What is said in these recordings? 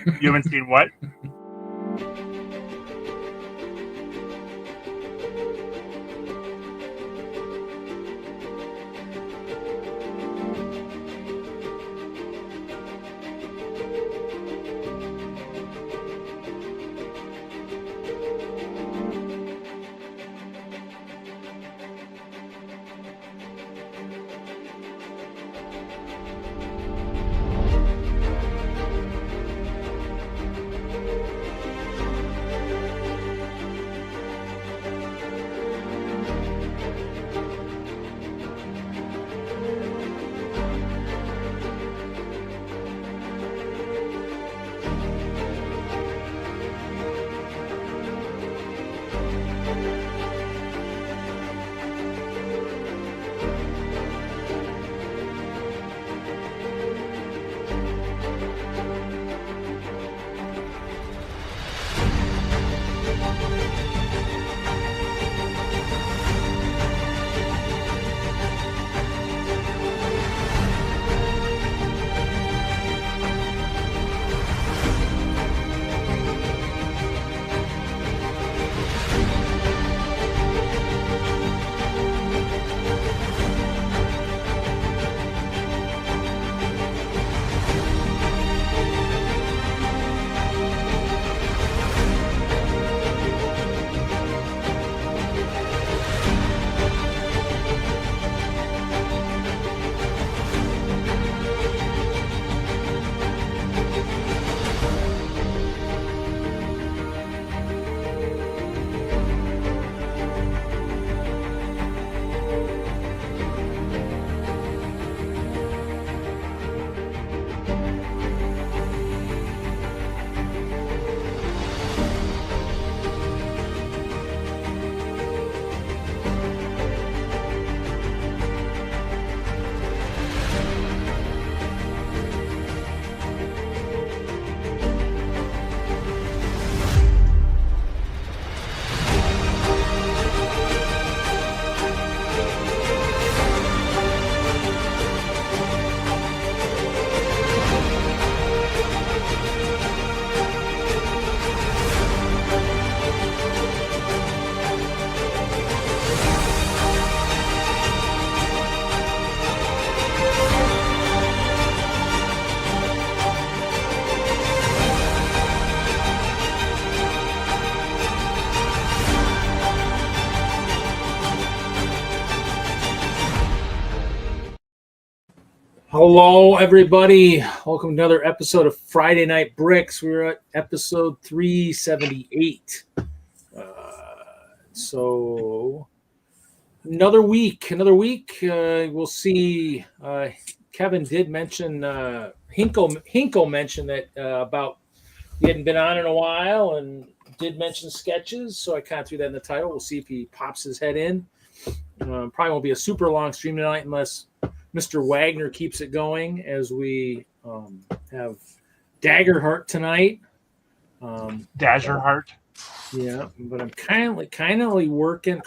You haven't seen what? Hello, everybody. Welcome to another episode of Friday Night Bricks. We're at episode 378. So another week. We'll see. Kevin did mention Hinkle mentioned that about he hadn't been on in a while and did mention sketches. So I kind of threw that in the title. We'll see if he pops his head in. Probably won't be a super long stream tonight unless Mr. Wagner keeps it going as we have Daggerheart tonight. Daggerheart. Yeah, but I'm currently working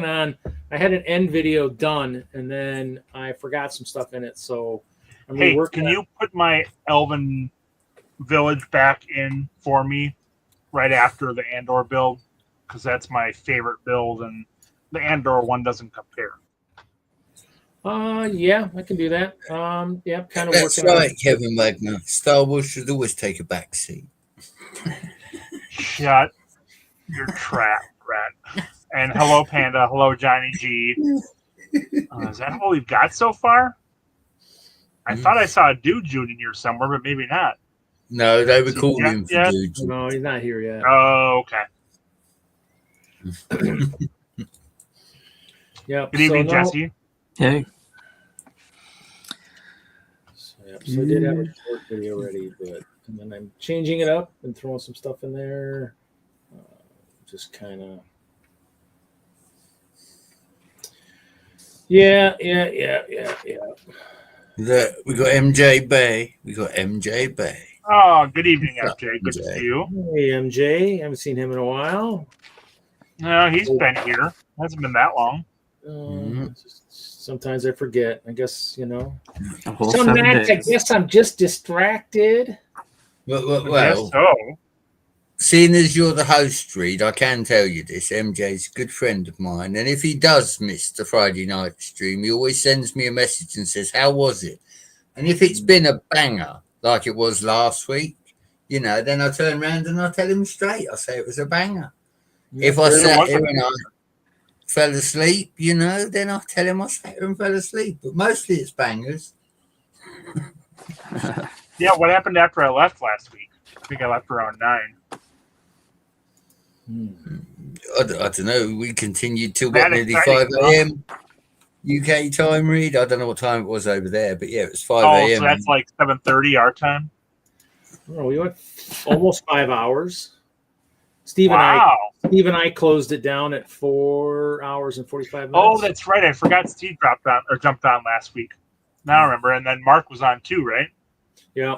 on. I had an end video done, and then I forgot some stuff in it. So I'm working. Can you put my Elven Village back in for me right after the Andor build? Because that's my favorite build, and the Andor one doesn't compare. Yeah, I can do that. Yeah, kind of That's working right, on Kevin Wagner. Star Wars should always take a back seat. Shut your trap, rat. And hello, Panda. Hello, Johnny G. Is that all we've got so far? I thought I saw a dude June in here somewhere, but maybe not. No, they were calling him for dude. No, he's not here yet. Oh, okay. Yep. Good evening, Jesse. Hey. So I did have a short video ready, and then I'm changing it up and throwing some stuff in there. Just kind of. Yeah. We got MJ Bay. Oh, good evening, MJ. Good to see you. Hey, MJ. Haven't seen him in a while. No, he's been here. Hasn't been that long. Sometimes I forget. I guess, A whole some 7 nights I days. guess I'm just distracted. Well, so. Seeing as you're the host, Reed, I can tell you this. MJ's a good friend of mine. And if he does miss the Friday night stream, he always sends me a message and says, how was it? And if it's been a banger, like it was last week, then I turn around and I tell him straight. I say it was a banger. If I sat here and I fell asleep, then I tell him I sat here and fell asleep. But mostly it's bangers. Yeah, what happened after I left last week? I think I left around 9. I don't know. We continued till nearly 5 a.m. UK time, Reed. I don't know what time it was over there, but yeah, it was 5 a.m. So that's like 7:30 our time. Oh, we went almost 5 hours. Steve and I closed it down at 4 hours and 45 minutes. Oh, that's right. I forgot Steve jumped on last week. Now I remember. And then Mark was on too, right? Yeah.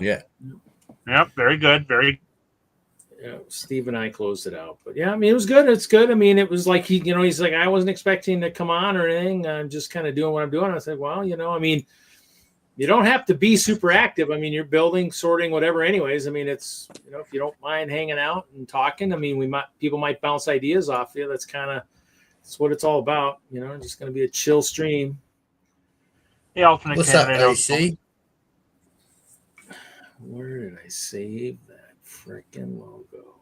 Yep. Very good. Yeah, Steve and I closed it out, but yeah, I mean, it was good. It's good. I mean, it was like he's like, I wasn't expecting to come on or anything. I'm just kind of doing what I'm doing. I said, well, I mean, you don't have to be super active. I mean, you're building, sorting, whatever. Anyways, I mean, it's if you don't mind hanging out and talking. I mean, people might bounce ideas off you. That's what it's all about. Just going to be a chill stream. The alternate What's candidate. up, AC? Where did I save that freaking logo?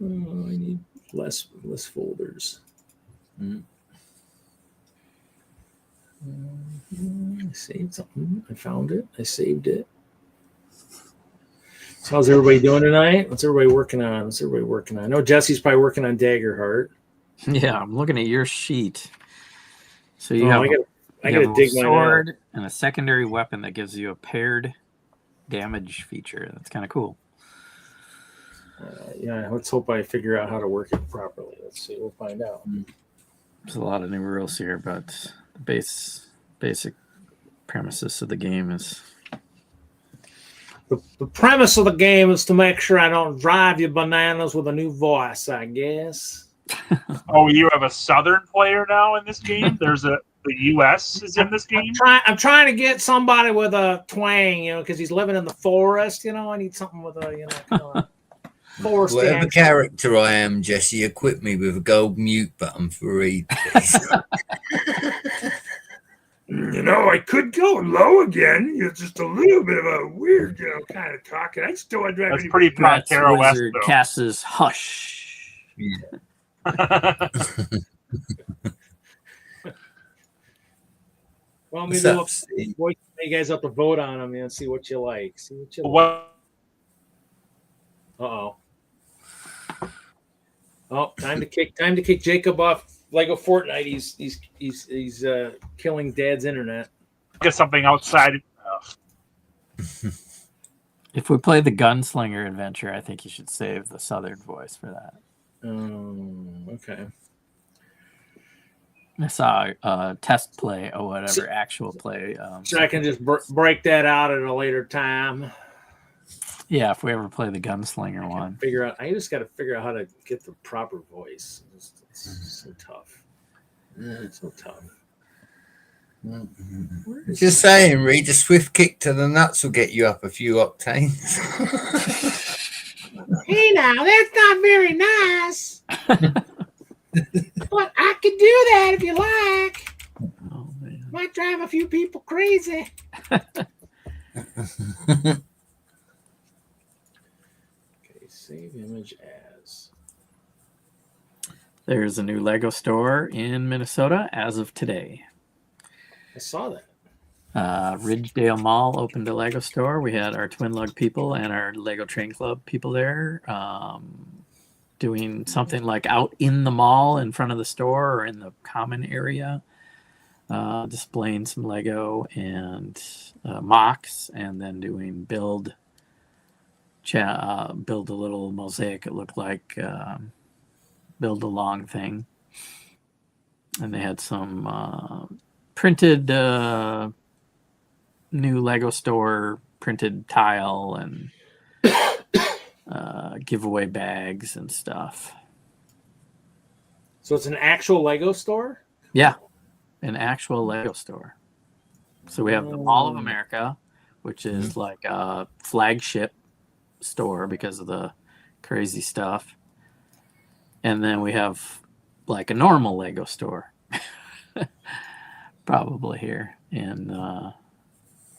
I need less folders. I saved something. I found it. I saved it. So how's everybody doing tonight? What's everybody working on? I know Jesse's probably working on Daggerheart. Yeah, I'm looking at your sheet. So you have I gotta dig a sword and a secondary weapon that gives you a paired damage feature. That's kind of cool. Yeah, let's hope I figure out how to work it properly. Let's see. We'll find out. There's a lot of new rules here, but the basic premises of the game is... The premise of the game is to make sure I don't drive you bananas with a new voice, I guess. Oh, you have a Southern player now in this game? The U.S. is in this game? I'm trying to get somebody with a twang, because he's living in the forest, I need something with a, kind of forest. Whatever character I am, Jesse, equip me with a gold mute button for Reed, please. I could go low again. You're just a little bit of a weird, kind of talking. I still want to drive. That's pretty Pantera-esque, Wizard casts Hush. Yeah. Well, maybe you guys have to vote on them and see what you like. Uh-oh. Oh, time to kick Jacob off Lego Fortnite. He's killing Dad's internet. Get something outside. If we play the Gunslinger adventure, I think you should save the Southern voice for that. Okay. I saw a test play or whatever, actual play. So I can just break that out at a later time. Yeah, if we ever play the Gunslinger one. I just got to figure out how to get the proper voice. It's so tough. So tough. Just saying, Reed, a swift kick to the nuts will get you up a few octanes. Hey, now, that's not very nice. But I could do that if you like. Oh, man. Might drive a few people crazy. Okay, save image as. There's a new Lego store in Minnesota as of today. I saw that. Ridgedale Mall opened a Lego store. We had our Twin Lug people and our Lego Train Club people there doing something like out in the mall in front of the store or in the common area, displaying some Lego and MOCs, and then doing build a little mosaic. It looked like build a long thing. And they had some printed new Lego store printed tile and giveaway bags and stuff. So it's an actual Lego store? Yeah, an actual Lego store. So we have the Mall of America, which is like a flagship store because of the crazy stuff. And then we have like a normal Lego store, probably here in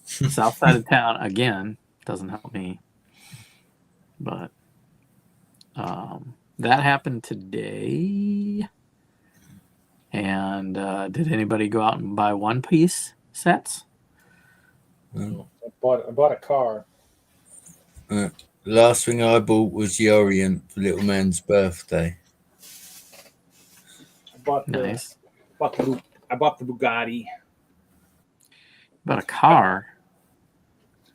south side of town. Again, doesn't help me, but that happened today. And did anybody go out and buy One Piece sets? I bought a car. Last thing I bought was the Orient for little man's birthday. I bought the Nice. I bought the Bugatti. Bought a car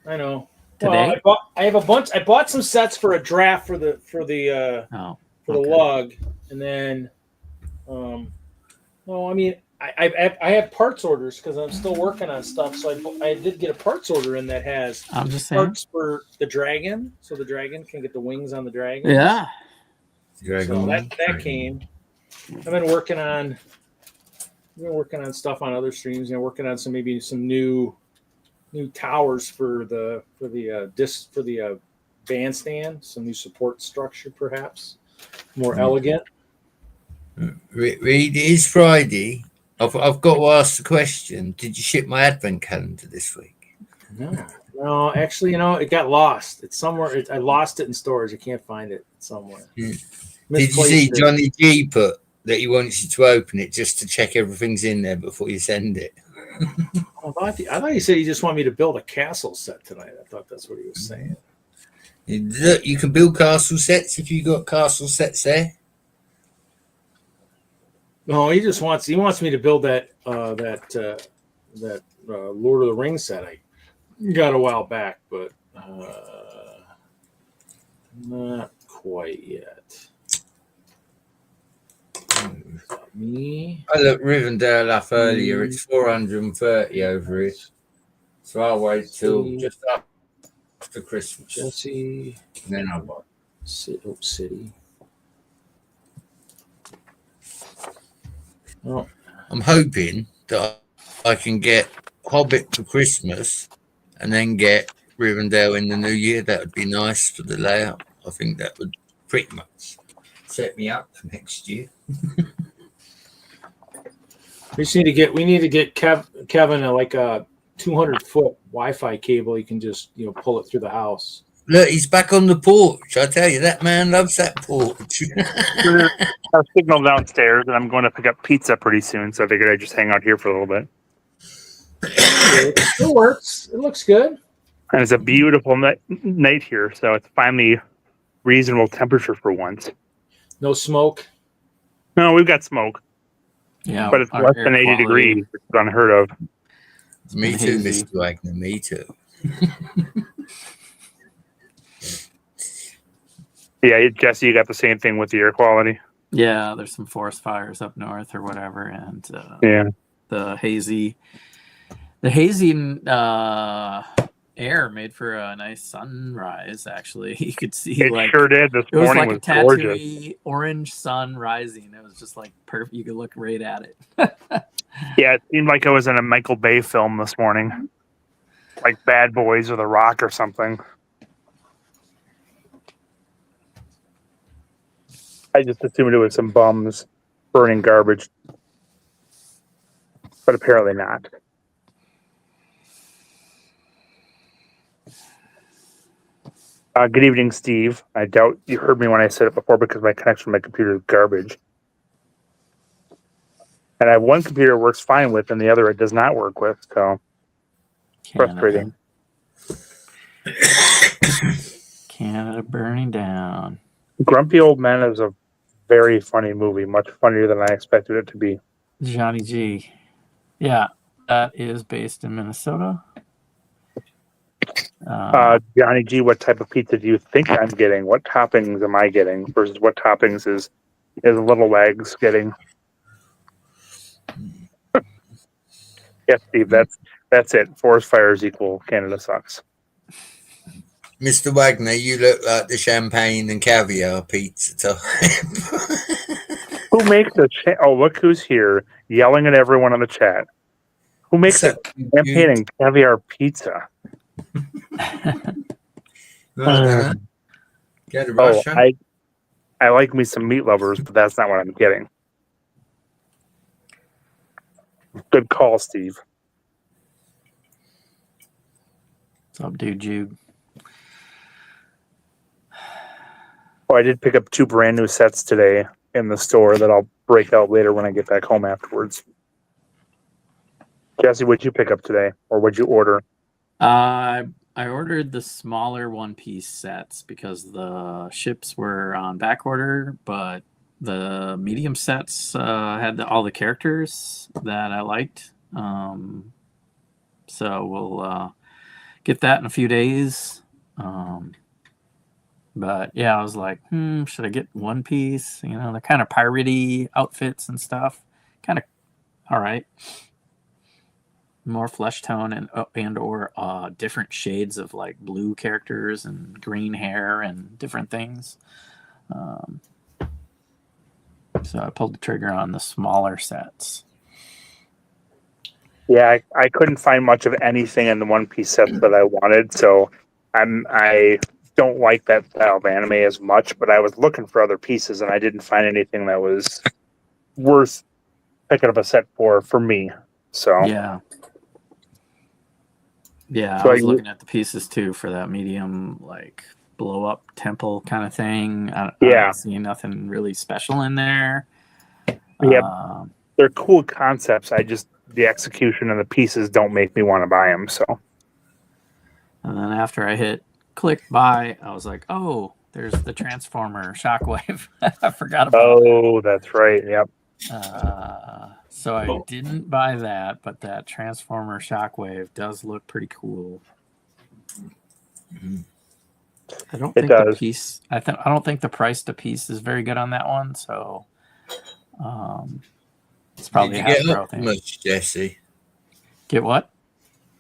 I know. today. Well, I have a bunch. I bought some sets for a draft for the Oh, the okay. lug, and then, I mean, I have parts orders because I'm still working on stuff. So I did get a parts order in that has I'm just saying. parts for the dragon, so the dragon can get the wings on the dragon. Yeah. So that came. I've been working on stuff on other streams. Working on some new towers for the bandstand. Some new support structure, perhaps more elegant. Reed, it is Friday. I've got to ask the question. Did you ship my advent calendar this week? No, actually, it got lost. It's somewhere. I lost it in storage. I can't find it somewhere. Did you see Johnny G put that he wants you to open it just to check everything's in there before you send it? I thought he said he just wanted me to build a castle set tonight. I thought that's what he was saying. Look, you can build castle sets if you got castle sets there. No, he wants me to build that Lord of the Rings set I got a while back, but not quite yet. Me. I looked Rivendell up earlier. It's 430 over it. So I'll wait till just after Christmas. Jesse. And then I'll buy. City. Oh. I'm hoping that I can get Hobbit for Christmas and then get Rivendell in the new year. That would be nice for the layout. I think that would pretty much set me up for next year. We need to get Kevin like a 200-foot Wi-Fi cable. He can just pull it through the house. Look, he's back on the porch. I tell you, that man loves that porch. Our signal downstairs, and I'm going to pick up pizza pretty soon, so I figured I'd just hang out here for a little bit. It works. It looks good. And it's a beautiful night here, so it's finally reasonable temperature for once. No smoke. No, we've got smoke. Yeah. But it's less than 80 degrees, which is unheard of. Me too, Mr. Wagner. Me too. Yeah, Jesse, you got the same thing with the air quality. Yeah, there's some forest fires up north or whatever, and the hazy air made for a nice sunrise. Actually, you could see it sure did. This morning like was a tattooy gorgeous. Orange sun rising. It was just like perfect. You could look right at it. Yeah, it seemed like I was in a Michael Bay film this morning, like Bad Boys or The Rock or something. I just assumed it was some bums burning garbage, but apparently not. Good evening, Steve. I doubt you heard me when I said it before because my connection to my computer is garbage. And I have one computer it works fine with, and the other it does not work with. So frustrating. Canada burning down. Grumpy Old Men is a very funny movie, much funnier than I expected it to be. Johnny G. Yeah, that is based in Minnesota. Johnny G, what type of pizza do you think I'm getting? What toppings am I getting versus what toppings is Little Legs getting? Yes, Steve, that's it. Forest fires equal Canada sucks. Mr. Wagner, you look like the champagne and caviar pizza type. Who makes the oh, look who's here yelling at everyone on the chat. Who makes a champagne and caviar pizza? Right, go to Oh, Russia. I like me some meat lovers, but that's not what I'm getting. Good call, Steve. What's up, dude, Jude? Oh, I did pick up 2 brand new sets today in the store that I'll break out later when I get back home afterwards. Jesse, what'd you pick up today, or what'd you order? I ordered the smaller one-piece sets because the ships were on back order, but the medium sets had all the characters that I liked. So we'll get that in a few days. But yeah, I was like, should I get one piece? You know, they're kind of piratey outfits and stuff. Kind of all right. More flesh tone and or different shades of like blue characters and green hair and different things. So I pulled the trigger on the smaller sets. Yeah, I couldn't find much of anything in the One Piece set that I wanted, so I don't like that style of anime as much, but I was looking for other pieces and I didn't find anything that was worth picking up a set for me. So Yeah, So I was you- looking at the pieces too for that medium like blow up temple kind of thing. I Yeah. don't see nothing really special in there. Yeah. They're cool concepts. The execution and the pieces don't make me want to buy them. So And then after I hit click buy, I was like, oh, there's the Transformer Shockwave. I forgot about oh, that's right. Yep. so I didn't buy that, but that Transformer Shockwave does look pretty cool. I don't It think does. the piece. I don't think the price to piece is very good on that one. So, it's probably Did a you half get growth thing. Optimus, Jesse? Get what?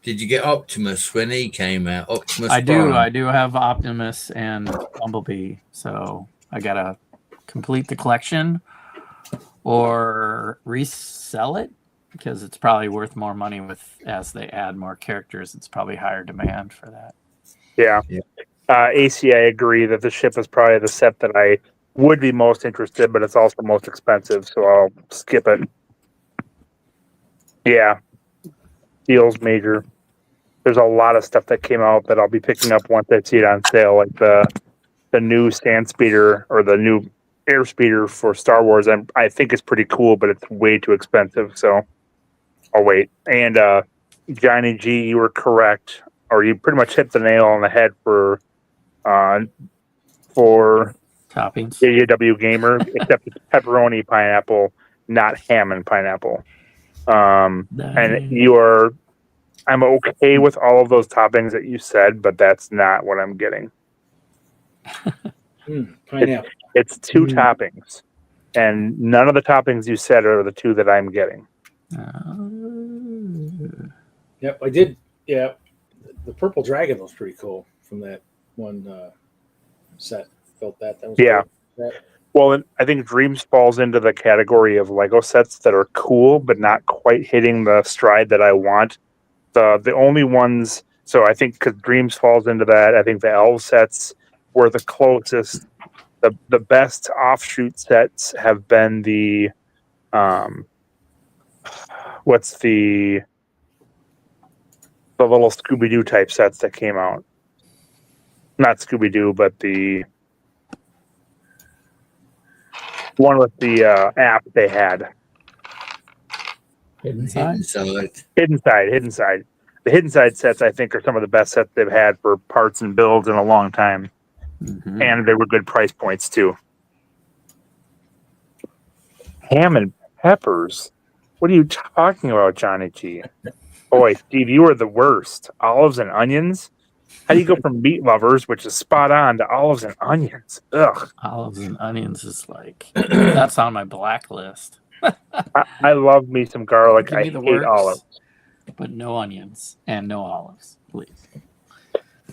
Did you get Optimus when he came out? Optimus I do. Prime? I do have Optimus and Bumblebee, so I gotta complete the collection or resell it because it's probably worth more money as they add more characters. It's probably higher demand for that. Yeah. Yeah. AC, I agree that the ship is probably the set that I would be most interested, but it's also most expensive, so I'll skip it. Yeah. Deals major. There's a lot of stuff that came out that I'll be picking up once I see it on sale, like the new sand speeder or the new air speeder for Star Wars. I think it's pretty cool, but it's way too expensive, so I'll wait. And Johnny G, you were correct, or you pretty much hit the nail on the head for Toppings. AW Gamer, except it's pepperoni pineapple, not ham and pineapple. And I'm okay with all of those toppings that you said, but that's not what I'm getting. Pineapple. It's 2 toppings, and none of the toppings you said are the 2 that I'm getting. Yep, I did. Yeah, the purple dragon was pretty cool from that one set. Felt that was Yeah. cool. Well, and I think Dreams falls into the category of Lego sets that are cool, but not quite hitting the stride that I want. The only ones, so I think because Dreams falls into that, I think the Elf sets were the closest. The best offshoot sets have been the what's the little Scooby-Doo type sets that came out. Not Scooby-Doo, but the one with the app they had. Hidden Side. Hidden Side. The Hidden Side sets, I think, are some of the best sets they've had for parts and builds in a long time. Mm-hmm. And they were good price points, too. Ham and peppers? What are you talking about, Johnny G? Boy, Steve, you are the worst. Olives and onions? How do you go from meat lovers, which is spot on, to olives and onions? Ugh. Olives and onions is like, that's on my blacklist. I love me some garlic. Give I me the hate works, olives. but no onions and no olives, please.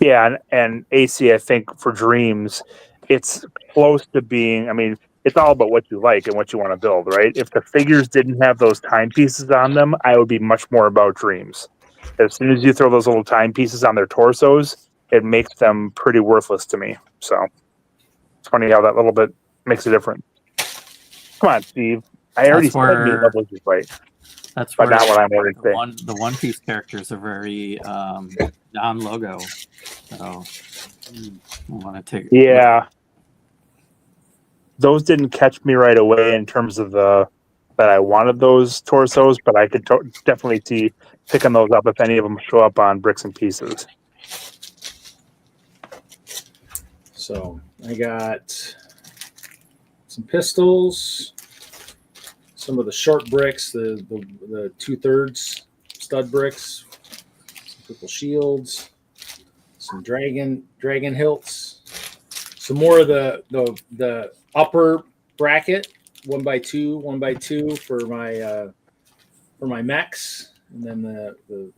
Yeah, and AC, I think for Dreams, it's close to being. I mean, it's all about what you like and what you want to build, right? If the figures didn't have those timepieces on them, I would be much more about Dreams. as soon as you throw those little timepieces on their torsos, it makes them pretty worthless to me. So it's funny how that little bit makes a difference. Come on, Steve. I already said meat levels is right. That's but where not what I'm already saying. the One Piece characters are very non-logo. So I want to take. Yeah, those didn't catch me right away in terms of that I wanted those torsos, but I could definitely see picking those up if any of them show up on Bricks and Pieces. So I got some pistols, some of the short bricks, the 2/3 stud bricks, some purple shields, some dragon hilts, some more of the upper bracket 1x2 for my mechs, and then the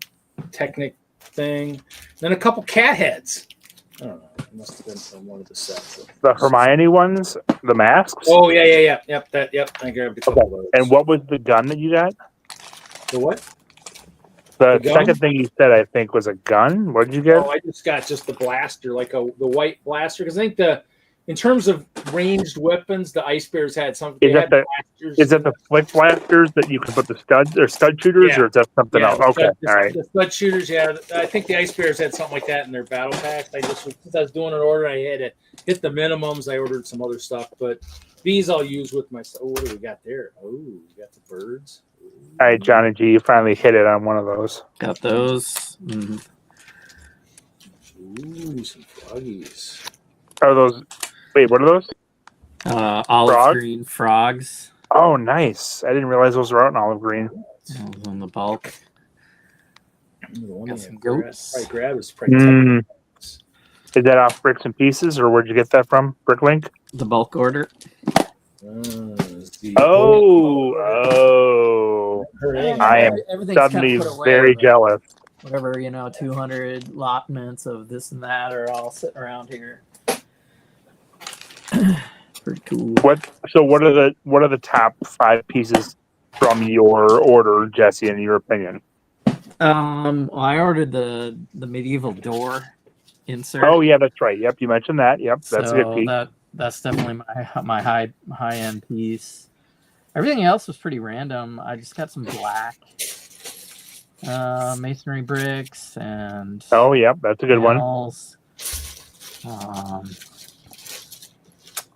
Technic thing, then a couple cat heads. I don't know. It must have been from one of the sets. The Hermione ones, the masks. Oh yeah. Yep. I grabbed a couple of those. And what was the gun that you got? The what? The gun? second thing you said, I think, was a gun. What did you get? Oh, I just got the blaster, like the white blaster. Because I think in terms of ranged weapons, the Ice Bears had something. Is that the flick blasters that you can put the stud shooters, or is that something else? Okay, all right. The stud shooters, yeah. I think the Ice Bears had something like that in their battle packs. Since I was doing an order, I had to hit the minimums. I ordered some other stuff, but these I'll use with my. Oh, what do we got there? Oh, we got the birds. Ooh. All right, Johnny G, you finally hit it on one of those. Got those. Ooh, some froggies. Are those? Wait, what are those? Olive green frogs. Oh, nice. I didn't realize those were out in olive green. On the bulk. Got some goats. I grab is probably Is that off Bricks and Pieces, or where'd you get that from? Bricklink? The bulk order. I am suddenly very jealous. Whatever, 200 allotments of this and that are all sitting around here. Pretty cool. What are the top 5 pieces from your order, Jesse, in your opinion? I ordered the medieval door insert. Oh yeah, that's right. Yep, you mentioned that. Yep, that's a good piece. That's definitely my high end piece. Everything else was pretty random. I just got some black masonry bricks and oh yep, that's a good panels.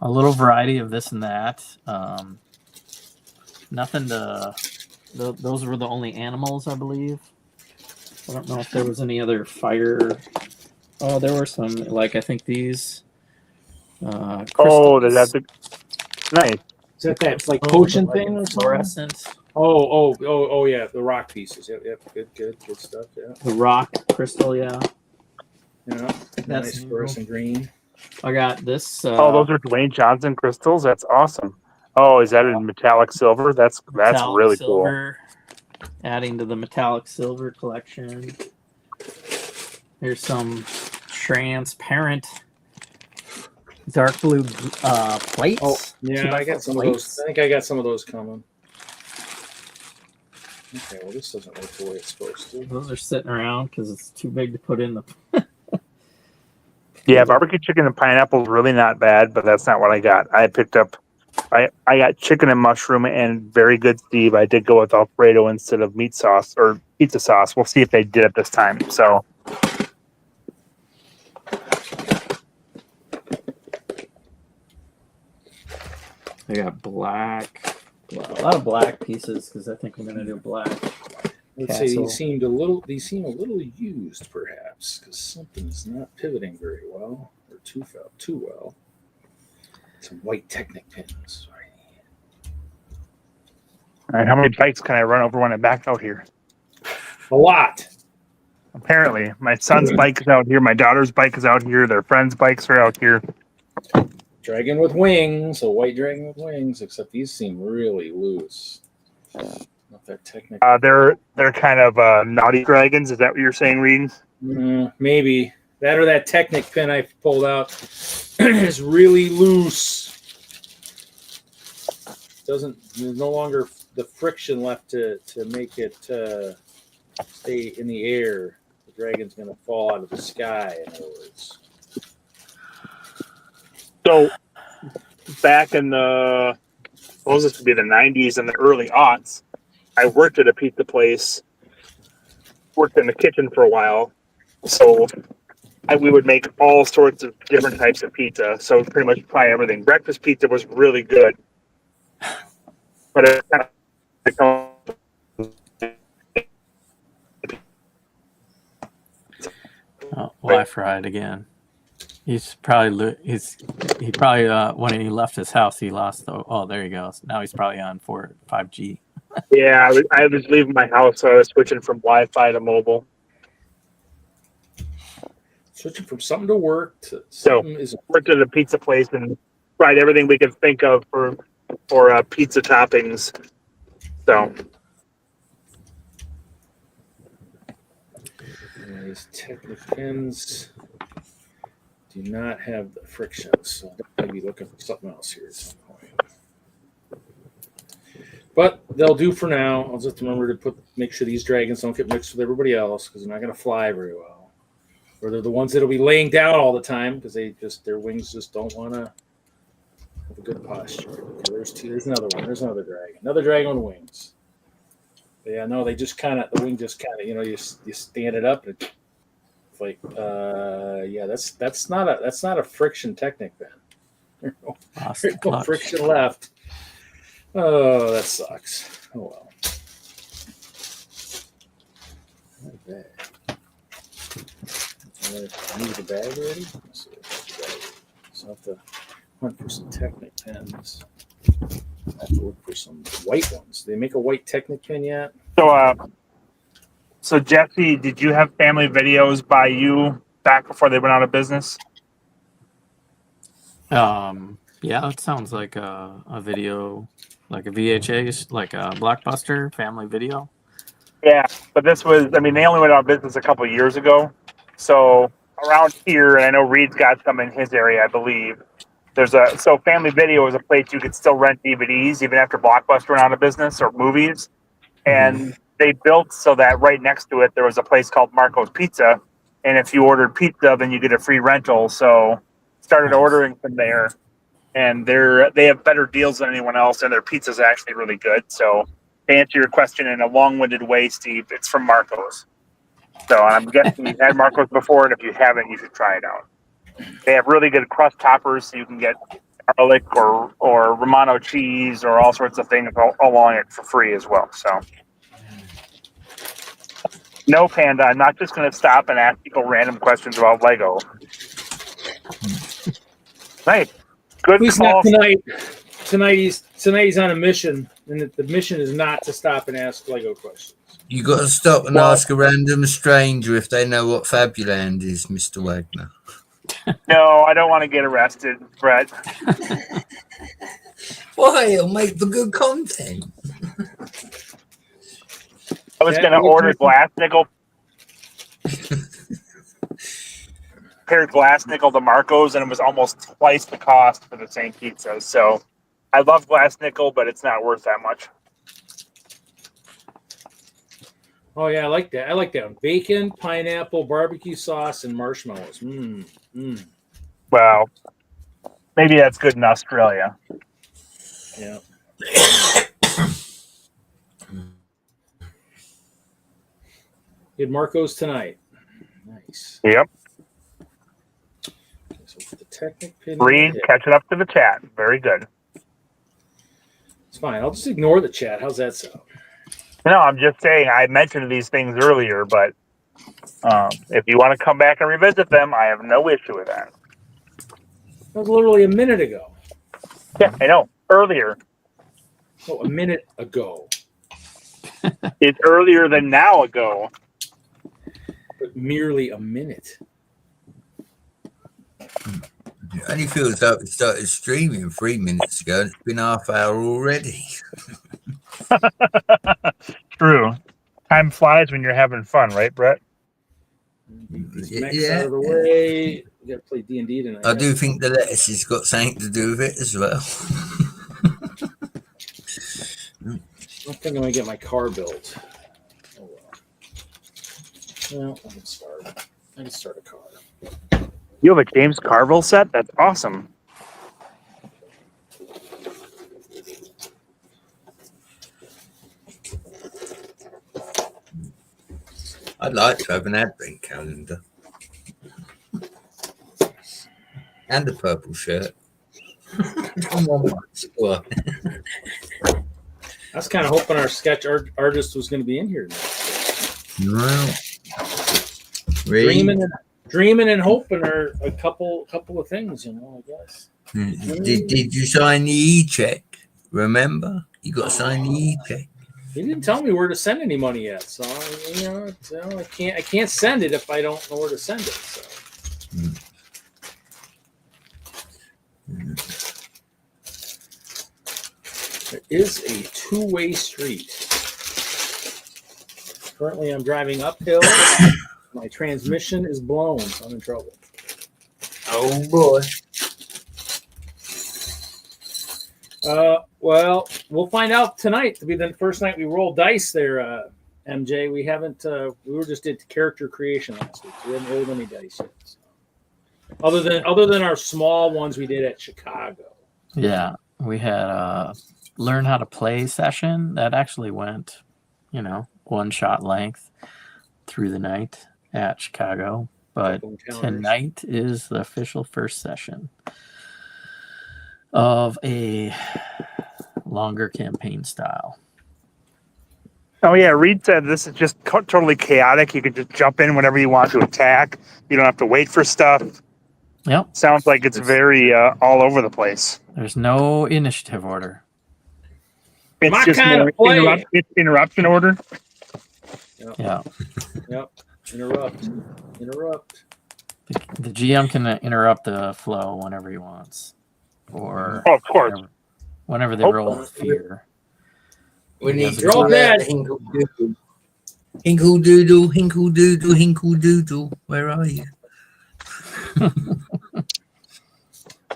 A little variety of this and that. Nothing to. Those were the only animals, I believe. I don't know if there was any other fire. Oh, there were some. Like I think these. That's nice. Is that like potion thing or fluorescent? Oh yeah, the rock pieces. Yep, good stuff. Yeah. The rock crystal, yeah. Yeah, that's nice fluorescent green. I got this. Those are Dwayne Johnson crystals. That's awesome. Oh, is that in metallic silver? That's really silver, cool. Adding to the metallic silver collection. Here's some transparent dark blue plates. Oh, yeah, I got some of those. I think I got some of those coming. Okay, well, this doesn't work the way it's supposed to. Those are sitting around because it's too big to put in the. Yeah, barbecue chicken and pineapple is really not bad, but that's not what I got. I picked up, I got chicken and mushroom and very good Steve. I did go with Alfredo instead of meat sauce or pizza sauce. We'll see if they did it this time. So. I got a lot of black pieces because I think I'm going to do black. Let's say these seem a little used, perhaps, because something's not pivoting very well or too well. Some white Technic pins. All right, how many bikes can I run over when I back out here? A lot. Apparently, my son's bike is out here. My daughter's bike is out here. Their friends' bikes are out here. Dragon with wings, a white dragon with wings. Except these seem really loose. Not that technical. They're kind of naughty dragons. Is that what you're saying, Reed? Maybe that or that Technic pin I pulled out is really loose. There's no longer the friction left to make it stay in the air. The dragon's going to fall out of the sky, in other words. So back in the, what was this to be, the 90s and the early aughts, I worked at a pizza place, worked in the kitchen for a while. So we would make all sorts of different types of pizza. So pretty much try everything. Breakfast pizza was really good. But it kind of Oh, well, I fried again. He's probably when he left his house, he lost the. Oh, there he goes. Now he's probably on 5G. yeah, I was leaving my house, so I was switching from Wi-Fi to mobile. Switching from something to work to So something is worked at a pizza place and tried everything we could think of for pizza toppings. So these Technic pins do not have the friction, so I might be looking for something else here at some point. But they'll do for now. I'll just remember to make sure these dragons don't get mixed with everybody else because they're not going to fly very well. Or they're the ones that'll be laying down all the time because their wings just don't want to have a good posture. Okay, there's another one. There's another dragon. Another dragon with wings. But yeah, no, the wing just kind of, you stand it up and it's like, yeah, that's not a friction Technic then. There's no friction left. Oh, that sucks. Oh well. Not bad. I need the bag already. Let's see if I have the bag. So I have to hunt for some Technic pins. I have to look for some white ones. Did they make a white Technic pin yet? So Jesse, did you have family videos by you back before they went out of business? Yeah, that sounds like a video, like a VHS, like a Blockbuster family video. Yeah, but this was, they only went out of business a couple of years ago. So around here, and I know Reed's got some in his area, I believe. So Family Video is a place you could still rent DVDs even after Blockbuster went out of business or movies. And they built so that right next to it, there was a place called Marco's Pizza. And if you ordered pizza, then you get a free rental. So started ordering from there. And they have better deals than anyone else. And their pizza's actually really good. So to answer your question in a long-winded way, Steve, it's from Marco's. So I'm guessing you've had Marco's before. And if you haven't, you should try it out. They have really good crust toppers. So you can get garlic or Romano cheese or all sorts of things along it for free as well. So no, Panda, I'm not just going to stop and ask people random questions about Lego. Nice. Good He's call. not tonight. Tonight he's on a mission, and the mission is not to stop and ask Lego questions. You got to stop and ask a random stranger if they know what Fabuland is, Mr. Wagner. No, I don't want to get arrested, Brett. Why? It'll make for good content. I was going to order glass nickel. Paired glass nickel to Marco's, and it was almost twice the cost for the same pizza. So I love glass nickel, but it's not worth that much. Oh yeah, I like that. I like that one. Bacon, pineapple, barbecue sauce, and marshmallows. Well, maybe that's good in Australia. Yeah. Did Marco's tonight? Nice. Yep. Okay, so put the Technic pin. Reed, catching up to the chat. Very good. It's fine. I'll just ignore the chat. How's that sound? No, I'm just saying I mentioned these things earlier, but if you want to come back and revisit them, I have no issue with that. That was literally a minute ago. Yeah, I know. Earlier. Oh, a minute ago. It's earlier than now ago. But merely a minute. It only feels like we started streaming 3 minutes ago and it's been half hour already. True. Time flies when you're having fun, right, Brett? Yeah. Out of the way. We got to play D&D tonight. I do think the lettuce has got something to do with it as well. I don't think I'm going to get my car built. Oh, well. Well, I can start. I can start a car. You have a James Carville set? That's awesome. I'd like to have an advent calendar. And a purple shirt. Come on, Max. Well, I was kind of hoping our sketch artist was going to be in here. well, really? Dreaming and hoping are a couple of things, I guess. Did you sign the e-check? Remember? You got to sign the e-check. He didn't tell me where to send any money yet, so I can't send it if I don't know where to send it. So. There is a two-way street. Currently, I'm driving uphill. My transmission is blown, so I'm in trouble. Oh boy. Well, we'll find out tonight. To be the first night we rolled dice there, MJ. We haven't. We were just did character creation last week. We haven't rolled any dice yet. So. Other than our small ones we did at Chicago. Yeah, we had learn how to play session that actually went, one shot length through the night at Chicago. But tonight is the official first session of a longer campaign style. Oh, yeah. Reed said this is just totally chaotic. You can just jump in whenever you want to attack. You don't have to wait for stuff. Yep. Sounds like it's very all over the place. There's no initiative order. It's My just kind of play. it's interruption order. Yep. Yeah. Yep. Interrupt. The GM can interrupt the flow whenever he wants. Or of course. Whenever they roll with fear. We need to roll that. Hinkle doodle, hinkle doodle, hinkle doodle. Where are you? Does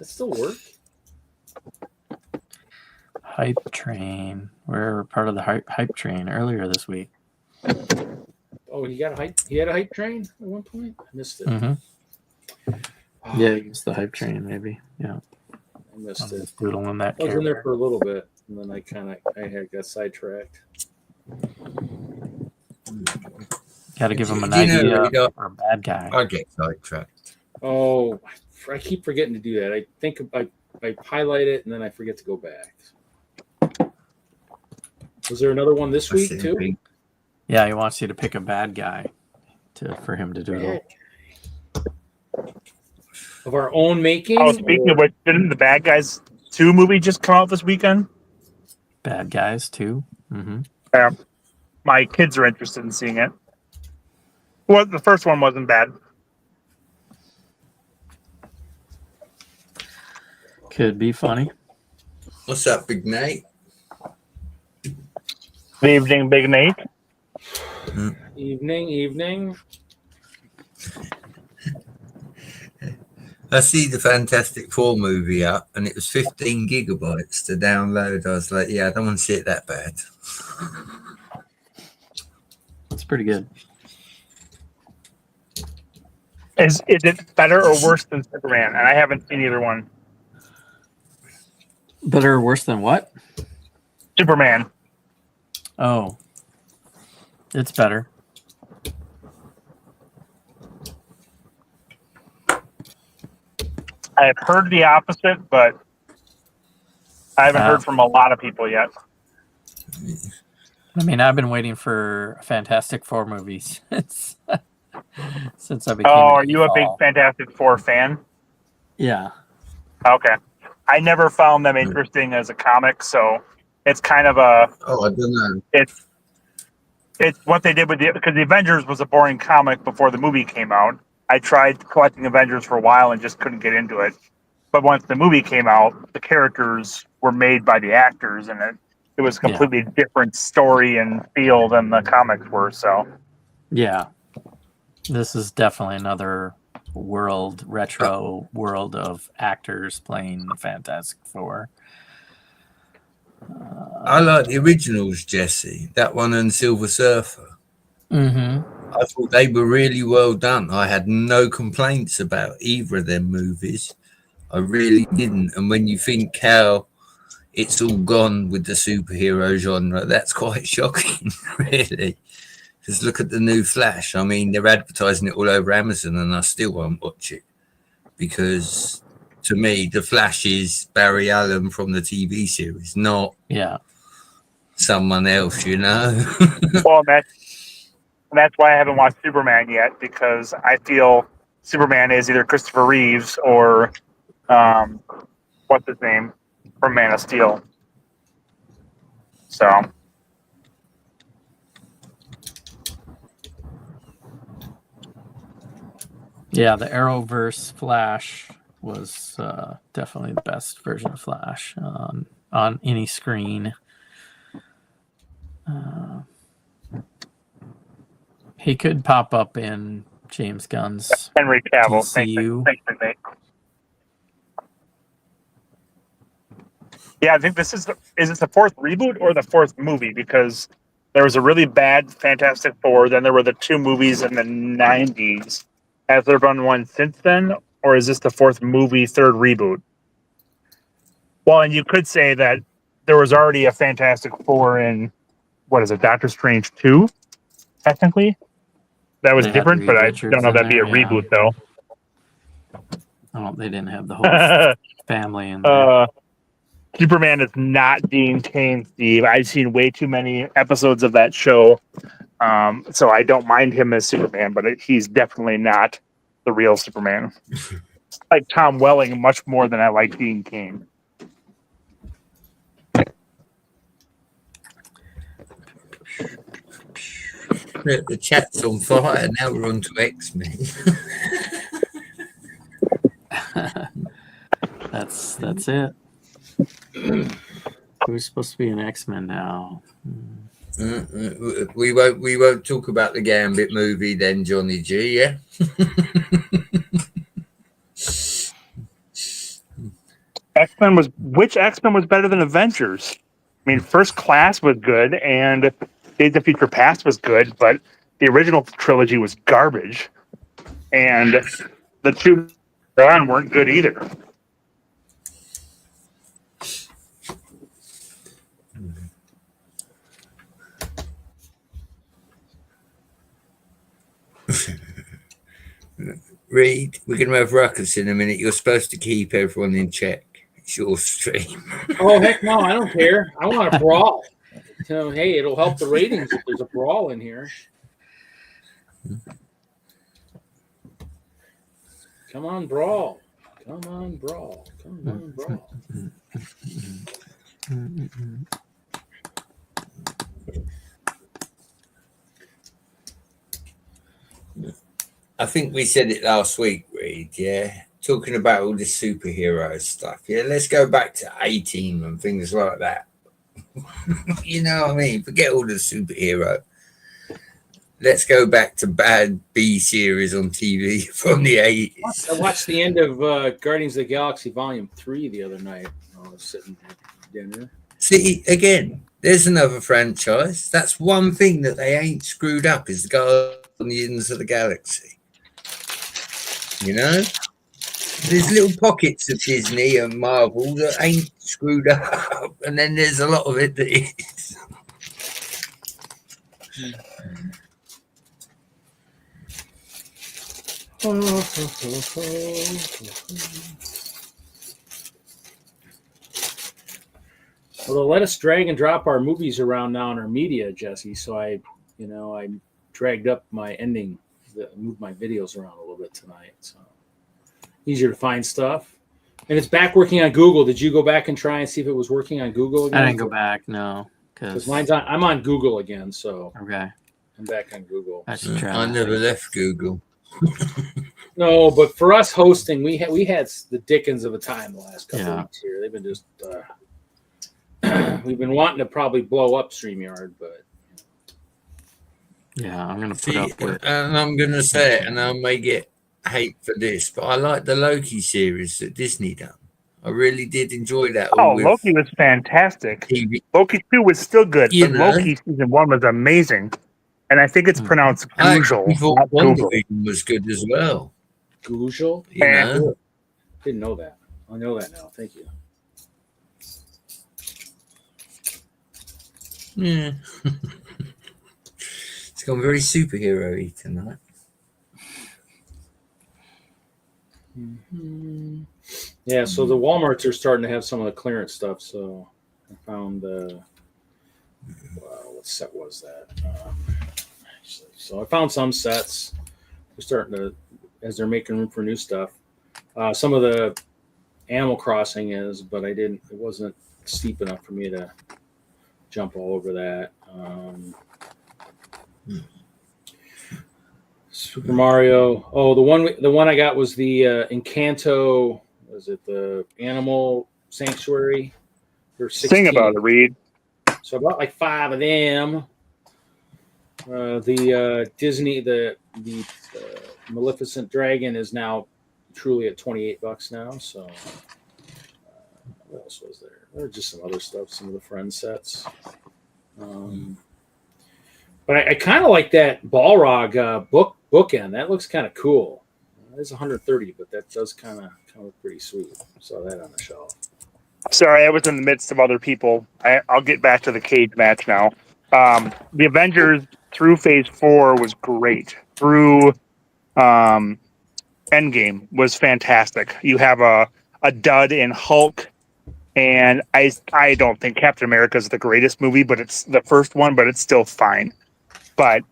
it still work? Hype train. We're part of the hype train earlier this week. Oh, he had a hype train at one point? I missed it. Mm-hmm. Yeah, it's the hype train, maybe. Yeah. I missed it. Doodling that. I was in there for a little bit, and then I got sidetracked. Got to give him an idea or a bad guy. I get sidetracked. Oh, I keep forgetting to do that. I think I highlight it, and then I forget to go back. Was there another one this week, too? Yeah, he wants you to pick a bad guy for him to doodle. Of our own making? Oh, speaking of which, didn't the Bad Guys 2 movie just come out this weekend? Bad Guys 2? Mm-hmm. Yeah. My kids are interested in seeing it. Well, the first one wasn't bad. Could be funny. What's up, Big Nate? Good evening, Big Nate. Evening. I see the Fantastic Four movie up, and it was 15 gigabytes to download. I was like, yeah, I don't want to see it that bad. It's pretty good. Is it better or worse than Superman? And I haven't seen either one. Better or worse than what? Superman. Oh. It's better. I have heard the opposite, but I haven't heard from a lot of people yet. I mean, I've been waiting for a Fantastic Four movie since I became. Oh, are you a big Fantastic Four fan? Yeah. Okay. I never found them interesting as a comic, so it's kind of a. Oh, I don't know. It's what they did with because the Avengers was a boring comic before the movie came out. I tried collecting Avengers for a while and just couldn't get into it. But once the movie came out, the characters were made by the actors, and it was a completely different story and feel than the comics were. So, yeah, this is definitely another retro world of actors playing Fantastic Four. I like the originals, Jesse. That one and Silver Surfer. Mm-hmm. I thought they were really well done. I had no complaints about either of them movies. I really didn't. And when you think how it's all gone with the superhero genre, that's quite shocking, really. Because look at the new Flash. I mean, they're advertising it all over Amazon, and I still won't watch it because, to me, the Flash is Barry Allen from the TV series, not someone else. You know. Well, that's why I haven't watched Superman yet, because I feel Superman is either Christopher Reeves or what's his name from Man of Steel. So. Yeah, the Arrowverse Flash was definitely the best version of Flash on any screen. He could pop up in James Gunn's Henry Cavill. DCU. Thanks, mate. Yeah, I think is this the fourth reboot or the fourth movie? Because there was a really bad Fantastic Four, then there were the two movies in the 90s. Has there been one since then, or is this the fourth movie, third reboot? Well, and you could say that there was already a Fantastic Four in, what is it, Doctor Strange 2, technically? That was different, but I don't know if that'd be a reboot, though. Oh, they didn't have the whole family in there. Superman is not Dean Cain, Steve. I've seen way too many episodes of that show. So I don't mind him as Superman, but he's definitely not the real Superman. I like Tom Welling much more than I like Dean Cain. The chat's on fire. Now we're on to X-Men. That's it. Who's supposed to be an X-Men now? We won't talk about the Gambit movie then, Johnny G. Yeah. Which X-Men was better than Avengers? I mean, First Class was good, and Days of Future Past was good, but the original trilogy was garbage, and the two on weren't good either. Reed, we're going to have ruckus in a minute. You're supposed to keep everyone in check. It's your stream. Oh, heck no, I don't care. I want a brawl. So, hey, it'll help the ratings if there's a brawl in here. Come on, brawl. Come on, brawl. Come on, brawl. I think we said it last week, Reed, yeah? Talking about all this superhero stuff. Yeah, let's go back to 18 and things like that. You know what I mean? Forget all the superhero. Let's go back to bad B series on TV from the 80s. I watched the end of Guardians of the Galaxy Volume 3 the other night. I was sitting at dinner. See, again, there's another franchise. That's one thing that they ain't screwed up is the Guardians of the Galaxy. You know? There's little pockets of Disney and Marvel that ain't screwed up, and then there's a lot of it that is. Well, let us drag and drop our movies around now in our media, Jesse. So I dragged up my ending, moved my videos around a little bit tonight. So easier to find stuff. And it's back working on Google. Did you go back and try and see if it was working on Google again? I didn't go back, no. Because mine's on. I'm on Google again, so okay. I'm back on Google. I never left Google. No, but for us hosting, we had the dickens of a time the last couple of weeks here. They've been just we've been wanting to probably blow up StreamYard, but yeah, I'm gonna put up with. And I'm gonna say it, and I may get hate for this, but I like the Loki series that Disney done. I really did enjoy that. Loki was fantastic. TV. Loki 2 was still good, You but know? Loki season 1 was amazing. And I think it's pronounced I Google, thought not Wonder Google. Vision was good as well. Google? You know, Didn't know that. I know that now. Thank you. yeah. It's gone very superhero-y tonight. Mm-hmm. Yeah, so the Walmarts are starting to have some of the clearance stuff. So I found what set was that? So I found some sets. They're starting to, as they're making room for new stuff. Some of the Animal Crossing is, but it wasn't steep enough for me to jump all over that. Super Mario. Oh, the one I got was the Encanto. Was it the Animal Sanctuary? There's 16. Sing about it, Reed. So I bought like 5 of them. The Disney, the Maleficent Dragon is now truly at $28 now. So what else was there? There was just some other stuff, some of the friend sets. But I kind of like that Balrog bookend. That looks kind of cool. It's 130, but that does kind of look pretty sweet. Saw that on the shelf. Sorry, I was in the midst of other people. I'll get back to the cage match now. The Avengers through Phase 4 was great. Through Endgame was fantastic. You have a dud in Hulk, and I don't think Captain America is the greatest movie, but it's the first one, but it's still fine. But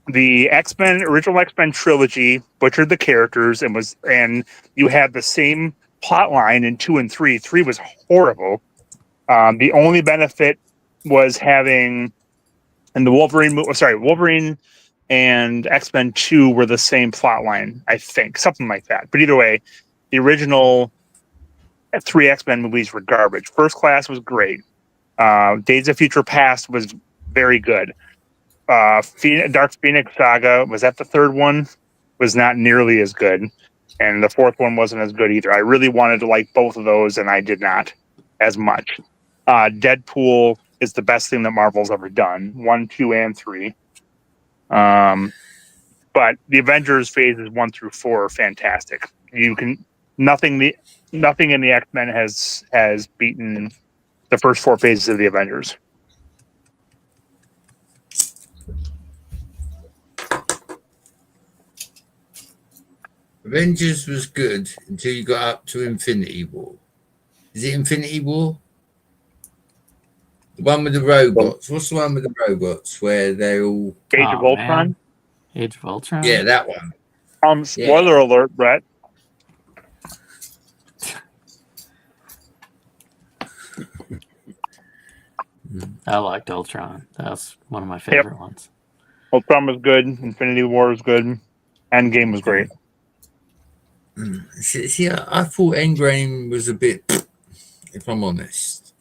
the original X-Men trilogy butchered the characters and you had the same plot line in 2 and 3. 3 was horrible. The only benefit was having, and the Wolverine and X-Men 2 were the same plot line, I think, something like that. But either way, the original 3 X-Men movies were garbage. First Class was great. Days of Future Past was very good. Dark Phoenix Saga, was that the third one? Was not nearly as good. And the fourth one wasn't as good either. I really wanted to like both of those, and I did not as much. Deadpool is the best thing that Marvel's ever done. 1, 2, and 3. But the Avengers phases 1 through 4 are fantastic. Nothing in the X-Men has beaten the first 4 phases of the Avengers. Avengers was good until you got up to Infinity War. Is it Infinity War? The one with the robots. What's the one with the robots where they're all... Age of Ultron? Man. Age of Ultron? Yeah, that one. Spoiler alert, Brett. I liked Ultron. That's one of my favorite ones. Ultron was good. Infinity War was good. Endgame was great. See, I thought Endgame was a bit, if I'm honest.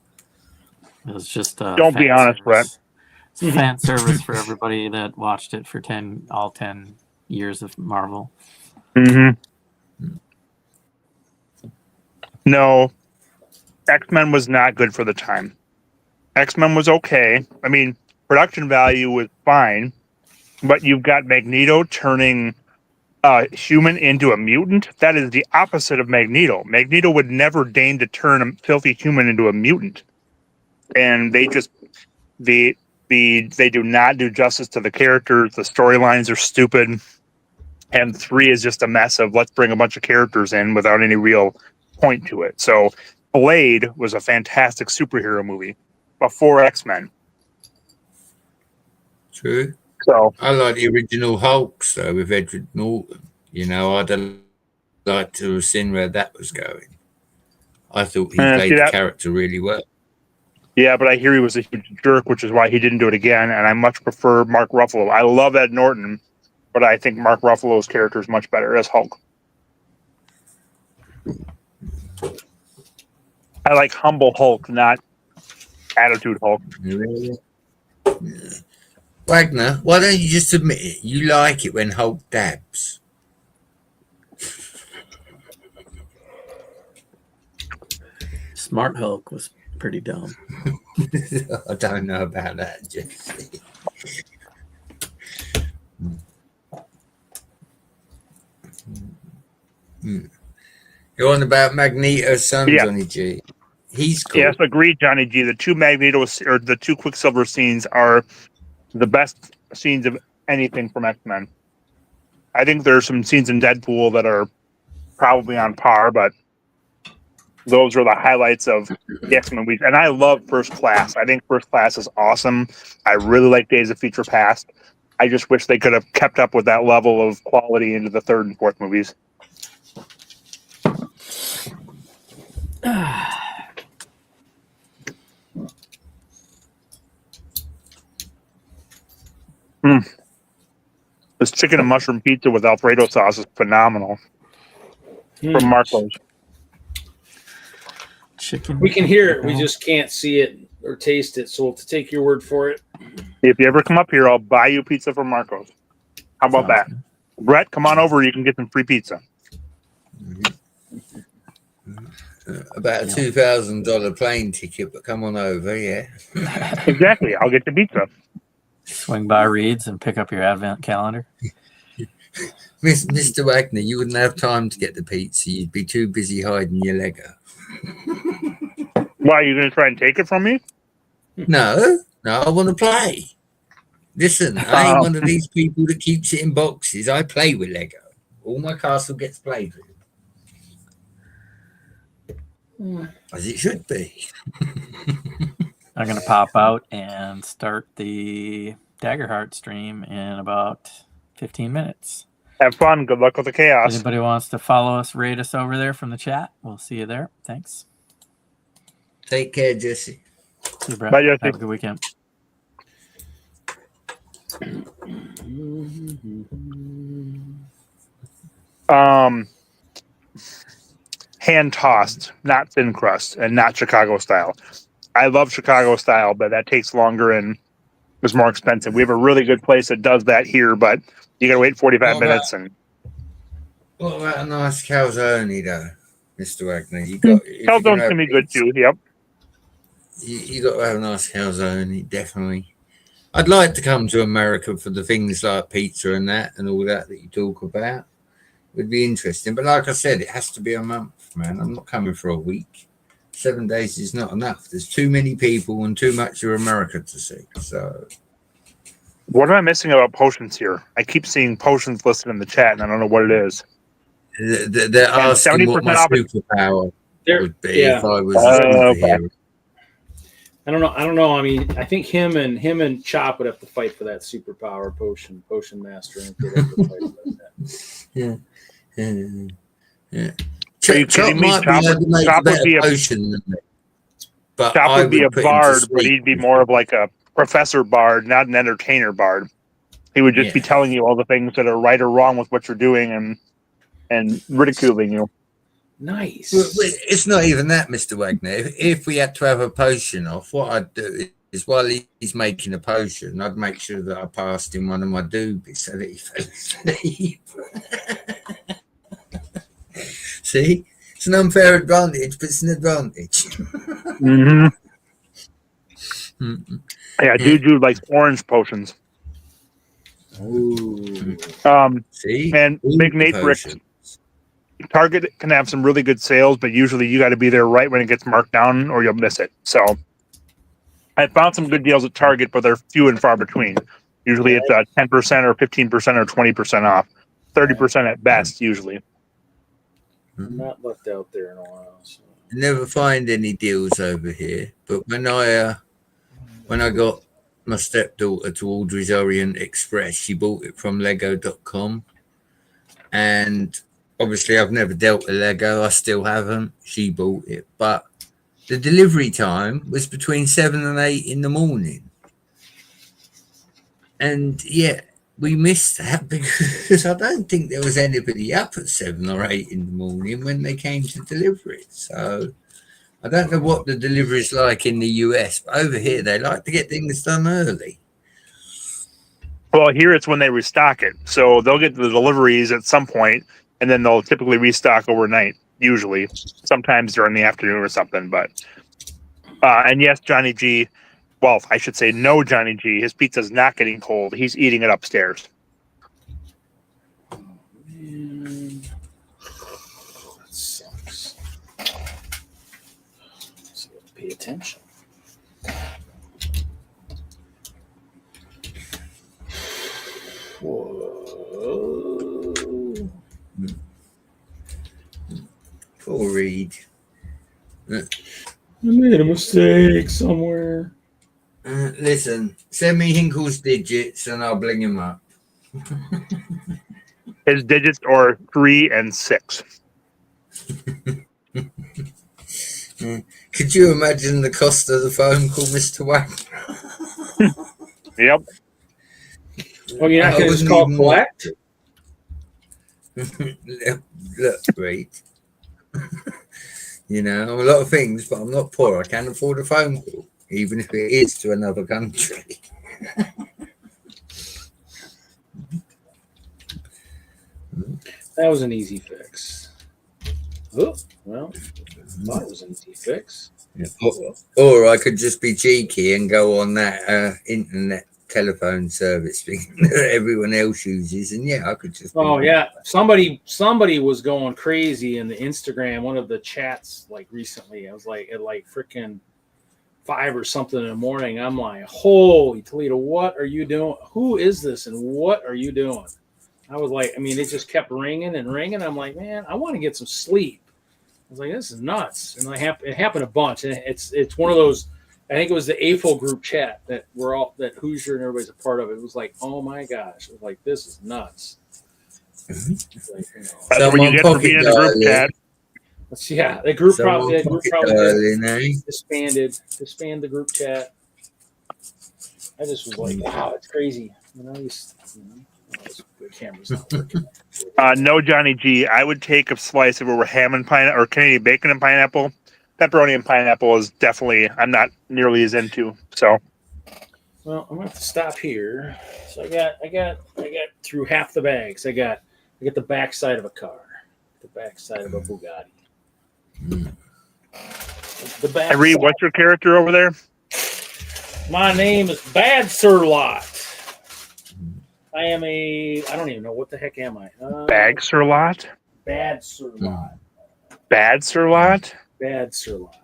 It was just don't be honest, Brett. It's fan service for everybody that watched it for 10 years of Marvel. Mm-hmm. No, X-Men was not good for the time. X-Men was okay. I mean, production value was fine, but you've got Magneto turning human into a mutant. That is the opposite of Magneto. Magneto would never deign to turn a filthy human into a mutant, and they do not do justice to the characters. The storylines are stupid, and 3 is just a mess of let's bring a bunch of characters in without any real point to it. So Blade was a fantastic superhero movie before X-Men. True. So I like the original Hulk, though, with Edward Norton. You know, I'd have liked to have seen where that was going. I thought he played the character really well. Yeah, but I hear he was a huge jerk, which is why he didn't do it again. And I much prefer Mark Ruffalo. I love Ed Norton, but I think Mark Ruffalo's character is much better as Hulk. I like humble Hulk, not attitude Hulk. Yeah. Wagner, why don't you just admit it? You like it when Hulk dabs. Smart Hulk was pretty dumb. I don't know about that, Jesse. You're on about Magneto's son, Yeah. Johnny G. He's cool. Yes, agreed, Johnny G. The two Magneto or the two Quicksilver scenes are the best scenes of anything from X-Men. I think there's some scenes in Deadpool that are probably on par, but those are the highlights of the X-Men week. And I love First Class. I think First Class is awesome. I really like Days of Future Past. I just wish they could have kept up with that level of quality into the third and fourth movies. This chicken and mushroom pizza with Alfredo sauce is phenomenal. From Marco's. Chicken. We can hear it. We just can't see it or taste it. So we'll have to take your word for it. If you ever come up here, I'll buy you pizza from Marco's. How about that? Good. Brett, come on over. You can get some free pizza. About a $2,000 plane ticket, but come on over, yeah. Exactly. I'll get the pizza. Swing by Reed's and pick up your advent calendar. Mr. Wagner, you wouldn't have time to get the pizza. You'd be too busy hiding your Lego. Why, are you going to try and take it from me? No, I want to play. Listen, I ain't one of these people that keeps it in boxes. I play with Lego. All my castle gets played with. As it should be. I'm going to pop out and start the Daggerheart stream in about 15 minutes. Have fun. Good luck with the chaos. Anybody wants to follow us, rate us over there from the chat? We'll see you there. Thanks. Take care, Jesse. See you, Brett. Bye, Jesse. Have a good weekend. Hand tossed, not thin crust, and not Chicago style. I love Chicago style, but that takes longer and is more expensive. We have a really good place that does that here, but you got to wait 45 minutes. And What about a nice calzone, though, Mr. Wagner? You got calzone's gonna be good too. Yep. You got to have a nice calzone, definitely. I'd like to come to America for the things like pizza and all that you talk about. It would be interesting. But like I said, it has to be a month, man. I'm not coming for a week. 7 days is not enough. There's too many people and too much of America to see. So, What am I missing about potions here? I keep seeing potions listed in the chat, and I don't know what it is. they're asking what my 70% off it. superpower would be yeah. if I was a superhero. I don't know. I mean, I think him and Chop would have to fight for that superpower potion master. And they'd have to fight for that. Yeah. Are you kidding me? Chop would be a potion than me. But Chop I would be a put him to bard, but sleep. he'd be more of like a professor bard, not an entertainer bard. He would just be telling you all the things that are right or wrong with what you're doing and ridiculing you. Nice. It's not even that, Mr. Wagner. If we had to have a potion off, what I'd do is while he's making a potion, I'd make sure that I passed him one of my doobies so that he fell asleep. See? It's an unfair advantage, but it's an advantage. Mm-hmm. Yeah, dude likes orange potions. Ooh. See? And Big Nate Bricks. Target can have some really good sales, but usually you got to be there right when it gets marked down or you'll miss it. So I found some good deals at Target, but they're few and far between. Usually it's 10% or 15% or 20% off. 30% at best, usually. I'm not left out there in a while. So. Never find any deals over here. But when I got my stepdaughter to Audrey's Orient Express, she bought it from Lego.com. And obviously, I've never dealt with Lego. I still haven't. She bought it. But the delivery time was between 7 and 8 in the morning. And, yeah, we missed that because I don't think there was anybody up at 7 or 8 in the morning when they came to deliver it. So I don't know what the delivery is like in the US, but over here, they like to get things done early. Well, here it's when they restock it. So they'll get the deliveries at some point, and then they'll typically restock overnight, usually. Sometimes during the afternoon or something. But and yes, Johnny G, well, I should say no, Johnny G, his pizza's not getting cold. He's eating it upstairs. Man. That sucks. Pay attention. Whoa. Poor Reed. I made a mistake somewhere. Listen, send me Hinkle's digits and I'll bling him up. His digits are 3 and 6. Could you imagine the cost of the phone call, Mr. Wang? Yep. Oh, you're not going to just call collect? Look, Reed. You know, I'm a lot of things, but I'm not poor. I can afford a phone call, even if it is to another country. That was an easy fix. Oh, well, thought it was an easy fix. Yeah. Or I could just be cheeky and go on that internet telephone service thing that everyone else uses, and yeah, I could just. Oh yeah, somebody was going crazy in the Instagram, one of the chats like recently. I was like at like freaking 5 or something in the morning. I'm like, holy Toledo, what are you doing? Who is this, and what are you doing? I was like, I mean, it just kept ringing and ringing. I'm like, man, I want to get some sleep. I was like, this is nuts, and it happened a bunch. And it's one of those. I think it was the AFOL group chat that Hoosier and everybody's a part of. It was like, oh my gosh, it was like, this is nuts. Like, That's what you get for being in the group chat. Yeah, the group probably disbanded the group chat. I just was like, wow, it's crazy. The camera's not working. No, Johnny G. I would take a slice if it were ham and pineapple or Canadian bacon and pineapple. Pepperoni and pineapple is definitely I'm not nearly as into. So, well, I'm gonna have to stop here. So I got through half the bags. I got the backside of a car, the backside of a Bugatti. The back. I read. What's your character over there? My name is Bad Sir Lot. I am I don't even know what the heck am I. Bag Sir Lot. Bad Sir Lot. Bad Sir Lot. Bad Sir Lot.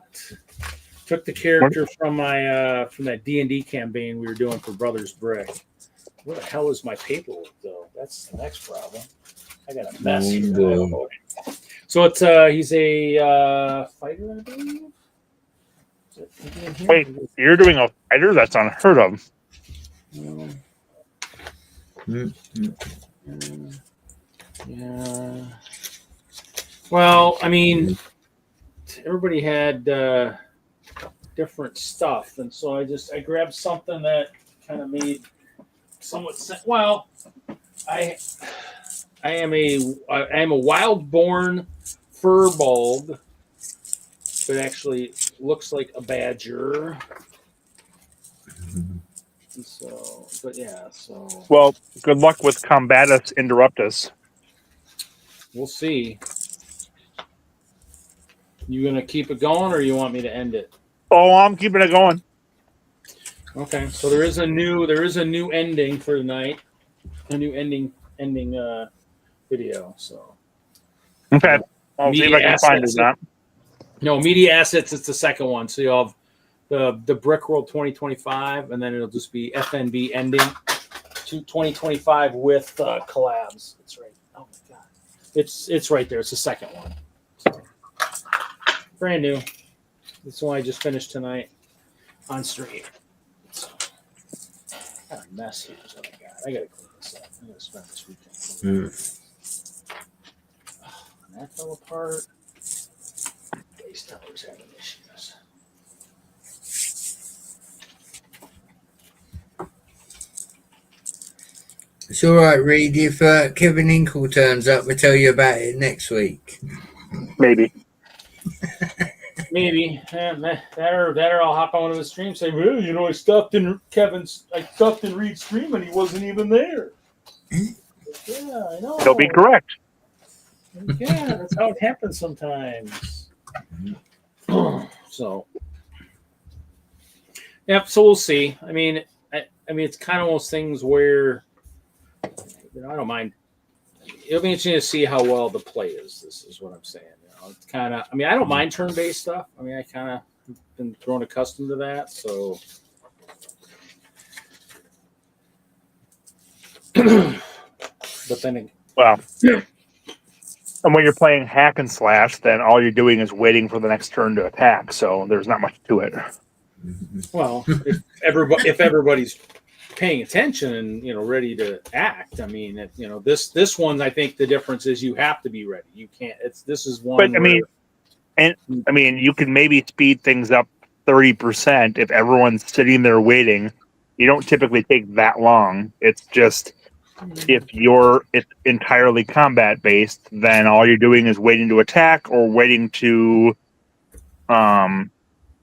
Took the character from my from that D&D campaign we were doing for Brothers Brick. Where the hell is my paperwork though? That's the next problem. I got a mess here. So it's he's a fighter, I believe. Wait, you're doing a fighter? That's unheard of. Yeah. Well, I mean, everybody had different stuff, and so I grabbed something that kind of made somewhat sense. Well, I am a wild-born furball, but actually looks like a badger. And so, but yeah, so. Well, good luck with Combatus Interruptus. We'll see. You gonna keep it going, or you want me to end it? Oh, I'm keeping it going. Okay, so there is a new ending for tonight, a new ending video. So okay, I'll see if I can find it. Not. No, media assets. It's the second one. So you'll have the Brick World 2025, and then it'll just be FNB ending to 2025 with collabs. It's right. Oh my god, it's right there. It's the second one. So, brand new. This one I just finished tonight on stream. So, got a mess here. Oh my god, I gotta clean this up. I'm gonna spend this weekend. Oh, and that fell apart. Base towers having issues. It's all right, Reed. If Kevin Hinkle turns up, we'll tell you about it next week. Maybe. Maybe. That or I'll hop on to the stream and say, well, you know, I stuffed in Reed's stream and he wasn't even there. Yeah, I know. He'll be correct. Yeah, that's how it happens sometimes. So, yeah, so we'll see. I mean, it's kind of those things where, you know, I don't mind. It'll be interesting to see how well the play is. This is what I'm saying. You know, it's kind of. I mean, I don't mind turn-based stuff. I mean, I kind of been grown accustomed to that. So, but then, Well, and when you're playing hack and slash, then all you're doing is waiting for the next turn to attack. So there's not much to it. well, if everybody's paying attention and ready to act, I mean, this one, I think the difference is you have to be ready. You can't. This is one. But I mean, you can maybe speed things up 30% if everyone's sitting there waiting. You don't typically take that long. It's just if it's entirely combat based, then all you're doing is waiting to attack or waiting to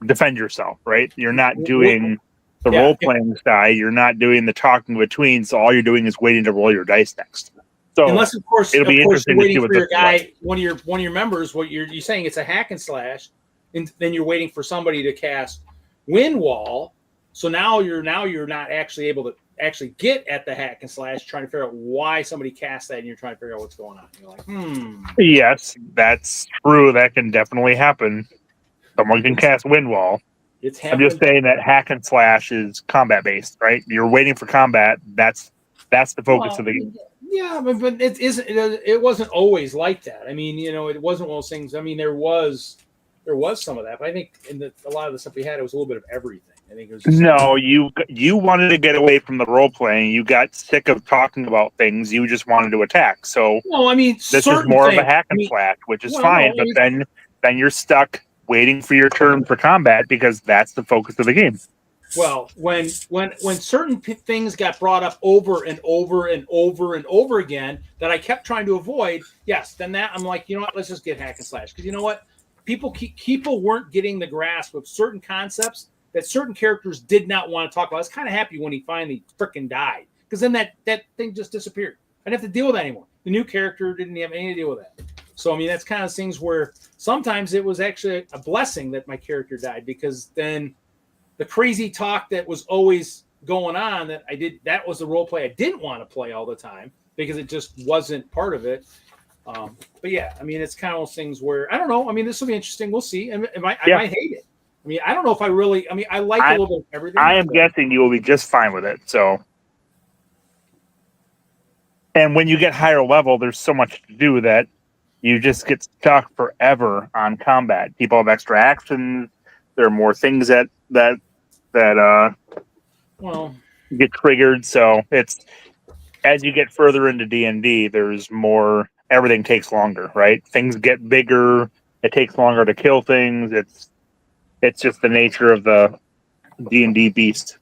defend yourself, right? You're not doing the role playing side. You're not doing the talking between. So all you're doing is waiting to roll your dice next. So unless of course it'll be interesting you're to see waiting what for your this is guy, like. one of your members. What you're saying it's a hack and slash, and then you're waiting for somebody to cast Wind Wall. So now you're not actually able to actually get at the hack and slash, trying to figure out why somebody cast that, and you're trying to figure out what's going on. You're like, Yes, that's true. That can definitely happen. Someone can cast Wind Wall. It's I'm happening. just saying that hack and slash is combat based, right? You're waiting for combat. That's the focus of the game. Yeah, but it isn't. It wasn't always like that. I mean, it wasn't one of those things. I mean, there was some of that, but I think a lot of the stuff we had, it was a little bit of everything. I think it was just No, you wanted to get away from the role playing. You got sick of talking about things. You just wanted to attack. So no, I mean, this is more of a hack and slash, which is fine. But then you're stuck waiting for your turn for combat because that's the focus of the game. Well, when certain things got brought up over and over and over and over again that I kept trying to avoid, yes, then that I'm like, you know what, let's just get hack and slash, because you know what, people weren't getting the grasp of certain concepts that certain characters did not want to talk about. I was kind of happy when he finally freaking died, because then that thing just disappeared. I didn't have to deal with that anymore. The new character didn't have anything to deal with that. So I mean, that's kind of things where sometimes it was actually a blessing that my character died, because then the crazy talk that was always going on that was the role play I didn't want to play all the time because it just wasn't part of it. But yeah, I mean, it's kind of those things where I don't know. I mean, this will be interesting. We'll see. I might hate it. I mean, I don't know if I really. I mean, I like a little bit of everything. I am guessing you will be just fine with it. So, and when you get higher level, there's so much to do that you just get stuck forever on combat. People have extra actions. There are more things that get triggered. So it's as you get further into D&D, there's more. Everything takes longer, right? Things get bigger. It takes longer to kill things. It's just the nature of the D&D beast.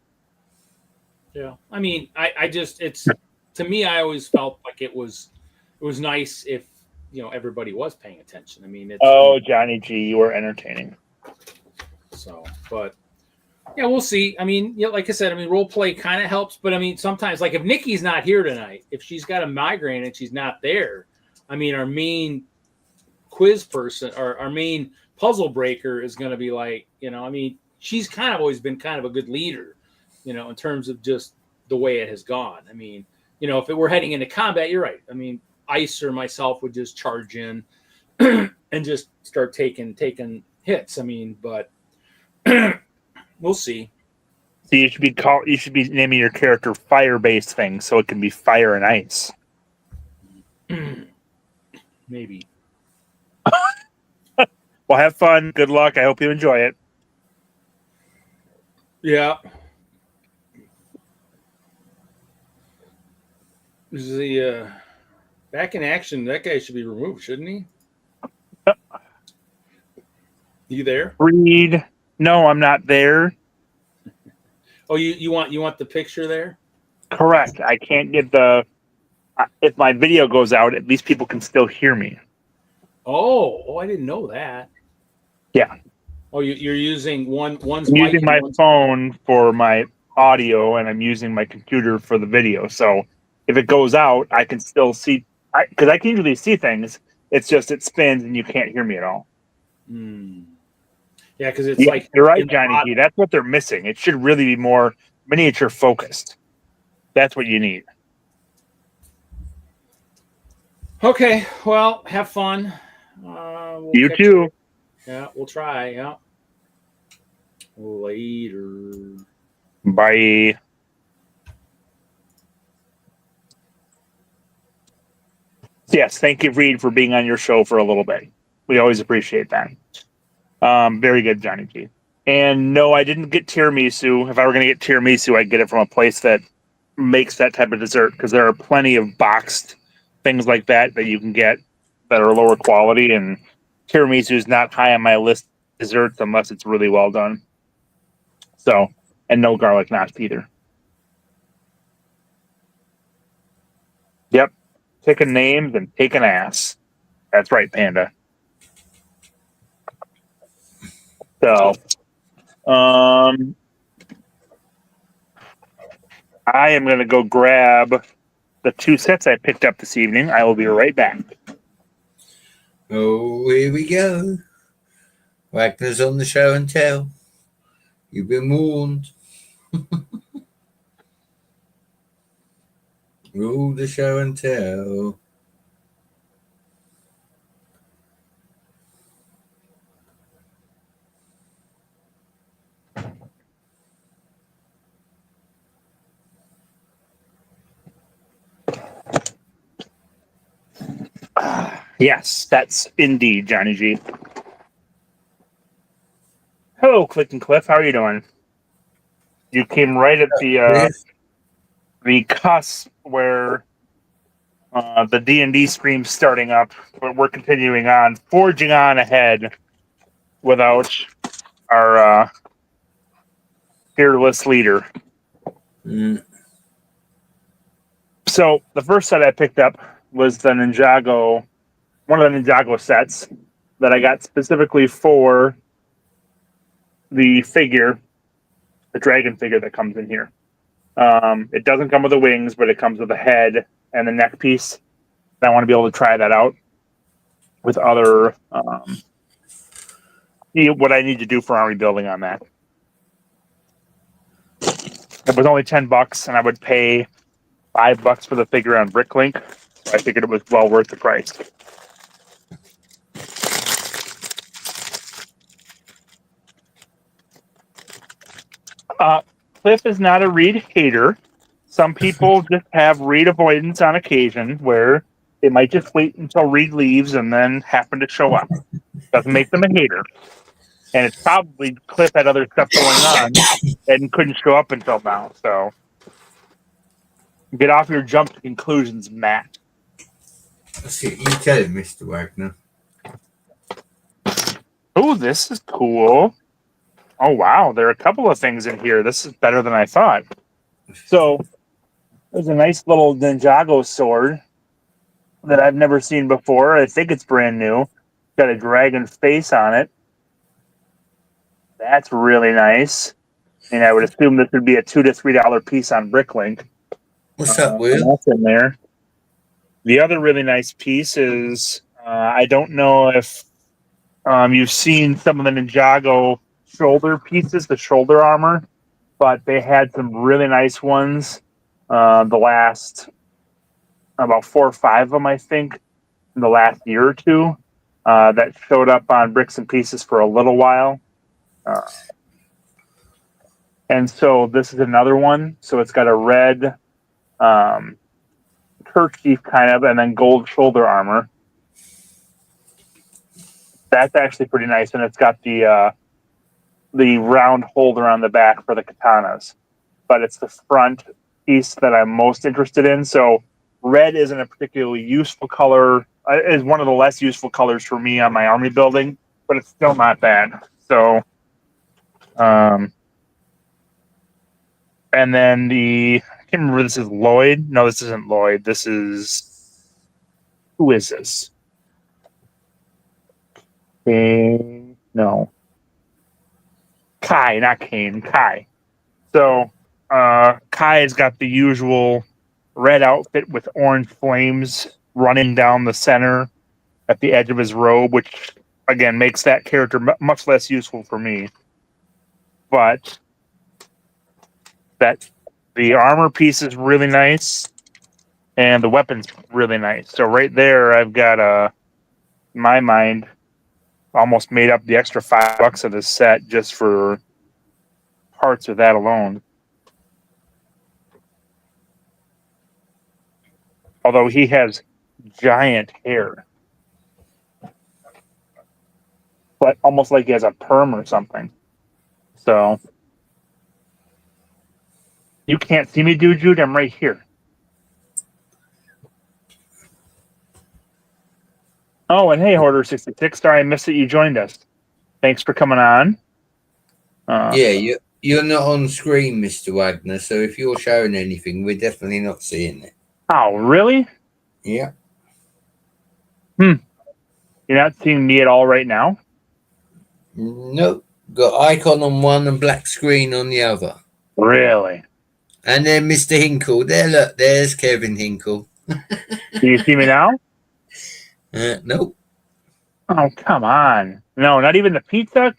Yeah, I mean, it's to me, I always felt like it was nice if everybody was paying attention. I mean, Johnny G, you are entertaining. So, but yeah, we'll see. I mean, like I said, I mean, role play kind of helps, but I mean, sometimes, like if Nikki's not here tonight, if she's got a migraine and she's not there, I mean, our main quiz person or our main puzzle breaker is going to be like, I mean, she's kind of always been kind of a good leader, in terms of just the way it has gone. I mean, if it were heading into combat, you're right. I mean, Ice or myself would just charge in and just start taking hits. I mean, but we'll see. So you should be naming your character fire-based things so it can be fire and ice. Maybe. Well, have fun. Good luck. I hope you enjoy it. Yeah. This is the back in action. That guy should be removed, shouldn't he? You there? Read. No, I'm not there. Oh, you want the picture there? Correct. I can't get if my video goes out, at least people can still hear me. Oh, I didn't know that. Yeah. Oh, you're using one's I'm mic using my one's... phone for my audio, and I'm using my computer for the video. So if it goes out, I can still see, because I can usually see things. It's just it spins, and you can't hear me at all. Yeah, because it's like you're right, Johnny G. That's what they're missing. It should really be more miniature focused. That's what you need. Okay, well, have fun. You too. Yeah, we'll try. Yeah. Later. Bye. Yes, thank you, Reed, for being on your show for a little bit. We always appreciate that. Very good, Johnny G. And no, I didn't get tiramisu. If I were going to get tiramisu, I'd get it from a place that makes that type of dessert, because there are plenty of boxed things like that that you can get that are lower quality, and tiramisu is not high on my list of desserts unless it's really well done. So, and no garlic knots either. Yep. Picking names and taking ass. That's right, Panda. So, I am going to go grab the 2 sets I picked up this evening. I will be right back. Oh, here we go. Wagner's on the show and tell. You've been warned. Rule the show and tell. Yes, that's indeed Johnny G. Hello, Click and Cliff. How are you doing? You came right at the cusp where the D&D stream's starting up, but we're continuing on, forging on ahead without our fearless leader. So the first set I picked up was the Ninjago, one of the Ninjago sets that I got specifically for the figure, the dragon figure that comes in here. It doesn't come with the wings, but it comes with the head and the neck piece. And I want to be able to try that out with other what I need to do for army building on that. It was only $10, and I would pay $5 for the figure on Bricklink. So I figured it was well worth the price. Cliff is not a Reed hater. Some people just have Reed avoidance on occasion, where they might just wait until Reed leaves and then happen to show up. Doesn't make them a hater. And it's probably Cliff had other stuff going on and couldn't show up until now. So get off your jump to conclusions, Matt. That's it. You tell him, Mr. Wagner. Oh, this is cool. Oh, wow. There are a couple of things in here. This is better than I thought. So there's a nice little Ninjago sword that I've never seen before. I think it's brand new. Got a dragon face on it. That's really nice. And I would assume this would be a $2 to $3 piece on Bricklink. What's up, Will? That's in there. The other really nice piece is I don't know if you've seen some of the Ninjago shoulder pieces, the shoulder armor, but they had some really nice ones. The last about 4 or 5 of them, I think, in the last year or two, that showed up on Bricks and Pieces for a little while. And so this is another one. So it's got a red kerchief kind of, and then gold shoulder armor. That's actually pretty nice, and it's got the round holder on the back for the katanas. But it's the front piece that I'm most interested in. So red isn't a particularly useful color. Is one of the less useful colors for me on my army building, but it's still not bad. So, and then I can't remember. This is Lloyd. No, this isn't Lloyd. This is, who is this? Kane? No. Kai, not Kane. Kai. So Kai has got the usual red outfit with orange flames running down the center at the edge of his robe, which again makes that character much less useful for me. But that the armor piece is really nice, and the weapon's really nice. So right there, I've got in my mind, almost made up the extra $5 of this set just for parts of that alone. Although he has giant hair. But almost like he has a perm or something. So you can't see me, dude. I'm right here. Oh, and hey, Hoarder66. Sorry I missed that you joined us. Thanks for coming on. Yeah, you're not on screen, Mr. Wagner. So if you're showing anything, we're definitely not seeing it. Oh, really? Yeah. You're not seeing me at all right now? Nope. Got icon on one and black screen on the other. Really? And then Mr. Hinkle. There, look. There's Kevin Hinkle. Do you see me now? Nope. Oh, come on. No, not even the pizza?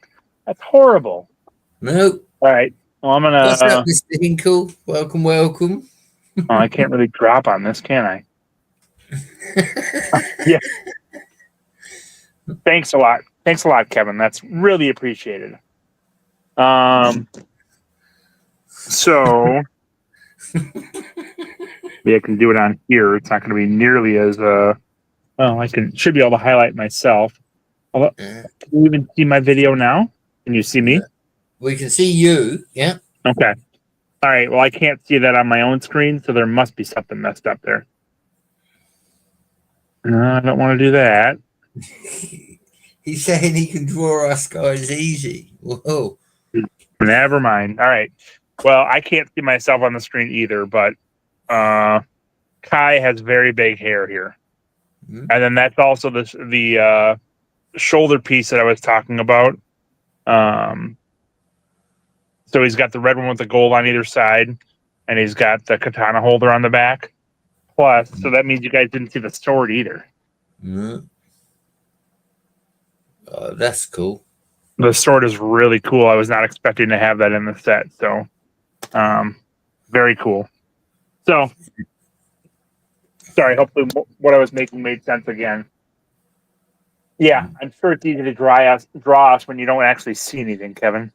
That's horrible. Nope. All right. Well, I'm going What's to... up, Mr. Hinkle? Welcome, welcome. Oh, I can't really drop on this, can I? Yeah. Thanks a lot. Thanks a lot, Kevin. That's really appreciated. So maybe I can do it on here. It's not going to be nearly as well. I should be able to highlight myself. Although, can you even see my video now? Can you see me? We can see you. Yeah. Okay. All right. Well, I can't see that on my own screen, so there must be something messed up there. No, I don't want to do that. He's saying he can draw us guys easy. Whoa. Never mind. All right. Well, I can't see myself on the screen either, but Kai has very big hair here. Mm-hmm. And then that's also the shoulder piece that I was talking about. So he's got the red one with the gold on either side, and he's got the katana holder on the back. Plus, so that means you guys didn't see the sword either. Mm-hmm. Oh, that's cool. The sword is really cool. I was not expecting to have that in the set, so very cool. So, sorry. Hopefully, what I was making made sense again. Yeah, I'm sure it's easy to draw us when you don't actually see anything, Kevin.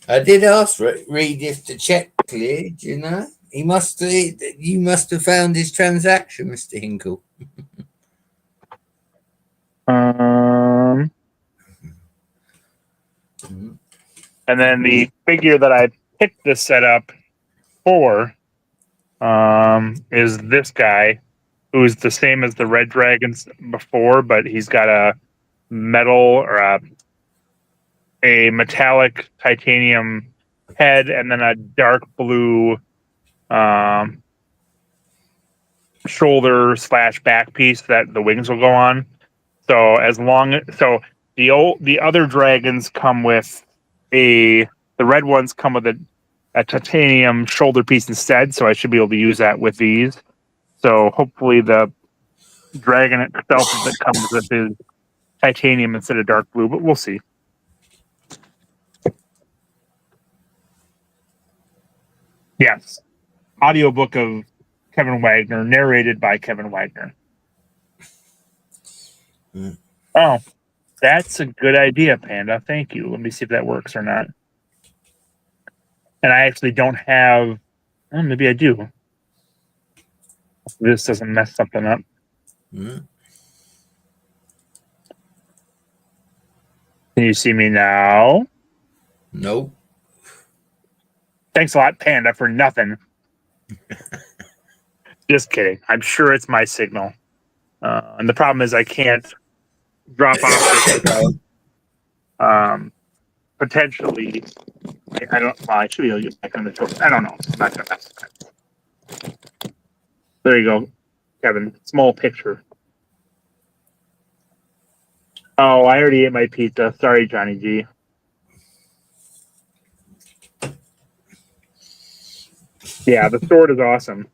I did ask Reed if the check cleared. You know, you must have found his transaction, Mr. Hinkle. And then the figure that I picked this setup for is this guy, who's the same as the red dragons before, but he's got a metal or a metallic titanium head and then a dark blue shoulder / back piece that the wings will go on. So the other dragons come with the red ones come with a titanium shoulder piece instead, so I should be able to use that with these. So hopefully the dragon itself that comes with is titanium instead of dark blue, but we'll see. Yes. Audiobook of Kevin Wagner, narrated by Kevin Wagner. Oh, that's a good idea, Panda. Thank you. Let me see if that works or not. And I actually don't have... Oh, maybe I do. This doesn't mess something up. Can you see me now? Nope. Thanks a lot, Panda, for nothing. Just kidding. I'm sure it's my signal. And the problem is I can't drop off this without potentially... I don't... Well, I should be able to get back on the show. I don't know. I'm not going to mess with that. There you go, Kevin. Small picture. Oh, I already ate my pizza. Sorry, Johnny G. Yeah, the sword is awesome.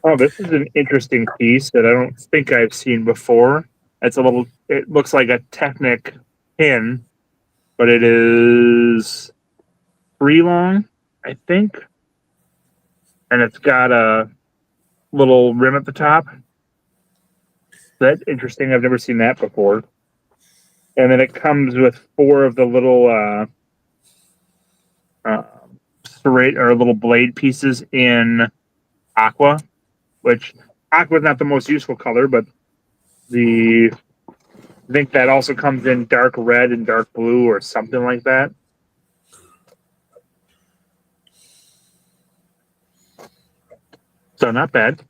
Oh, this is an interesting piece that I don't think I've seen before. It looks like a Technic pin, but it is 3 long, I think. And it's got a little rim at the top. that's interesting. I've never seen that before. And then it comes with 4 of the little serrate or little blade pieces in aqua, which aqua is not the most useful color, but I think that also comes in dark red and dark blue or something like that. So not bad.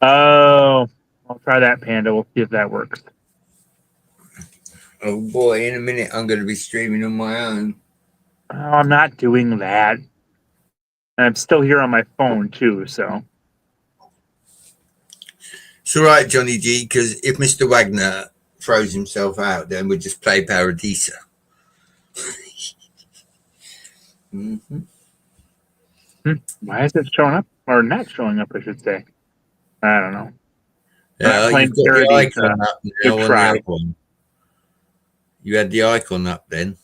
Oh, I'll try that, Panda. We'll see if that works. Oh boy, in a minute I'm going to be streaming on my own. Oh, I'm not doing that. And I'm still here on my phone too, so. It's all right, Johnny G, because if Mr. Wagner throws himself out, then we'll just play Paradisa. Why is it showing up? Or not showing up, I should say. I don't know. Yeah, you've got the icon up now on the other one. You had the icon up then.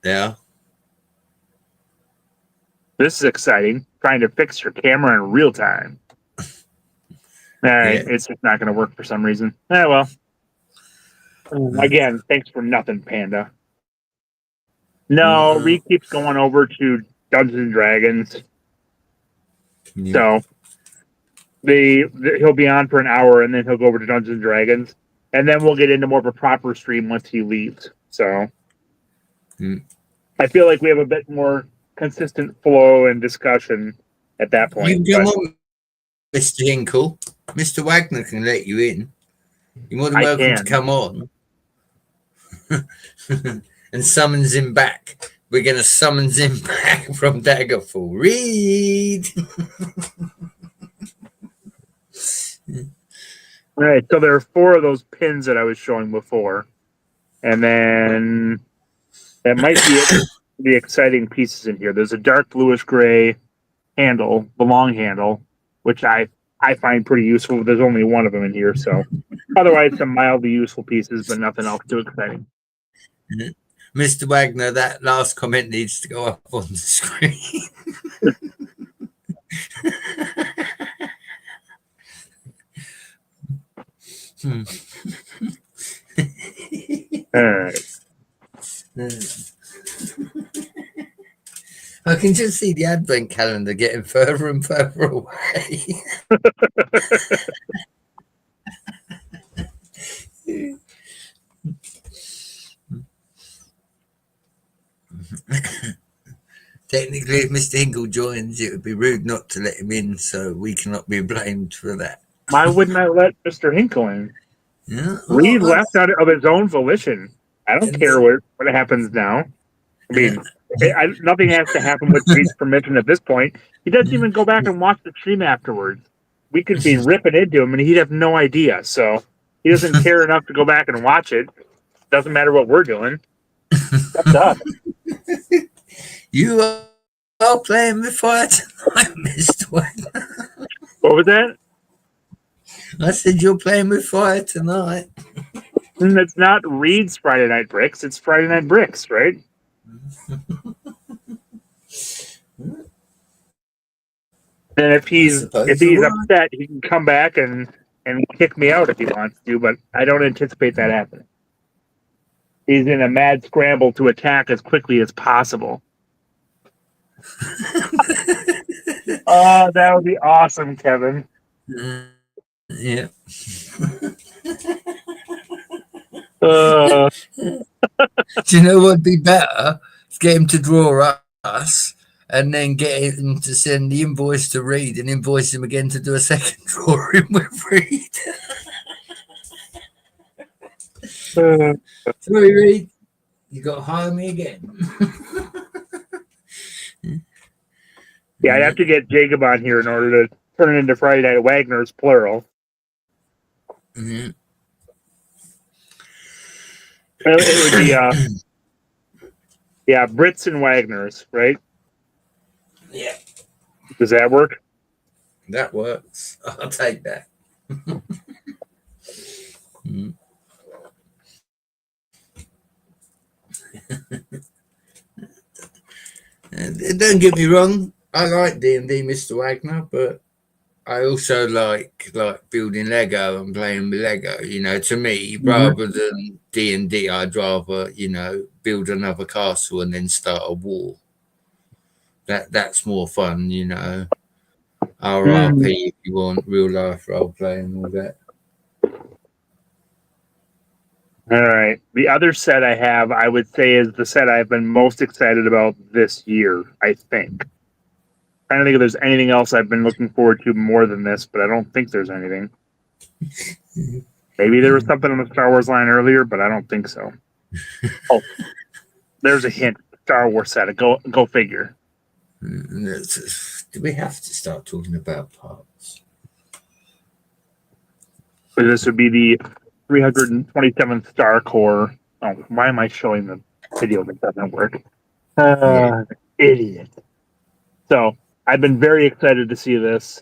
Yeah. This is exciting. Trying to fix your camera in real time. All right, Yeah. it's just not going to work for some reason. Well. Again, thanks for nothing, Panda. No, Reed keeps going over to Dungeons and Dragons. Yeah. So he'll be on for an hour, and then he'll go over to Dungeons and Dragons, and then we'll get into more of a proper stream once he leaves. So I feel like we have a bit more consistent flow and discussion at that point. You can come on, Mr. Hinkle. Mr. Wagner can let you in. You're more than welcome to come on. And summons him back. We're going to summons him back from Daggerfall. Read. All right, so there are 4 of those pins that I was showing before. And then that might be the exciting pieces in here. There's a dark bluish gray handle, the long handle, which I find pretty useful. There's only 1 of them in here, so otherwise some mildly useful pieces, but nothing else too exciting. Mr. Wagner, that last comment needs to go up on the screen. All right. I can just see the advent calendar getting further and further away. Technically, if Mr. Hinkle joins, it would be rude not to let him in, so we cannot be blamed for that. Why wouldn't I let Mr. Hinkle in? Yeah. Reed left out of his own volition. I don't care what happens now. I mean, nothing has to happen with Reed's permission at this point. He doesn't even go back and watch the stream afterwards. We could be ripping into him, and he'd have no idea. So he doesn't care enough to go back and watch it. Doesn't matter what we're doing. That's up. You are playing with fire tonight, Mr. Wagner. What was that? I said you're playing with fire tonight. And it's not Reed's Friday Night Bricks. It's Friday Night Bricks, right? And if he's upset, he can come back and kick me out if he wants to, but I don't anticipate that happening. He's in a mad scramble to attack as quickly as possible. Oh, that would be awesome, Kevin. Yeah. Uh, Do you know what would be better? Get him to draw us and then get him to send the invoice to Reed and invoice him again to do a second drawing with Reed. Sorry, Reed. You got to hire me again. Yeah, I'd have to get Jacob on here in order to turn it into Friday Night Wagner's plural. Mm-hmm. It would be, Brits and Wagner's, right? Yeah. Does that work? That works. I'll take that. Mm-hmm. Don't get me wrong. I like D&D, Mr. Wagner, but I also like building Lego and playing with Lego. To me, Mhm. rather than D&D, I'd rather build another castle and then start a war. That's more fun. RRP if you want, real life role playing and all that. All right. The other set I have, I would say, is the set I've been most excited about this year, I think. I don't think if there's anything else I've been looking forward to more than this, but I don't think there's anything. Maybe there was something on the Star Wars line earlier, but I don't think so. Oh, there's a hint. Star Wars set. Go figure. Do we have to start talking about parts? So this would be the 327th Star Core. Oh, why am I showing the video that doesn't work? Idiot. So I've been very excited to see this.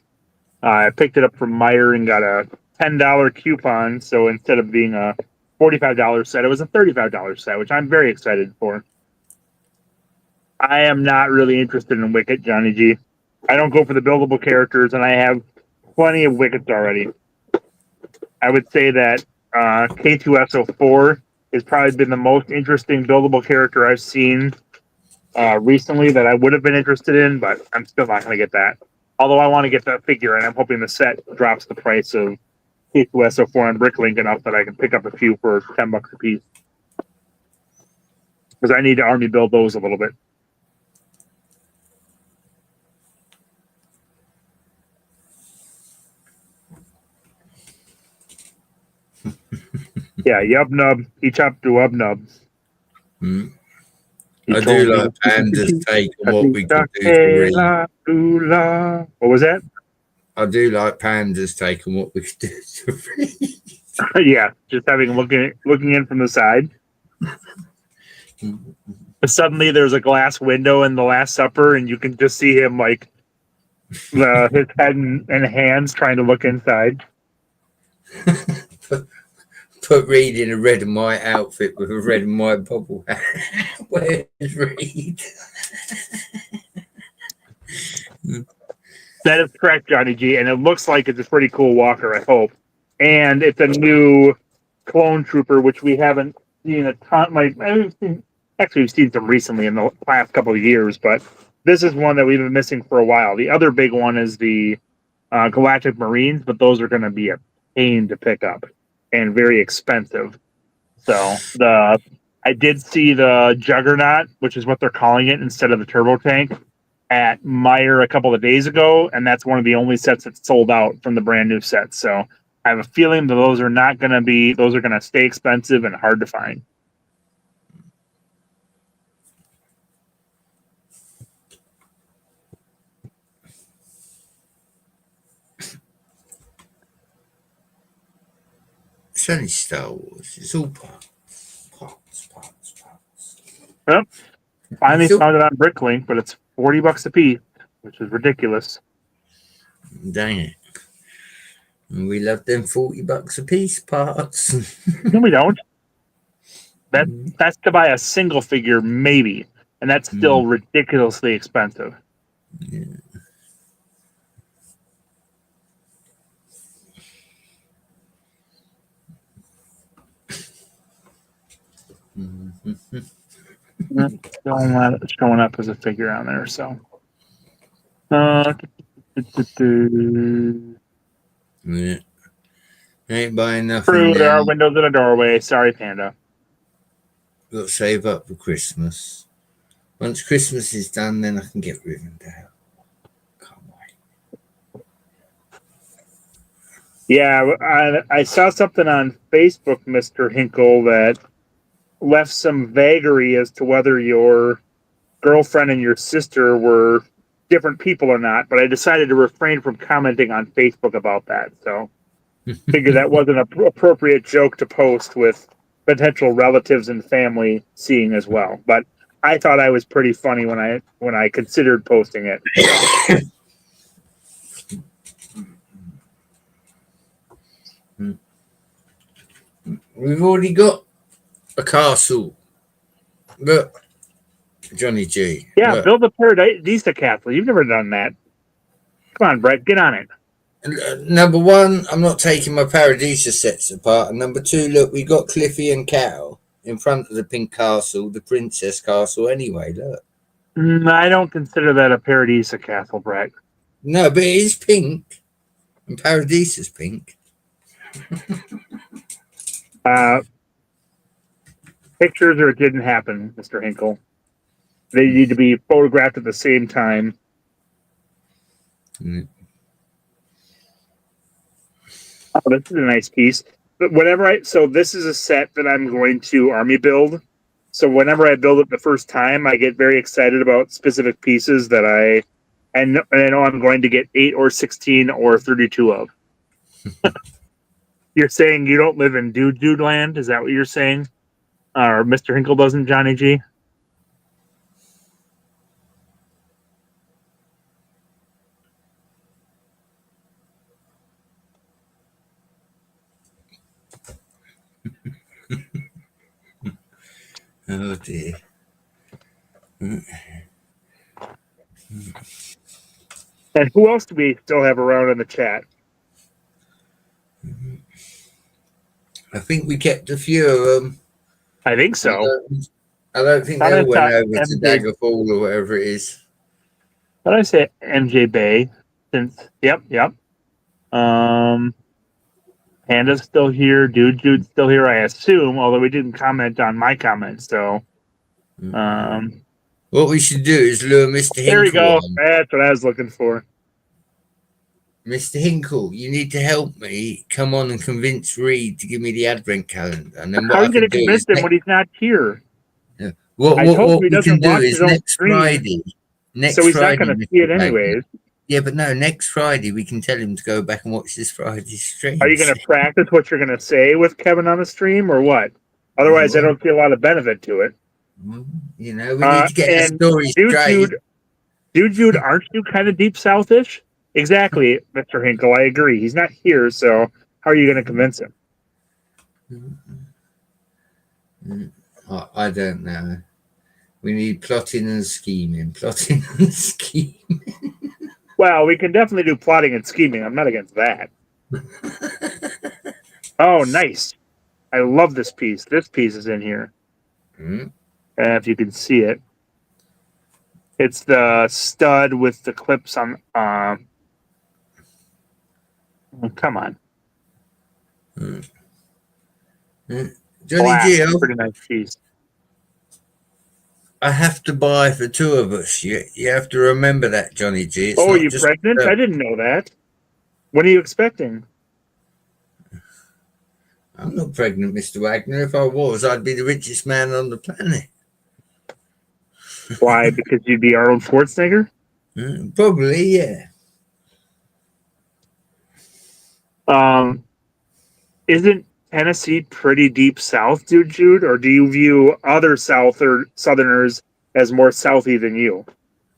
I picked it up from Meijer and got a $10 coupon. So instead of being a $45 set, it was a $35 set, which I'm very excited for. I am not really interested in Wicket, Johnny G. I don't go for the buildable characters, and I have plenty of Wickets already. I would say that K2SO4 has probably been the most interesting buildable character I've seen recently that I would have been interested in, but I'm still not going to get that. Although I want to get that figure, and I'm hoping the set drops the price of K2SO4 on Bricklink enough that I can pick up a few for $10 a piece. Because I need to army build those a little bit. Yeah, yub nub. Each up to up nub. I do like Panda's take on what we could do to read. What was that? I do like Panda's take on what we could do to read. Yeah, just having looking in from the side. But suddenly there's a glass window in the Last Supper, and you can just see him like his head and hands trying to look inside. Put Reed in a red and white outfit with a red and white bubble hat. Where's Reed? That is correct, Johnny G, and it looks like it's a pretty cool walker, I hope. And it's a new clone trooper, which we haven't seen a ton. We've seen some recently in the last couple of years, but this is one that we've been missing for a while. The other big one is the Galactic Marines, but those are going to be a pain to pick up and very expensive. So I did see the Juggernaut, which is what they're calling it instead of the Turbo Tank, at Meijer a couple of days ago, and that's one of the only sets that's sold out from the brand new set. So I have a feeling that those are going to stay expensive and hard to find. It's only Star Wars. It's all parts. Yep. Finally found it on Bricklink, but it's $40 a piece, which is ridiculous. Dang it. We love them $40 a piece parts. No, we don't. That's to buy a single figure, maybe. And that's still ridiculously expensive. Yeah. It's showing up as a figure on there, so. Yeah. Ain't buying nothing. True, there are windows in a doorway. Sorry, Panda. Got to save up for Christmas. Once Christmas is done, then I can get Rivendell. Can't wait. Yeah, I saw something on Facebook, Mr. Hinkle, that left some vagary as to whether your girlfriend and your sister were different people or not, but I decided to refrain from commenting on Facebook about that. So figure that wasn't an appropriate joke to post with potential relatives and family seeing as well. But I thought I was pretty funny when I considered posting it. We've already got a castle. Look, Johnny G. Yeah, look. build a Paradisa Castle. You've never done that. Come on, Brett, get on it. Number one, I'm not taking my Paradisa sets apart. And number two, look, we got Cliffy and Cal in front of the pink castle, the princess castle. Anyway, look. I don't consider that a Paradisa castle, Brett. No, but it is pink, and Paradisa's pink. Pictures or it didn't happen, Mr. Hinkle. They need to be photographed at the same time. Mm. Oh, this is a nice piece. But so this is a set that I'm going to army build. So whenever I build it the first time, I get very excited about specific pieces that I know I'm going to get 8 or 16 or 32 of. You're saying you don't live in Dude land? Is that what you're saying? Or Mr. Hinkle doesn't, Johnny G? Oh dear. And who else do we still have around in the chat? I think we kept a few of them. I think so. I don't think they all went over to Daggerfall or whatever it is. How did I say MJ Bay? Yep. Panda's still here. Jude's still here, I assume, although we didn't comment on my comments, so what we should do is lure Mr. Hinkle. There we go. On. That's what I was looking for. Mr. Hinkle, you need to help me come on and convince Reed to give me the advent calendar. And then how are you going to convince him when he's not here? Yeah. What we can do is next Friday. So he's not going to see it anyways. Yeah, but no, next Friday we can tell him to go back and watch this Friday's stream. Are you going to practice what you're going to say with Kevin on the stream or what? Otherwise, I don't see a lot of benefit to it. You know, we need to get the story straight. Jude, aren't you kind of deep south-ish? Exactly, Mr. Hinkle. I agree. He's not here, so how are you going to convince him? I don't know. We need plotting and scheming. Well, we can definitely do plotting and scheming. I'm not against that. Oh, nice. I love this piece. This piece is in here. If you can see it. It's the stud with the clips on. Come on. Johnny G, pretty nice piece. I have to buy for two of us. You have to remember that, Johnny G. Are you pregnant? I didn't know that. When are you expecting? I'm not pregnant, Mr. Wagner. If I was, I'd be the richest man on the planet. Why? Because you'd be Arnold Schwarzenegger? Probably, yeah. Isn't Tennessee pretty deep south, Jude? Or do you view other Southerners as more Southy than you?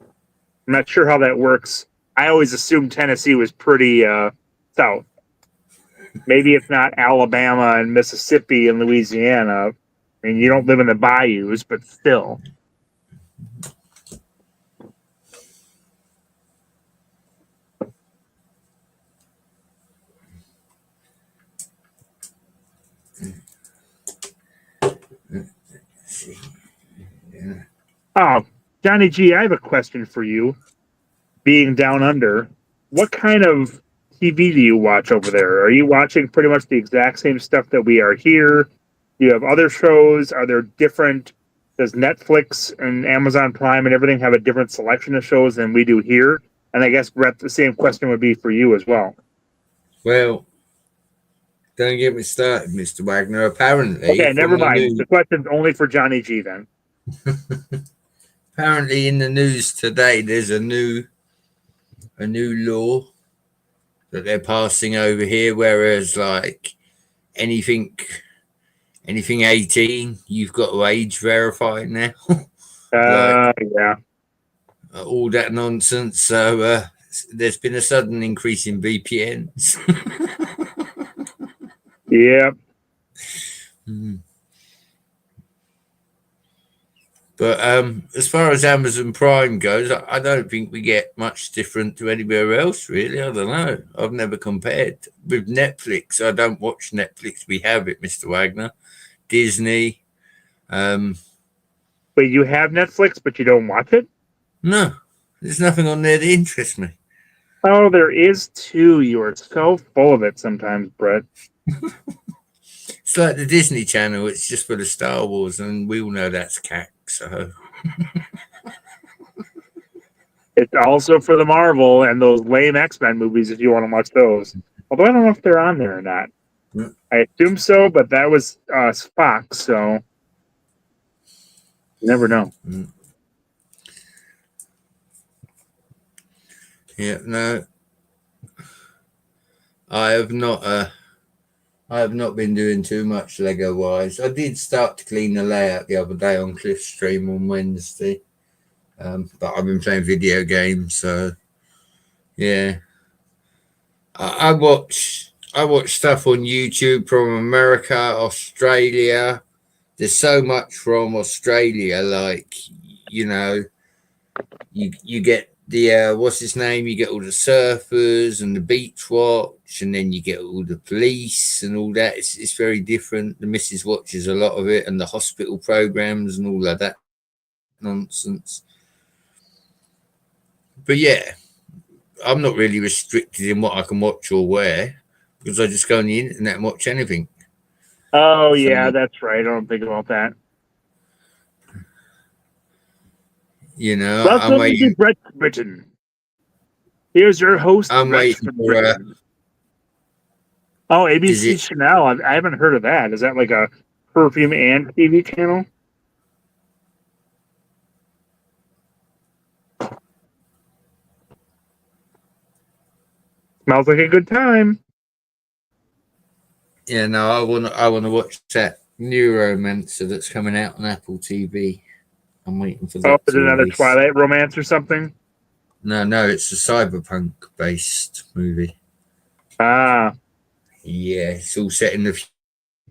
I'm not sure how that works. I always assumed Tennessee was pretty south. Maybe it's not Alabama and Mississippi and Louisiana. I mean, you don't live in the bayous, but still. Oh, Johnny G, I have a question for you. Being down under, what kind of TV do you watch over there? Are you watching pretty much the exact same stuff that we are here? Do you have other shows? Are there different? Does Netflix and Amazon Prime and everything have a different selection of shows than we do here? And I guess, Brett, the same question would be for you as well. Well, don't get me started, Mr. Wagner. Apparently, okay, never mind. The question's only for Johnny G then. Apparently, in the news today, there's a new law that they're passing over here, whereas like anything 18, you've got to age verify now. Yeah. All that nonsense. So there's been a sudden increase in VPNs. Yep. But as far as Amazon Prime goes, I don't think we get much different to anywhere else, really. I don't know. I've never compared. With Netflix, I don't watch Netflix. We have it, Mr. Wagner. Disney. But you have Netflix, but you don't watch it? No, there's nothing on there that interests me. Oh, there is too. You are so full of it sometimes, Brett. It's like the Disney Channel. It's just for the Star Wars, and we all know that's cack. So It's also for the Marvel and those lame X-Men movies if you want to watch those. Although I don't know if they're on there or not. Yeah. I assume so, but that was Fox, so you never know. Yeah, no. I have not been doing too much Lego wise. I did start to clean the layout the other day on Cliff's stream on Wednesday. But I've been playing video games, so yeah. I watch stuff on YouTube from America, Australia. There's so much from Australia, like, you know, you get the what's his name? You get all the surfers and the beach watch, and then you get all the police and all that. It's very different. The missus watches a lot of it, and the hospital programs and all of that nonsense. But yeah, I'm not really restricted in what I can watch or where, because I just go on the internet and watch anything. Oh, yeah, that's right. I don't think about that. You know, Welcome to Brett Britain. Here's your host, I'm Brett waiting from for Britain. Oh, ABC Chanel. I haven't heard of that. Is that like a perfume and TV channel? Smells like a good time. Yeah, no, I want to watch that Neuromancer that's coming out on Apple TV. I'm waiting for that. Oh, is it another Twilight romance or something? No, it's a cyberpunk based movie. Ah. Yeah, it's all set in the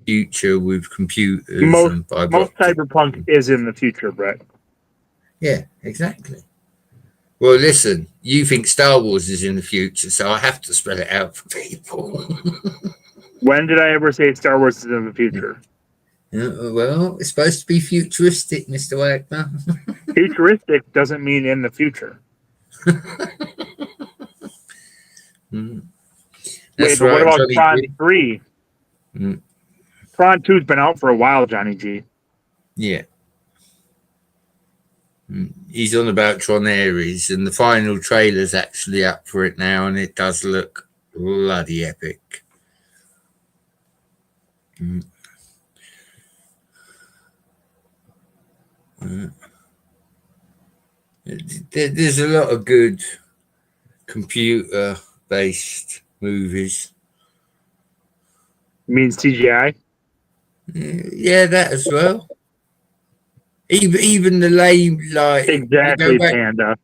future with computers. Most cyberpunk is in the future, Brett. Yeah, exactly. Well, listen, you think Star Wars is in the future, so I have to spell it out for people. When did I ever say Star Wars is in the future? Well, it's supposed to be futuristic, Mr. Wagner. Futuristic doesn't mean in the future. Wait, but what about Tron 3? Tron 2's been out for a while, Johnny G. Yeah. He's on about Tron Ares, and the final trailer's actually up for it now, and it does look bloody epic. There's a lot of good computer-based movies. You mean CGI? Yeah, that as well. Even the lame, like, exactly, Panda.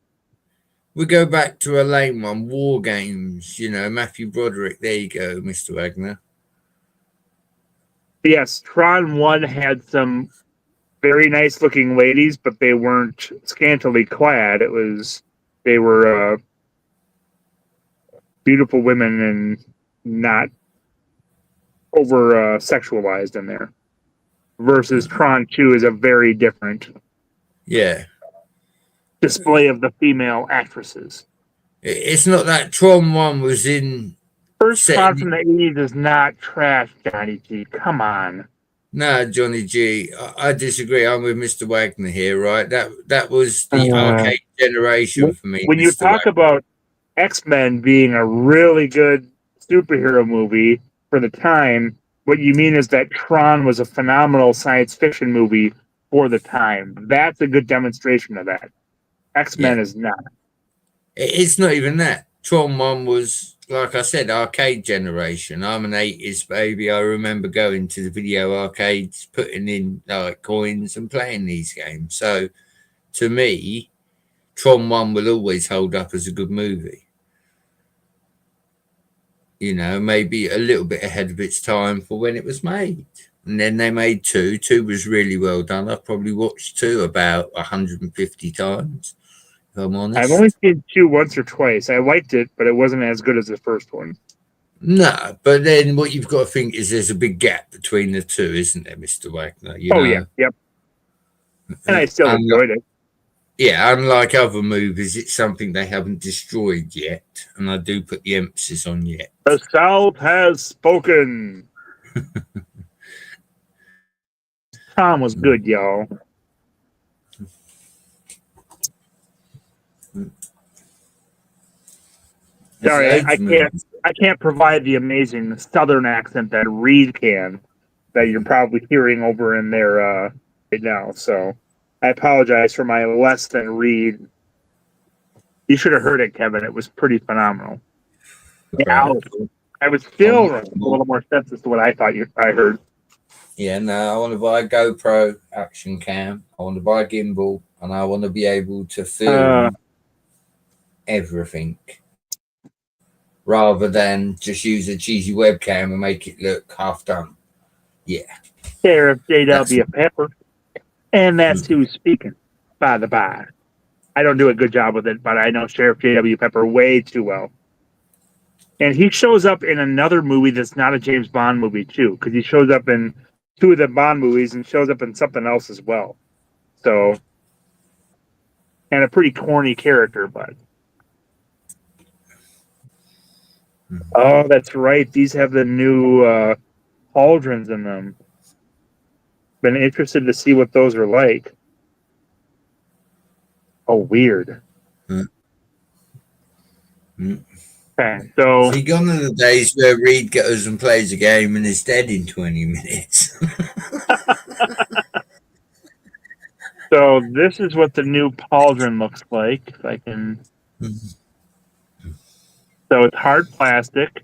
We go back to a lame one, War Games. You know, Matthew Broderick. There you go, Mr. Wagner. Yes, Tron 1 had some very nice looking ladies, but they weren't scantily clad. They were beautiful women and not over sexualized in there. Versus Tron 2 is a very different display of the female actresses. It's not that Tron 1 was in. First Tron from the 80s is not trash, Johnny G. Come on. No, Johnny G, I disagree. I'm with Mr. Wagner here, right? That was the arcade generation for me. When you talk about X-Men being a really good superhero movie for the time, what you mean is that Tron was a phenomenal science fiction movie for the time. That's a good demonstration of that. X-Men is not. It's not even that. Tron 1 was, like I said, arcade generation. I'm an 80s baby. I remember going to the video arcades, putting in coins and playing these games. So, to me, Tron 1 will always hold up as a good movie. You know, maybe a little bit ahead of its time for when it was made. And then they made 2. 2 was really well done. I've probably watched 2 about 150 times, if I'm honest. I've only seen 2 once or twice. I liked it, but it wasn't as good as the first one. No, but then what you've got to think is there's a big gap between the 2, isn't there, Mr. Wagner? You know? Yeah, yep. And I still enjoyed it. Yeah, unlike other movies, it's something they haven't destroyed yet, and I do put the emphasis on yet. The South has spoken. Tom was good, y'all. Sorry, I can't provide the amazing Southern accent that Reed can, that you're probably hearing over in there right now. So I apologize for my less than Reed. You should have heard it, Kevin. It was pretty phenomenal. Yeah, I was still a little more sensitive to what I thought I heard. Yeah, no, I want to buy a GoPro action cam. I want to buy a gimbal, and I want to be able to film everything, rather than just use a cheesy webcam and make it look half done. Yeah. Sheriff J.W. Pepper. And that's who's speaking, by the by. I don't do a good job with it, but I know Sheriff J.W. Pepper way too well. And he shows up in another movie that's not a James Bond movie, too, because he shows up in 2 of the Bond movies and shows up in something else as well. So, and a pretty corny character, but. Oh, that's right. These have the new pauldrons in them. Been interested to see what those are like. Oh, weird. Okay, so See, gone are the days where Reed goes and plays a game and is dead in 20 minutes. So this is what the new pauldron looks like. If I can. So it's hard plastic.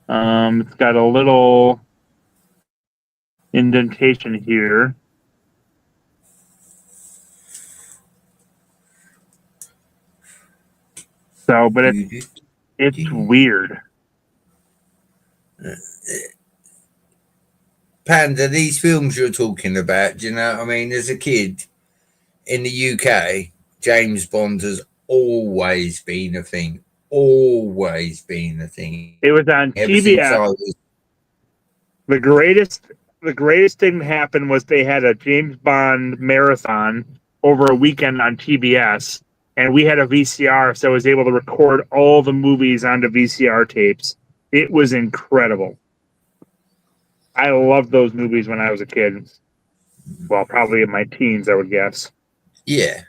It's got a little indentation here. So, but it's weird. Panda, these films you're talking about, do you know what I mean? As a kid in the UK, James Bond has always been a thing. Always been a thing. It was on TBS. The greatest thing that happened was they had a James Bond marathon over a weekend on TBS, and we had a VCR, so I was able to record all the movies onto VCR tapes. It was incredible. I loved those movies when I was a kid. Well, probably in my teens, I would guess. Yeah.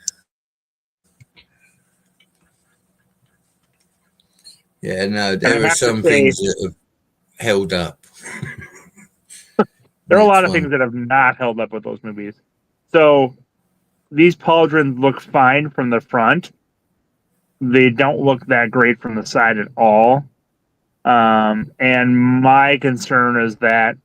Yeah, no, there are some things that have held up. There are a lot of things that have not held up with those movies. So these pauldrons look fine from the front. They don't look that great from the side at all. And my concern is that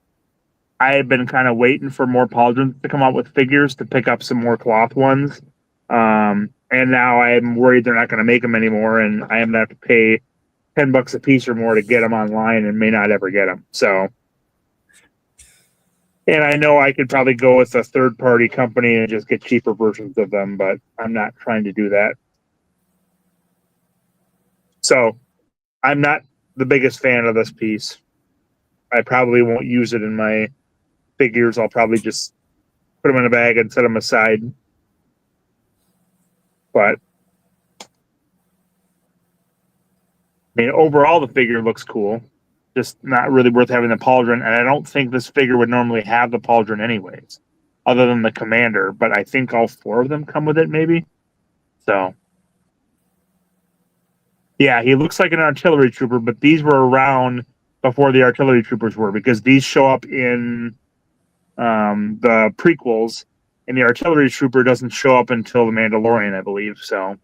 I've been kind of waiting for more pauldrons to come out with figures to pick up some more cloth ones. And now I'm worried they're not going to make them anymore, and I am going to have to pay $10 a piece or more to get them online and may not ever get them. So, and I know I could probably go with a third-party company and just get cheaper versions of them, but I'm not trying to do that. So, I'm not the biggest fan of this piece. I probably won't use it in my figures. I'll probably just put them in a bag and set them aside. But I mean, overall, the figure looks cool. Just not really worth having the pauldron. And I don't think this figure would normally have the pauldron anyways, other than the commander. But I think all 4 of them come with it, maybe. So, yeah, he looks like an artillery trooper, but these were around before the artillery troopers were, because these show up in the prequels, and the artillery trooper doesn't show up until the Mandalorian, I believe. So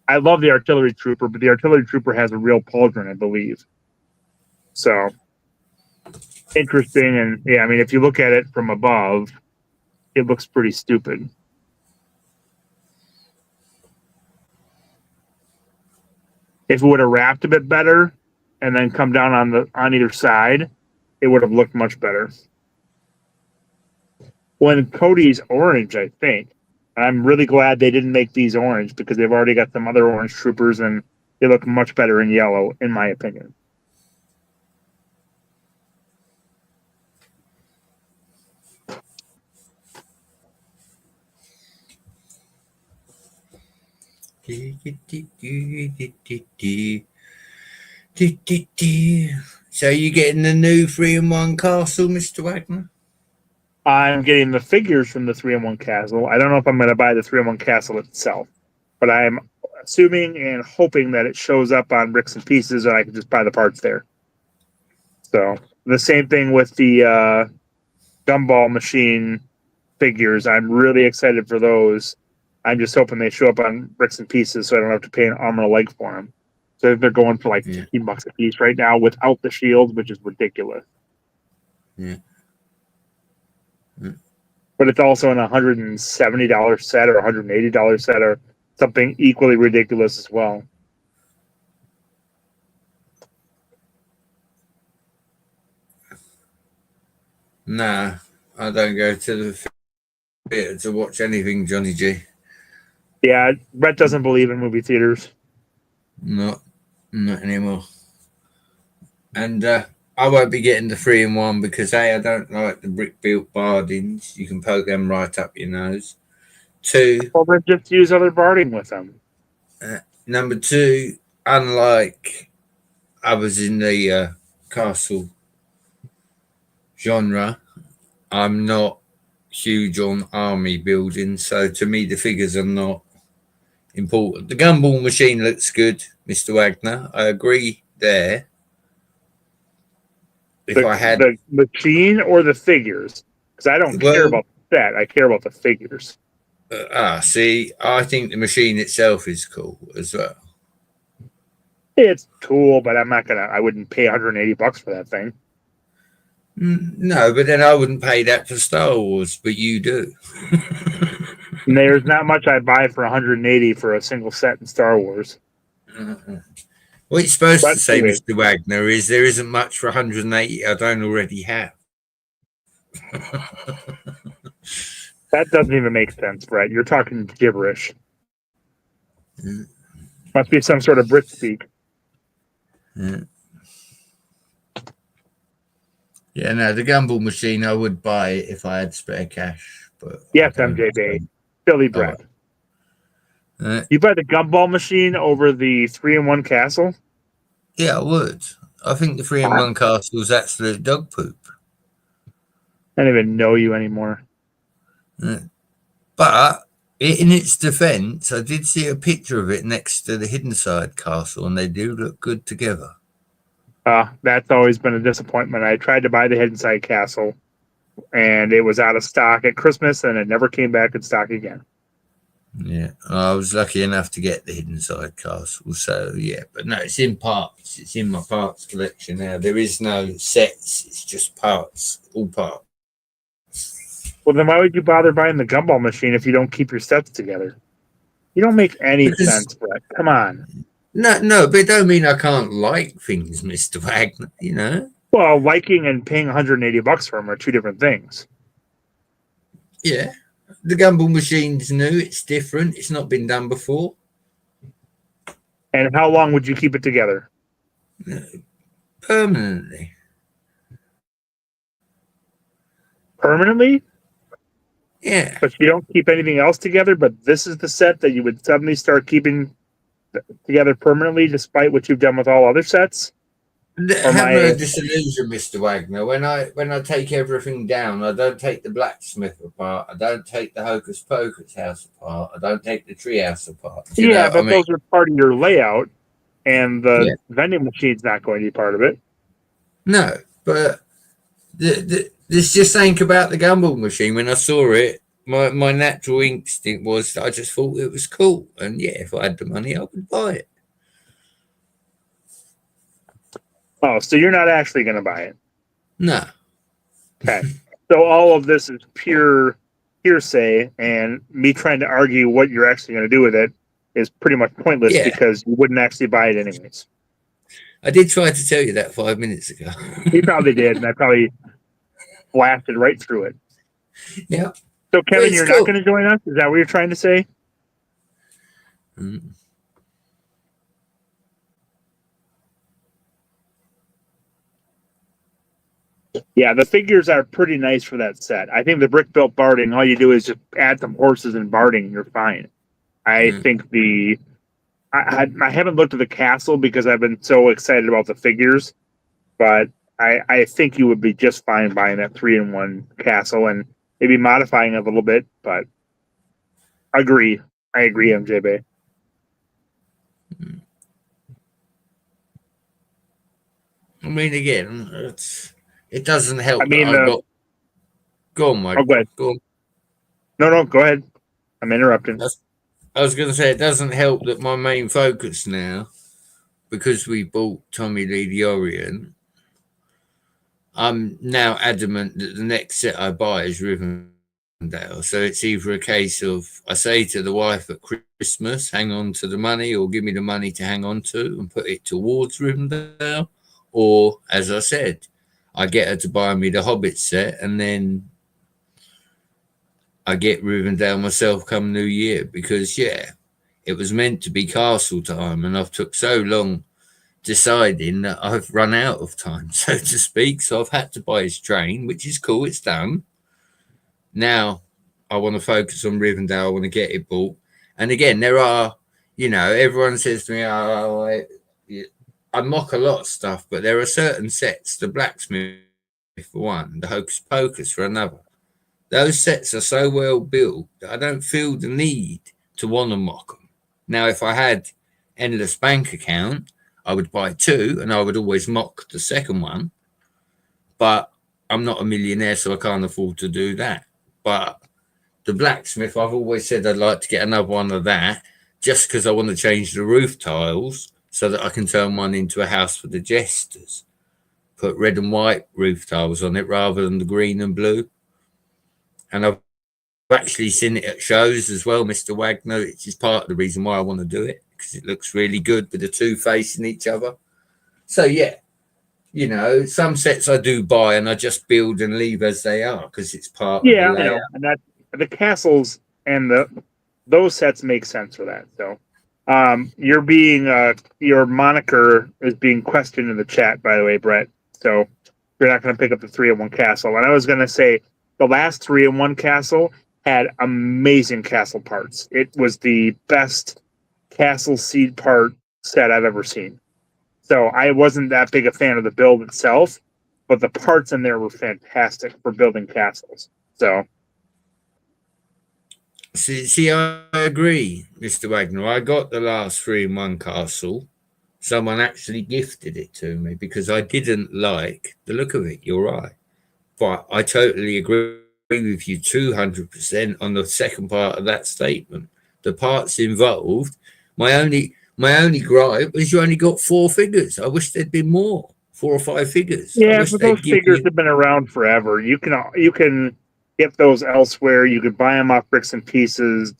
I love the artillery trooper, but the artillery trooper has a real pauldron, I believe. So interesting. And yeah, I mean, if you look at it from above, it looks pretty stupid. If it would have wrapped a bit better and then come down on either side, it would have looked much better. When Cody's orange, I think. I'm really glad they didn't make these orange because they've already got some other orange troopers and they look much better in yellow, in my opinion. So you getting the new 3-in-1 castle, Mr. Wagner? I'm getting the figures from the 3-in-1 castle. I don't know if I'm going to buy the 3-in-1 castle itself, but I'm assuming and hoping that it shows up on Bricks and Pieces and I can just buy the parts there. So the same thing with the gumball machine figures. I'm really excited for those. I'm just hoping they show up on Bricks and Pieces so I don't have to pay an arm and a leg for them. So they're going for like $15 a piece right now without the shields, which is ridiculous. Yeah. But it's also an $170 set or $180 set or something equally ridiculous as well. Nah, I don't go to the theater to watch anything, Johnny G. Yeah, Brett doesn't believe in movie theaters. Not anymore. And I won't be getting the 3-in-1 because A, I don't like the brick built bardings. You can poke them right up your nose. 2, Well, then just use other barding with them. Number 2, unlike others in the castle genre, I'm not huge on army building, so to me the figures are not important. The gumball machine looks good, Mr. Wagner. I agree there. If I had the machine or the figures, because I don't care about that. I care about the figures. See, I think the machine itself is cool as well. It's cool, but I wouldn't pay $180 for that thing. No, but then I wouldn't pay that for Star Wars, but you do. And there's not much I buy for $180 for a single set in Star Wars. What you're supposed to say, Mr. Wagner, is there isn't much for $180 I don't already have. That doesn't even make sense, Brett. You're talking gibberish. Must be some sort of Brit speak. Yeah, no, the gumball machine, I would buy it if I had spare cash. But yes, MJB. Silly Brett. You buy the gumball machine over the 3-in-1 castle? Yeah, I would. I think the 3-in-1 castle is absolute dog poop. I don't even know you anymore. But in its defense, I did see a picture of it next to the Hidden Side castle, and they do look good together. That's always been a disappointment. I tried to buy the Hidden Side castle, and it was out of stock at Christmas, and it never came back in stock again. Yeah, I was lucky enough to get the Hidden Side castle, so yeah. But no, it's in parts. It's in my parts collection now. There is no sets. It's just parts, all parts. Well, then why would you bother buying the gumball machine if you don't keep your sets together? You don't make any sense, Brett. Come on. No, but it don't mean I can't like things, Mr. Wagner, you know? Well, liking and paying $180 for them are two different things. Yeah. The gumball machine's new. It's different. It's not been done before. And how long would you keep it together? Permanently. Permanently? Yeah. But you don't keep anything else together, but this is the set that you would suddenly start keeping together permanently, despite what you've done with all other sets? Have no disillusion, Mr. Wagner. When I take everything down, I don't take the blacksmith apart. I don't take the hocus pocus house apart. I don't take the tree house apart. Yeah, but those are part of your layout, and the vending machine's not going to be part of it. No, but there's just think about the gumball machine. When I saw it, my natural instinct was I just thought it was cool, and yeah, if I had the money, I would buy it. Oh, so you're not actually going to buy it? No. Okay. So all of this is pure hearsay, and me trying to argue what you're actually going to do with it is pretty much pointless because you wouldn't actually buy it anyways. I did try to tell you that 5 minutes ago. He probably did, and I probably blasted right through it. Yeah. So, Kevin, it's you're cool. not going to join us? Is that what you're trying to say? Mm. Yeah, the figures are pretty nice for that set. I think the brick built barding, all you do is just add some horses and barding, you're fine. I think I haven't looked at the castle because I've been so excited about the figures, but I think you would be just fine buying that 3-in-1 castle and maybe modifying it a little bit, but I agree, MJB. I mean, again, it doesn't help. I mean, that I've got... Go on, Mike. Oh, go ahead. Go on. No, go ahead. I'm interrupting. I was going to say, it doesn't help that my main focus now, because we bought Tommy Lee the Orient, I'm now adamant that the next set I buy is Rivendell. So it's either a case of I say to the wife at Christmas, hang on to the money, or give me the money to hang on to and put it towards Rivendell. Or, as I said, I get her to buy me the Hobbit set, and then I get Rivendell myself come New Year, because, yeah, it was meant to be castle time, and I've took so long deciding that I've run out of time, so to speak. So I've had to buy his train, which is cool. It's done. Now I want to focus on Rivendell. I want to get it bought. And again, there are, everyone says to me, I mock a lot of stuff, but there are certain sets, the Blacksmith for one, the Hocus Pocus for another. Those sets are so well built that I don't feel the need to want to mock them. Now, if I had endless bank account, I would buy two, and I would always mock the second one. But I'm not a millionaire, so I can't afford to do that. But the Blacksmith, I've always said I'd like to get another one of that, just because I want to change the roof tiles so that I can turn one into a house for the jesters. Put red and white roof tiles on it rather than the green and blue. And I've actually seen it at shows as well, Mr. Wagner, which is part of the reason why I want to do it, because it looks really good with the two facing each other. So, yeah, some sets I do buy and I just build and leave as they are because it's part of the layout. I know. And that the castles and those sets make sense for that. So, your moniker is being questioned in the chat, by the way, Brett. So you're not going to pick up the 3-in-1 castle. And I was going to say the last 3-in-1 castle had amazing castle parts. It was the best castle seed part set I've ever seen. So I wasn't that big a fan of the build itself, but the parts in there were fantastic for building castles. So. See, I agree, Mr. Wagner. I got the last 3-in-1 castle. Someone actually gifted it to me because I didn't like the look of it. You're right. But I totally agree with you 200% on the second part of that statement. The parts involved, my only gripe was you only got 4 figures. I wish there'd been more, 4 or 5 figures. Yeah, but those figures have been around forever. You can get those elsewhere. You could buy them off Bricks and Pieces.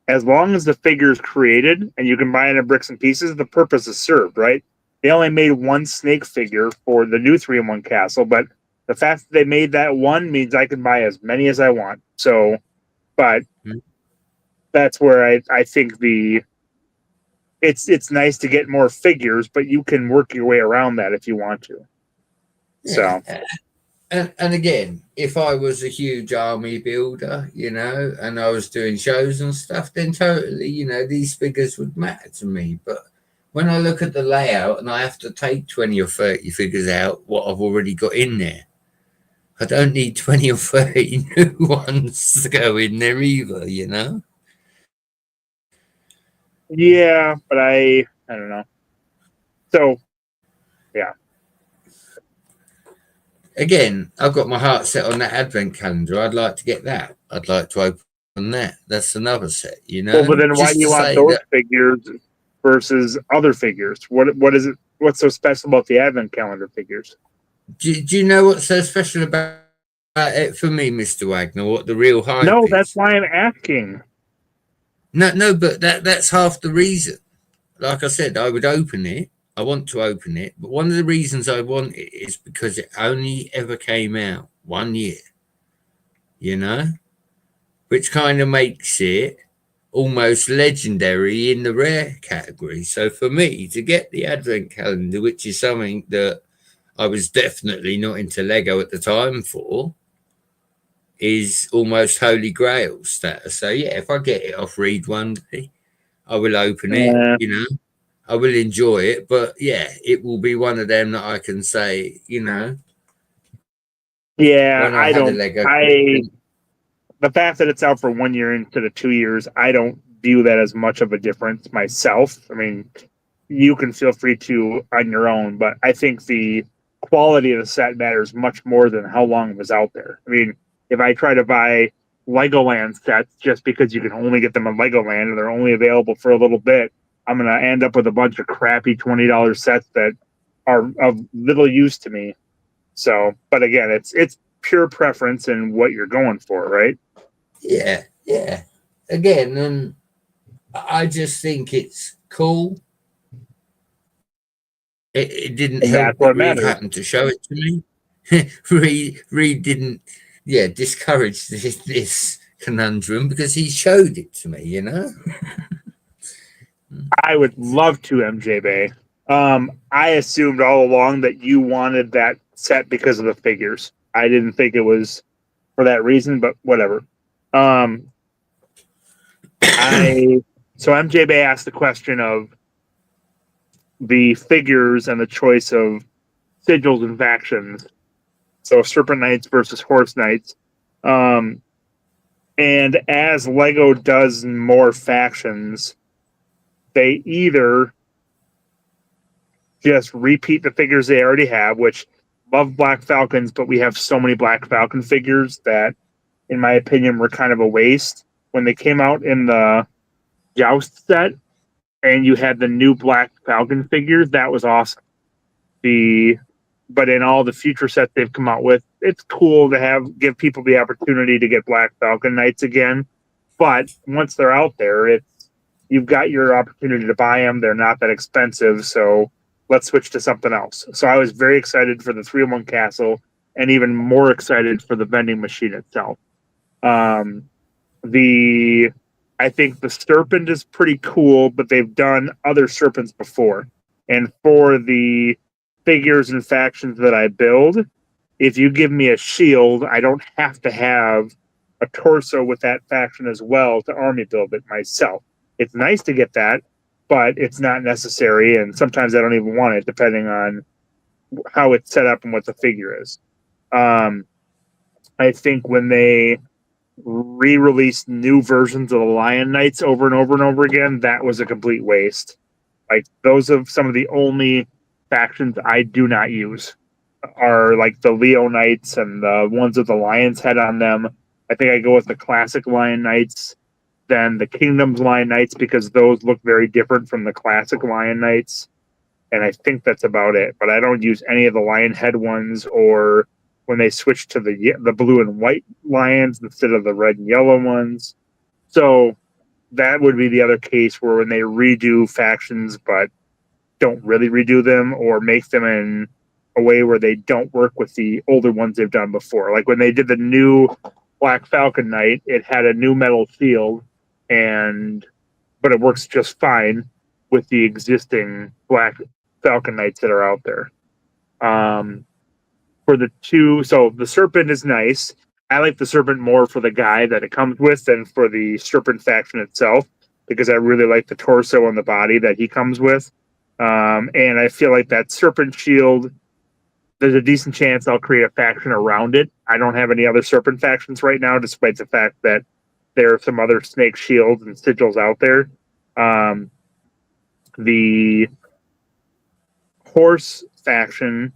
As long as the figure's created and you can buy it in Bricks and Pieces, the purpose is served, right? They only made 1 snake figure for the new 3-in-1 castle, but the fact that they made that one means I can buy as many as I want. So, but that's where I think it's nice to get more figures, but you can work your way around that if you want to. Yeah. So. And again, if I was a huge army builder, and I was doing shows and stuff, then totally, these figures would matter to me. But when I look at the layout and I have to take 20 or 30 figures out, what I've already got in there, I don't need 20 or 30 new ones to go in there either, Yeah, but I don't know. So, yeah. Again, I've got my heart set on that advent calendar. I'd like to get that. I'd like to open that. That's another set, Well, but then why do you want those figures versus other figures? What is it? What's so special about the advent calendar figures? Do you know what's so special about it for me, Mr. Wagner? What the real hype No, is? that's why I'm asking. No, but that's half the reason. Like I said, I would open it. I want to open it, but one of the reasons I want it is because it only ever came out 1 year, you know, which kind of makes it almost legendary in the rare category. So for me to get the advent calendar, which is something that I was definitely not into Lego at the time for, is almost holy grail status. So yeah, if I get it off Reed one day, I will open it, you know, I will enjoy it, but yeah, it will be one of them that I can say, you know. Yeah, when I had a don't. Lego The fact that it's out for 1 year instead of 2 years, I don't view that as much of a difference myself. I mean, you can feel free to on your own, but I think the quality of the set matters much more than how long it was out there. I mean, if I try to buy Legoland sets just because you can only get them on Legoland and they're only available for a little bit, I'm going to end up with a bunch of crappy $20 sets that are of little use to me. So, but again, it's pure preference and what you're going for, right? Yeah. Again, and I just think it's cool. It didn't And help that's what that Reed matters. happened to show it to me. Reed didn't, discourage this conundrum because he showed it to me, you know? I would love to, MJ Bay. I assumed all along that you wanted that set because of the figures. I didn't think it was for that reason, but whatever. So MJ Bay asked the question of the figures and the choice of sigils and factions. So Serpent Knights versus Horse Knights. And as Lego does more factions, they either just repeat the figures they already have, which love Black Falcons, but we have so many Black Falcon figures that, in my opinion, were kind of a waste. When they came out in the Joust set and you had the new Black Falcon figures, that was awesome. But in all the future sets they've come out with, it's cool to give people the opportunity to get Black Falcon Knights again. But once they're out there, you've got your opportunity to buy them. They're not that expensive, so let's switch to something else. So I was very excited for the 3-in-1 Castle and even more excited for the vending machine itself. I think the Serpent is pretty cool, but they've done other Serpents before. And for the figures and factions that I build, if you give me a shield, I don't have to have a torso with that faction as well to army build it myself. It's nice to get that, but it's not necessary, and sometimes I don't even want it, depending on how it's set up and what the figure is. I think when they re-released new versions of the Lion Knights over and over and over again, that was a complete waste. Like, those are some of the only factions I do not use are like the Leo Knights and the ones with the lion's head on them. I think I go with the classic Lion Knights than the Kingdom's Lion Knights because those look very different from the classic Lion Knights. And I think that's about it. But I don't use any of the lion head ones, or when they switch to the blue and white lions instead of the red and yellow ones. So that would be the other case where when they redo factions but don't really redo them or make them in a way where they don't work with the older ones they've done before. Like when they did the new Black Falcon Knight, it had a new metal shield, but it works just fine with the existing Black Falcon Knights that are out there. So the Serpent is nice. I like the Serpent more for the guy that it comes with than for the Serpent faction itself, because I really like the torso and the body that he comes with. And I feel like that Serpent shield, there's a decent chance I'll create a faction around it. I don't have any other Serpent factions right now, despite the fact that there are some other snake shields and sigils out there. The Horse faction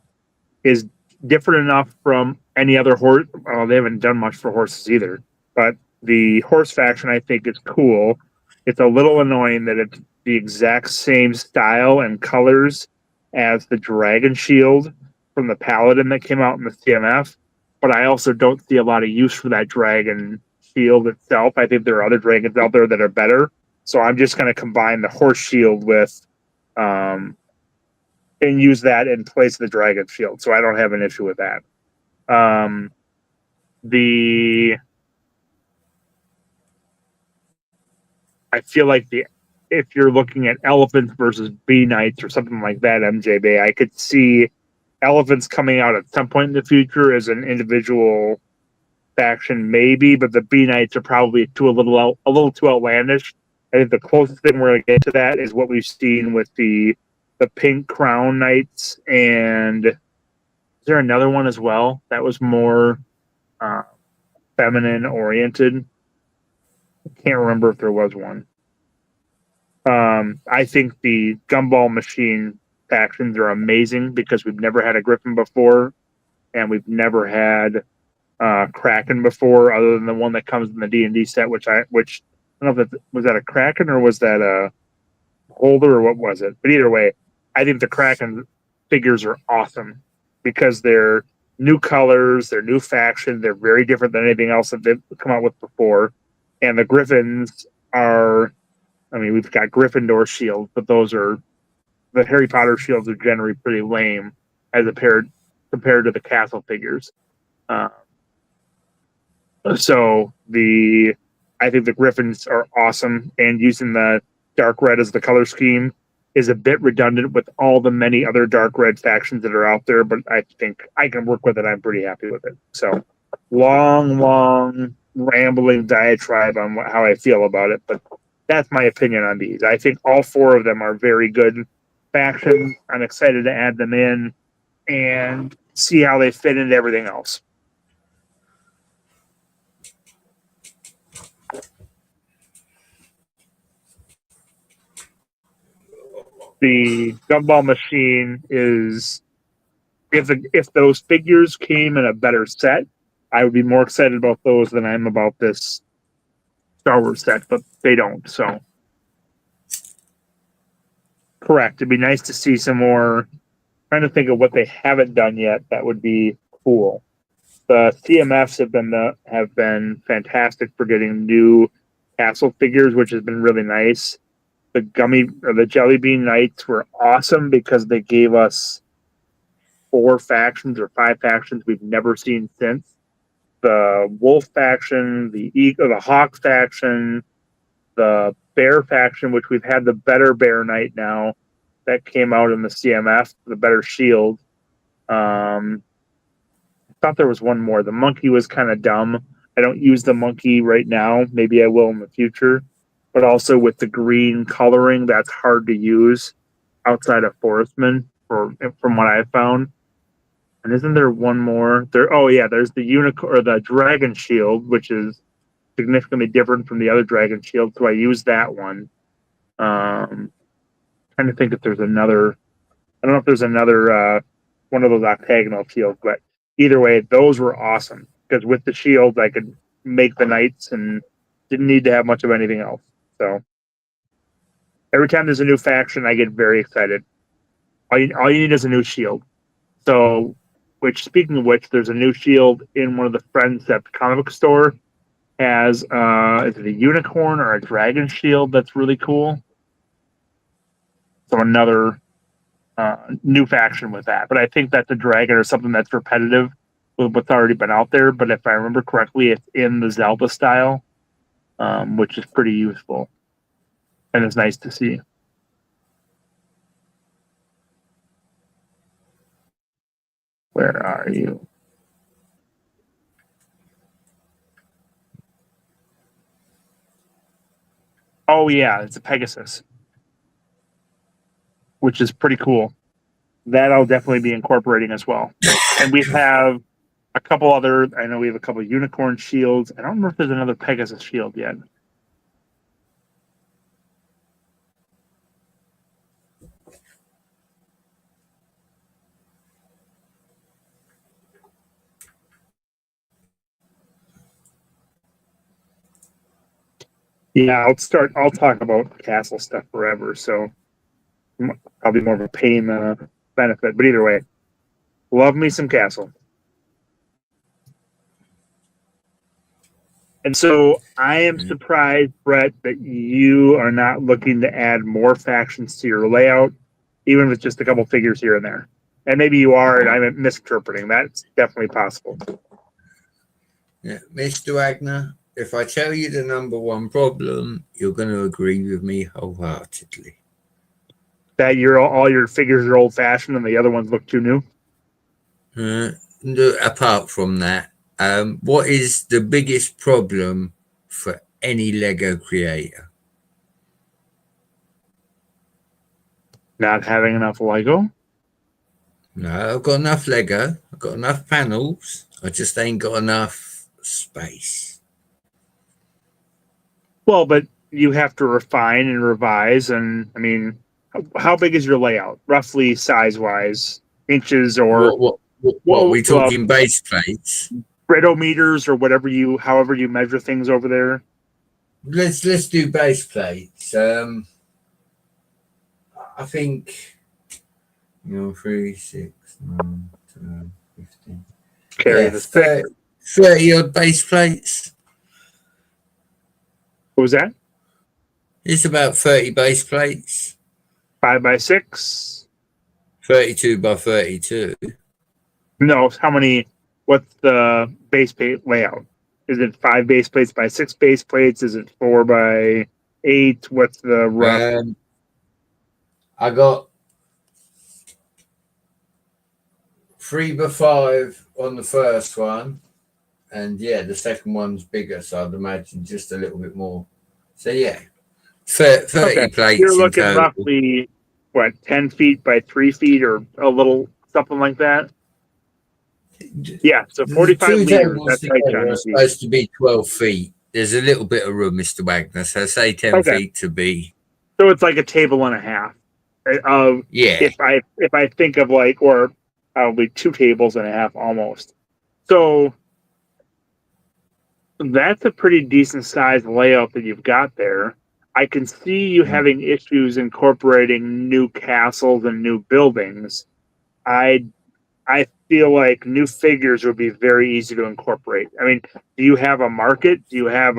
is different enough from any other horse. Well, they haven't done much for horses either, but the Horse faction I think is cool. It's a little annoying that it's the exact same style and colors as the Dragon Shield from the Paladin that came out in the CMF, but I also don't see a lot of use for that Dragon Shield itself. I think there are other dragons out there that are better, so I'm just going to combine the Horse Shield with and use that in place of the dragon shield. So I don't have an issue with that. I feel like if you're looking at elephants versus bee knights or something like that, MJB, I could see elephants coming out at some point in the future as an individual faction, maybe, but the bee knights are probably a little too outlandish. I think the closest thing we're going to get to that is what we've seen with the pink crown knights, and is there another one as well that was more feminine oriented? I can't remember if there was one. I think the Gumball Machine factions are amazing because we've never had a Griffin before, and we've never had Kraken before, other than the one that comes in the D&D set, which I don't know if was that a Kraken or was that a Holder or what was it? But either way, I think the Kraken figures are awesome because they're new colors, they're new faction, they're very different than anything else that they've come out with before, and the Griffins are. I mean, we've got Gryffindor shields, but the Harry Potter shields are generally pretty lame as compared to the castle figures. So I think the Griffins are awesome, and using the dark red as the color scheme is a bit redundant with all the many other dark red factions that are out there, but I think I can work with it. I'm pretty happy with it. So long rambling diatribe on how I feel about it, but that's my opinion on these. I think all four of them are very good factions. I'm excited to add them in and see how they fit into everything else. The Gumball Machine is, if those figures came in a better set, I would be more excited about those than I am about this Star Wars set, but they don't. So, correct. It'd be nice to see some more. Trying to think of what they haven't done yet. That would be cool. The CMFs have been fantastic for getting new castle figures, which has been really nice. The Jelly Bean Knights were awesome because they gave us 4 factions or 5 factions we've never seen since. The Wolf faction, the Hawk faction, the Bear faction, which we've had the better Bear Knight now that came out in the CMF, the better Shield. I thought there was one more. The Monkey was kind of dumb. I don't use the Monkey right now. Maybe I will in the future. But also with the green coloring, that's hard to use outside of Forestman, from what I've found. And isn't there one more? There's the unicorn or the Dragon Shield, which is significantly different from the other Dragon Shield, so I use that one. Trying to think if there's another. I don't know if there's another one of those octagonal shields, but either way, those were awesome because with the shields, I could make the knights and didn't need to have much of anything else. So every time there's a new faction, I get very excited. All you need is a new shield. So, speaking of which, there's a new shield in one of the friends at the comic book store. Has is it a unicorn or a dragon shield that's really cool? So another new faction with that. But I think that's a dragon or something that's repetitive with what's already been out there. But if I remember correctly, it's in the Zelda style, which is pretty useful. And it's nice to see. Where are you? Oh, yeah, it's a Pegasus, which is pretty cool. That I'll definitely be incorporating as well. And we have a couple other, I know we have a couple of unicorn shields. I don't remember if there's another Pegasus shield yet. Yeah, I'll talk about castle stuff forever, so I'll be more of a pain than a benefit. But either way, love me some castle. And so I am surprised, Brett, that you are not looking to add more factions to your layout, even with just a couple figures here and there. And maybe you are, and I'm misinterpreting. That's definitely possible. Yeah, Mr. Wagner, if I tell you the number one problem, you're going to agree with me wholeheartedly. That all your figures are old fashioned and the other ones look too new. No, apart from that, what is the biggest problem for any Lego creator? Not having enough Lego. No, I've got enough Lego. I've got enough panels. I just ain't got enough space. Well, but you have to refine and revise. And I mean, how big is your layout, roughly size wise, inches or what are we talking? Base plates, Britometers, or however you measure things over there. Let's do base plates. I think 3, 6, 9, 12, 15. Carry the stick. 30 odd base plates. What was that? It's about 30 base plates. 5x6. 32 by 32. No, how many? What's the base plate layout? Is it 5 base plates by 6 base plates? Is it 4 by 8? What's the rough? I got 3 by 5 on the first one, and the second one's bigger, so I'd imagine just a little bit more. So 30 plates. You're looking roughly 10 feet by 3 feet, or a little something like that. Yeah, so 45 meters. That's right, John. Supposed to be 12 feet. There's a little bit of room, Mr. Wagner. So say 10 feet to be. So it's like a table and a half. If I think of or probably 2 tables and a half almost. So that's a pretty decent sized layout that you've got there. I can see you having issues incorporating new castles and new buildings. I feel like new figures would be very easy to incorporate. I mean, do you have a market? Do you have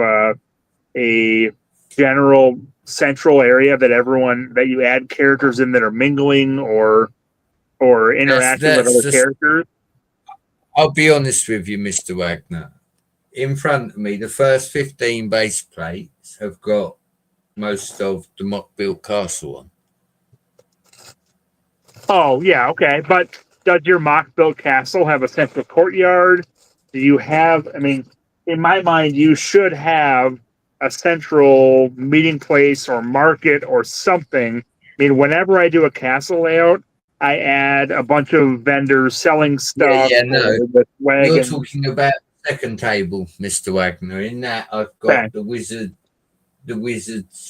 a general central area that you add characters in that are mingling or interacting with other characters? I'll be honest with you, Mr. Wagner. In front of me, the first 15 base plates have got most of the mock-built castle on. Oh, yeah, okay. But does your mock-built castle have a central courtyard? Do you have, in my mind, you should have a central meeting place or market or something. Whenever I do a castle layout, I add a bunch of vendors selling stuff. With You're talking about the second table, Mr. Wagner. In that, I've got the wizards,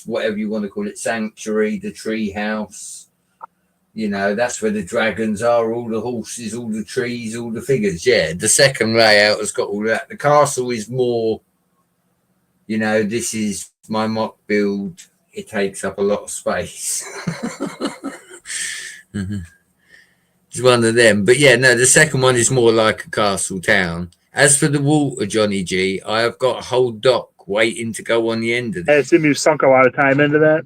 whatever you want to call it, sanctuary, the tree house. That's where the dragons are, all the horses, all the trees, all the figures. Yeah, the second layout has got all that. The castle is more, this is my mock build. It takes up a lot of space. It's one of them. But the second one is more like a castle town. As for the water, Johnny G, I have got a whole dock waiting to go on the end of it. I assume you sunk a lot of time into that.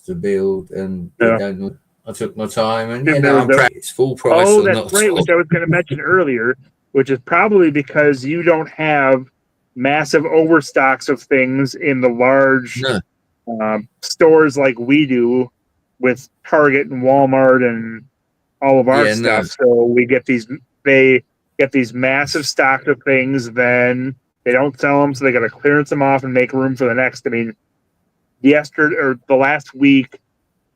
To build, and I took my time, and it's full price. Oh, that's right, which I was going to mention earlier, which is probably because you don't have massive overstocks of things in the large stores like we do with Target and Walmart and all of our stuff. So we get they get these massive stocks of things, then they don't sell them, so they got to clearance them off and make room for the next. Yesterday or the last week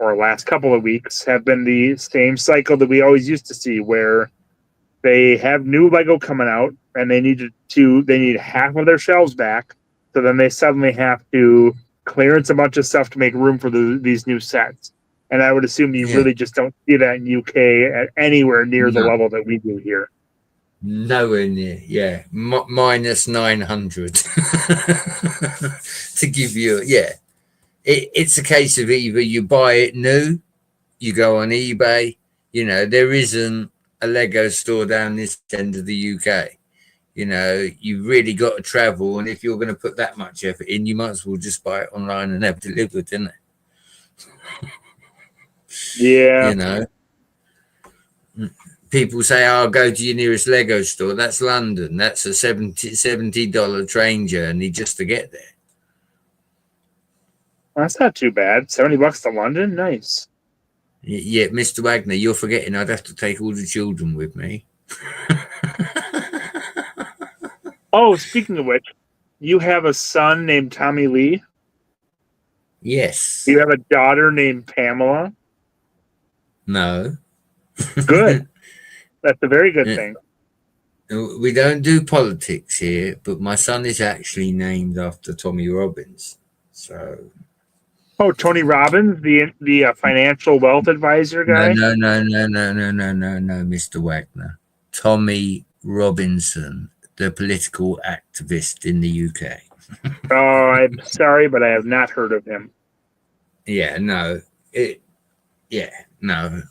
or last couple of weeks have been the same cycle that we always used to see, where they have new Lego coming out and they need half of their shelves back. So then they suddenly have to clearance a bunch of stuff to make room for these new sets. And I would assume you really just don't see that in UK at anywhere near the level that we do here. Nowhere near, minus 900 to give you, It's a case of either you buy it new, you go on eBay. There isn't a Lego store down this end of the UK. You've really got to travel, and if you're going to put that much effort in, you might as well just buy it online and have it delivered, isn't it? Yeah. You know, people say, "I'll go to your nearest Lego store." That's London. That's a $70 train journey just to get there. That's not too bad. $70 to London? Nice. Yeah, Mr. Wagner, you're forgetting I'd have to take all the children with me. Oh, speaking of which, you have a son named Tommy Lee. Yes. You have a daughter named Pamela. No. Good. That's a very good thing. We don't do politics here, but my son is actually named after Tommy Robbins. So. Oh, Tony Robbins, the financial wealth advisor guy. No, Mr. Wagner. Tommy Robinson, the political activist in the UK. Oh, I'm sorry, but I have not heard of him. Yeah, no. No.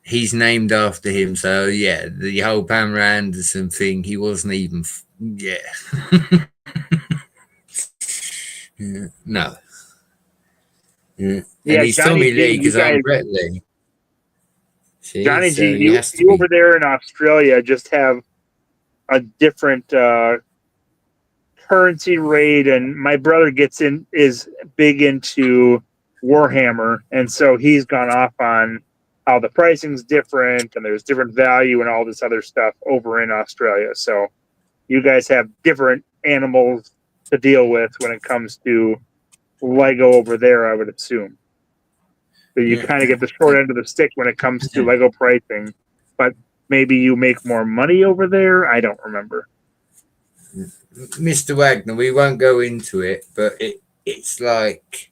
He's named after him, so yeah, the whole Pamela Anderson thing, he wasn't even, yeah. No. Yeah. And he's Johnny Tommy G, Lee because you I'm guys- Brett Lee. See, Johnny so G, he you has to be. over there in Australia just have a different currency rate, and my brother is big into Warhammer, and so he's gone off on how the pricing's different and there's different value and all this other stuff over in Australia. So you guys have different animals to deal with when it comes to Lego over there, I would assume. So you kind of get the short end of the stick when it comes to Lego pricing, but maybe you make more money over there. I don't remember. Mr. Wagner, we won't go into it, but it's like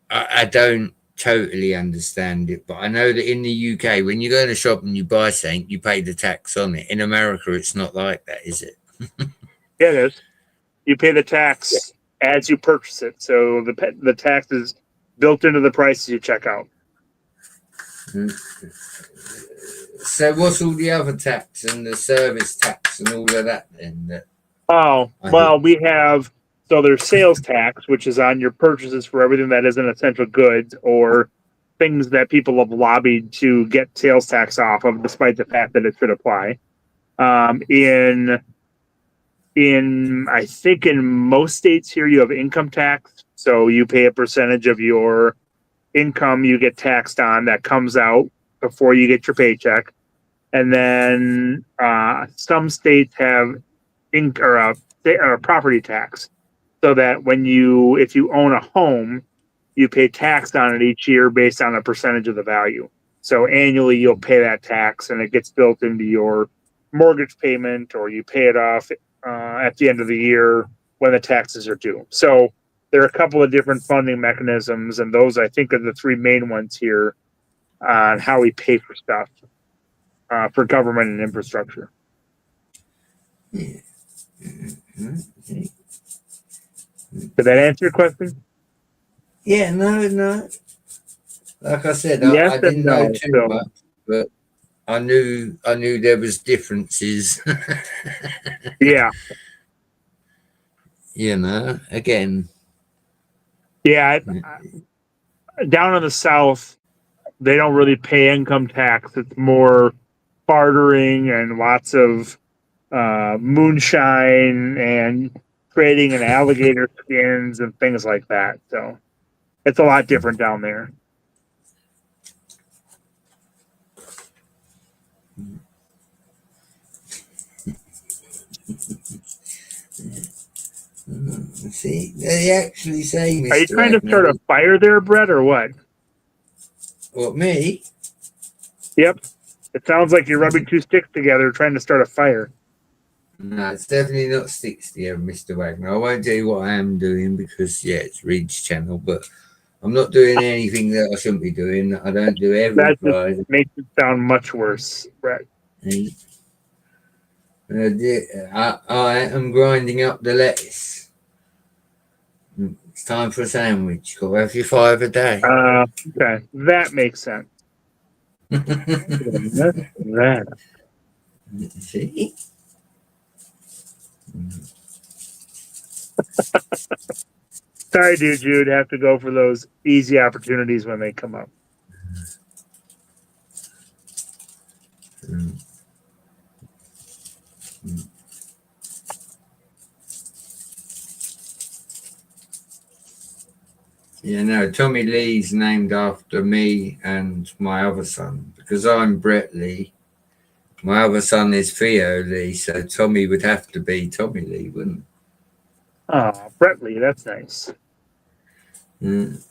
I don't totally understand it, but I know that in the UK, when you go in a shop and you buy something, you pay the tax on it. In America, it's not like that, is it? Yeah, it is. You pay the tax as you purchase it, so the tax is built into the price you check out. So what's all the other tax and the service tax and all of that then? Oh, well, there's sales tax, which is on your purchases for everything that isn't essential goods or things that people have lobbied to get sales tax off of, despite the fact that it should apply. I think in most states here, you have income tax. So you pay a percentage of your income you get taxed on that comes out before you get your paycheck. And then some states have property tax, so that if you own a home, you pay tax on it each year based on a percentage of the value. So annually you'll pay that tax, and it gets built into your mortgage payment, or you pay it off at the end of the year when the taxes are due. So there are a couple of different funding mechanisms, and those I think are the three main ones here on how we pay for stuff for government and infrastructure. Yeah. Okay. Did that answer your question? Yeah, no. Like I said, Yes I and didn't no, know too so. much, but I knew there was differences. Yeah. You know, again. Yeah. Down in the South, they don't really pay income tax. It's more bartering and lots of moonshine and trading in alligator skins and things like that. So it's a lot different down there. See, they actually say, Mr. Are you trying to Wagner, start a fire there, Brett, or what? What, me? Yep. It sounds like you're rubbing two sticks together trying to start a fire. No, it's definitely not 60, Mr. Wagner. I won't tell you what I am doing because, yeah, it's Reed's channel, but I'm not doing anything that I shouldn't be doing. I don't do every That Friday. just makes it sound much worse, Brett. I am grinding up the lettuce. It's time for a sandwich. Got to have your 5 a day. Okay. That makes sense. That. See? Sorry, dude, you'd have to go for those easy opportunities when they come up. Yeah, no, Tommy Lee's named after me and my other son because I'm Brett Lee. My other son is Theo Lee, so Tommy would have to be Tommy Lee, wouldn't Oh, Bretley, that's nice. it? Mm.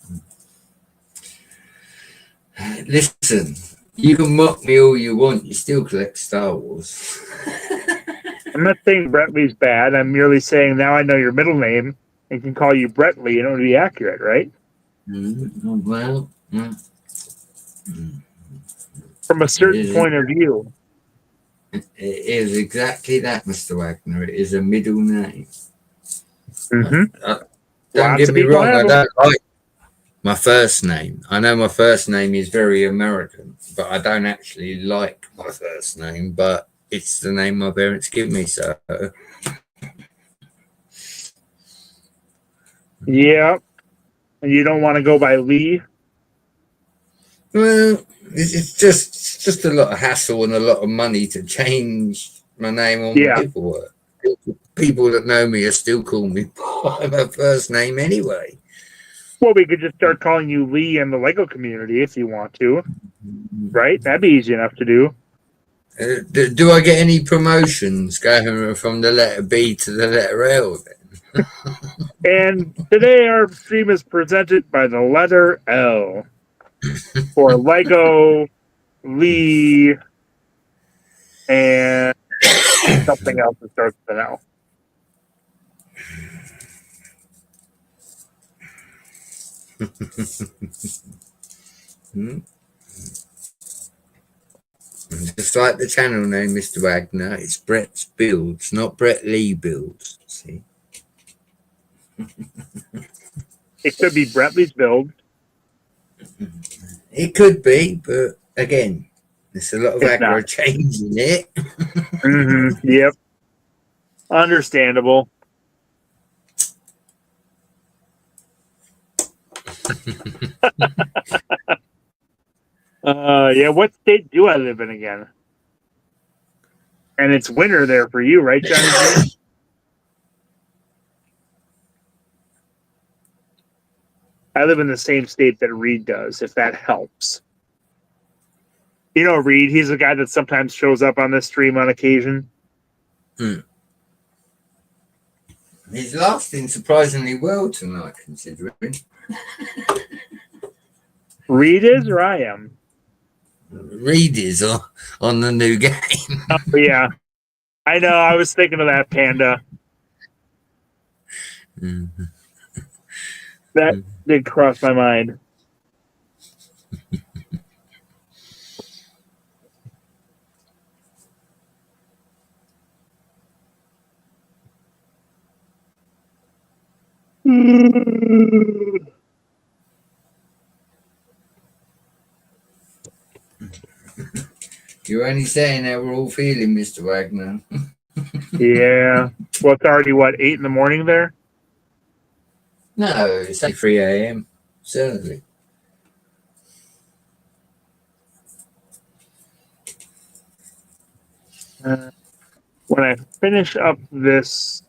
Listen, you can mock me all you want, you still collect Star Wars. I'm not saying Bretley's bad. I'm merely saying now I know your middle name and can call you Bretley and it would be accurate, right? Well, From a certain point of view. it is exactly that, Mr. Wagner. It is a middle name. Mm-hmm. Don't Lots get of me people wrong, I have them. don't like my first name. I know my first name is very American, but I don't actually like my first name, but it's the name my parents give me, so. Yeah. And you don't want to go by Lee? Well, it's just a lot of hassle and a lot of money to change my name on Yeah. my paperwork. People that know me are still calling me by my first name anyway. Well, we could just start calling you Lee in the Lego community if you want to, right? That'd be easy enough to do. Do I get any promotions going from the letter B to the letter L then? And today our stream is presented by the letter L for Lego, Lee, and something else that starts with an L. Hmm? Just like the channel name, Mr. Wagner, it's Brett's Builds, not Brett Lee Builds. See? It could be Bretley's build. It could be, but again, there's a lot of It's aggro not. changing it. Mm-hmm. Yep. Understandable. Yeah, what state do I live in again? And it's winter there for you, right, Johnny G? I live in the same state that Reed does, if that helps. You know Reed, he's the guy that sometimes shows up on this stream on occasion. He's lasting surprisingly well tonight, considering. Reed is, or I am? Reed is on the new game. Oh, yeah. I know, I was thinking of that, Panda. That did cross my mind. You're only saying how we're all feeling, Mr. Wagner. Yeah. Well, it's already, what, 8 in the morning there? No, it's only 3 a.m. Certainly. When I finish up this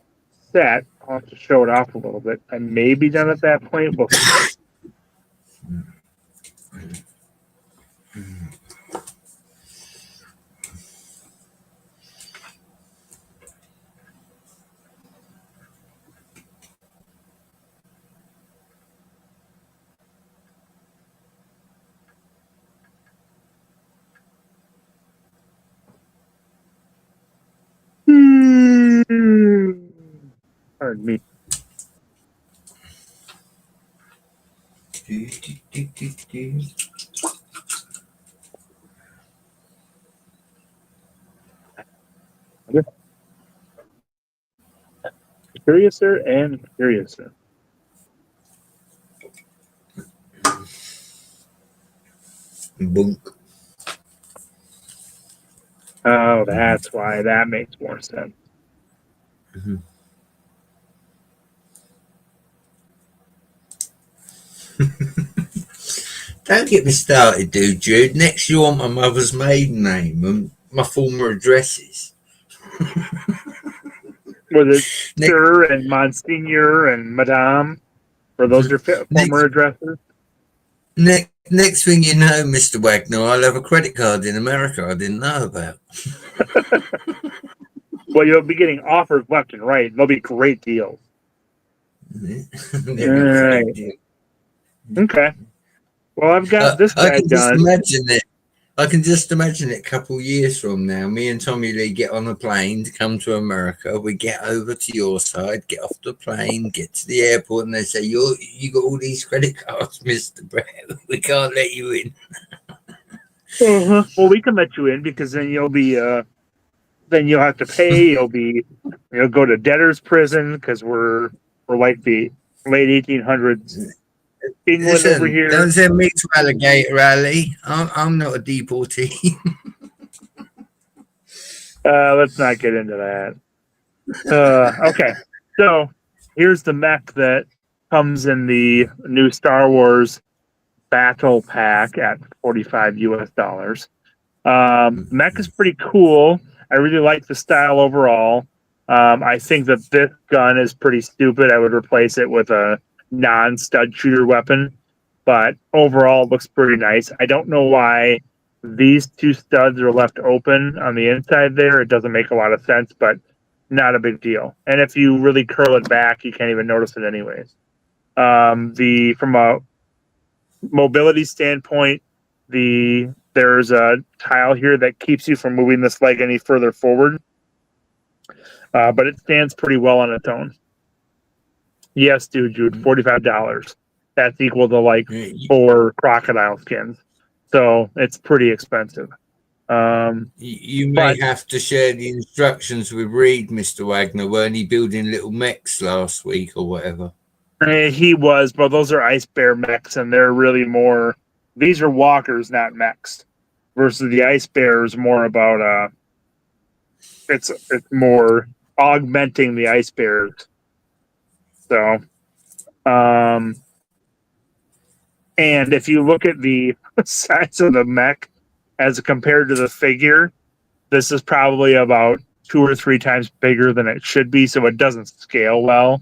set, I'll have to show it off a little bit. I may be done at that point. We'll see. Pardon me. Curiouser and curiouser. Boom. Oh, that's why. That makes more sense. Don't get me started, dude, Jude. Next, you want my mother's maiden name and my former addresses. Was it Sir and Monsignor and Madame? Were those your former addresses? Next thing you know, Mr. Wagner, I'll have a credit card in America I didn't know about. Well, you'll be getting offers left and right. They'll be great deals. They're a great deal. Okay. Well, I've got this I guy can just done. imagine it. I can just imagine it a couple of years from now. Me and Tommy Lee get on a plane to come to America. We get over to your side, get off the plane, get to the airport, and they say, you got all these credit cards, Mr. Brett. We can't let you in. Well, we can let you in because then you'll be then you'll have to pay. You'll go to debtor's prison because we're like the late 1800s England over here. Don't send me to Alligator Alley. I'm not a deportee. Let's not get into that. Okay, so here's the mech that comes in the new Star Wars Battle Pack at $45 US. Mech is pretty cool. I really like the style overall. I think that this gun is pretty stupid. I would replace it with a non-stud shooter weapon, but overall it looks pretty nice. I don't know why these two studs are left open on the inside there. It doesn't make a lot of sense, but not a big deal. And if you really curl it back, you can't even notice it anyways. From a mobility standpoint, there's a tile here that keeps you from moving this leg any further forward, but it stands pretty well on its own. Yes, dude, $45. That's equal to like 4 crocodile skins, so it's pretty expensive. You may have to share the instructions with Reed, Mr. Wagner. Weren't he building little mechs last week or whatever? He was, but those are ice bear mechs, and they're really more. These are walkers, not mechs. Versus the ice bear is more about it's more augmenting the ice bears. So, and if you look at the size of the mech as compared to the figure, this is probably about 2 or 3 times bigger than it should be. So it doesn't scale well,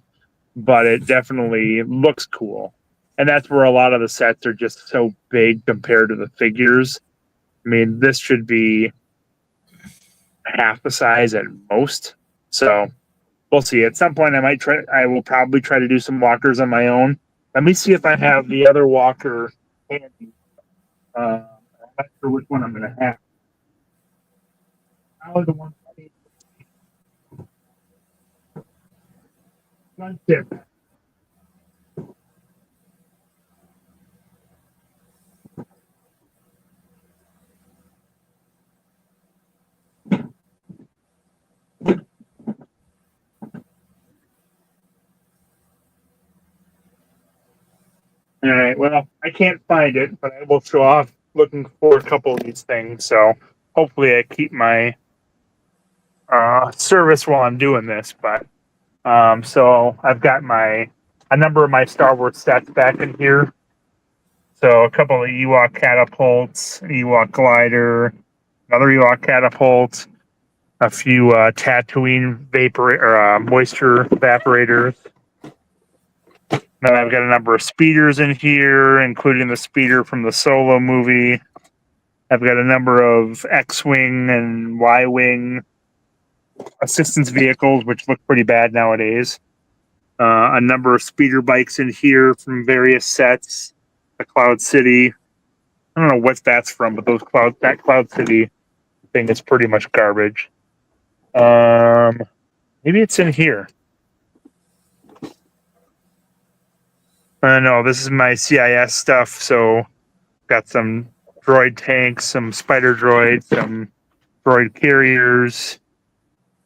but it definitely looks cool. And that's where a lot of the sets are just so big compared to the figures. I mean, this should be half the size at most. So we'll see. At some point, I will probably try to do some walkers on my own. Let me see if I have the other walker handy. I'm not sure which one I'm going to have. How are the ones I need? Gun tip. All right. Well, I can't find it, but I will show off looking for a couple of these things. So hopefully, I keep my service while I'm doing this. But so I've got a number of my Star Wars sets back in here. So a couple of Ewok catapults, Ewok glider, another Ewok catapult, a few Tatooine moisture evaporators. Then I've got a number of speeders in here, including the speeder from the Solo movie. I've got a number of X-Wing and Y-Wing assistance vehicles, which look pretty bad nowadays. A number of speeder bikes in here from various sets. The Cloud City. I don't know what that's from, but that Cloud City thing is pretty much garbage. Maybe it's in here. No, this is my CIS stuff. So, got some droid tanks, some spider droids, some droid carriers.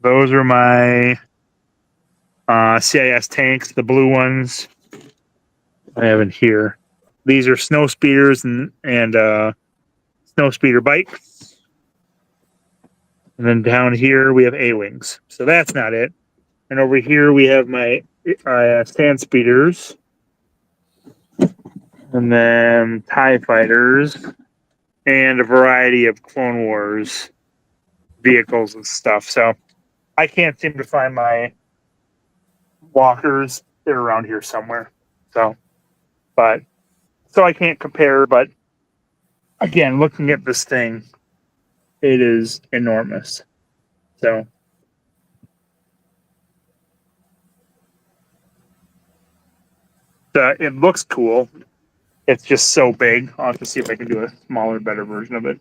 Those are my CIS tanks, the blue ones. I have in here. These are snow speeders and snow speeder bikes. And then down here we have A-Wings. So that's not it. And over here we have my sand speeders. And then TIE fighters, and a variety of Clone Wars vehicles and stuff. So I can't seem to find my walkers. They're around here somewhere. So But so I can't compare. But again, looking at this thing, it is enormous. So. It looks cool. It's just so big. I'll have to see if I can do a smaller, better version of it.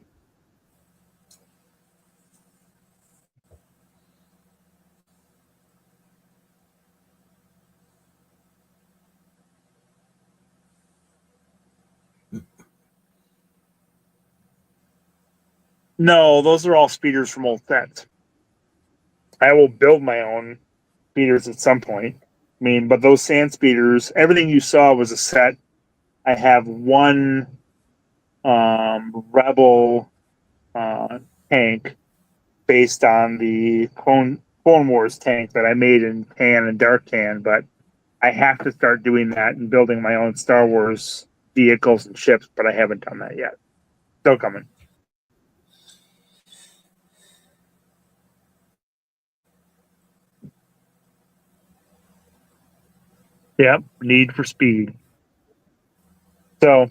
No, those are all speeders from old sets. I will build my own speeders at some point. I mean, but those sand speeders, everything you saw was a set. I have one Rebel tank based on the Clone Wars tank that I made in tan and dark tan, but I have to start doing that and building my own Star Wars vehicles and ships, but I haven't done that yet. Still coming. Yep, Need for Speed. So,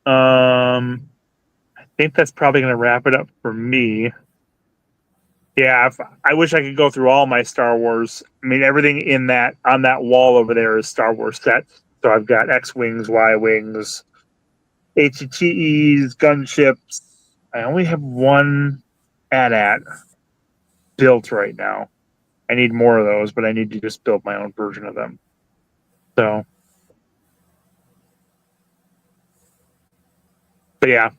I think that's probably going to wrap it up for me. Yeah, I wish I could go through all my Star Wars. I mean, everything in that on that wall over there is Star Wars sets. So I've got X-wings, Y-wings, ATTEs, gunships. I only have one AT-AT built right now. I need more of those, but I need to just build my own version of them. So, but yeah,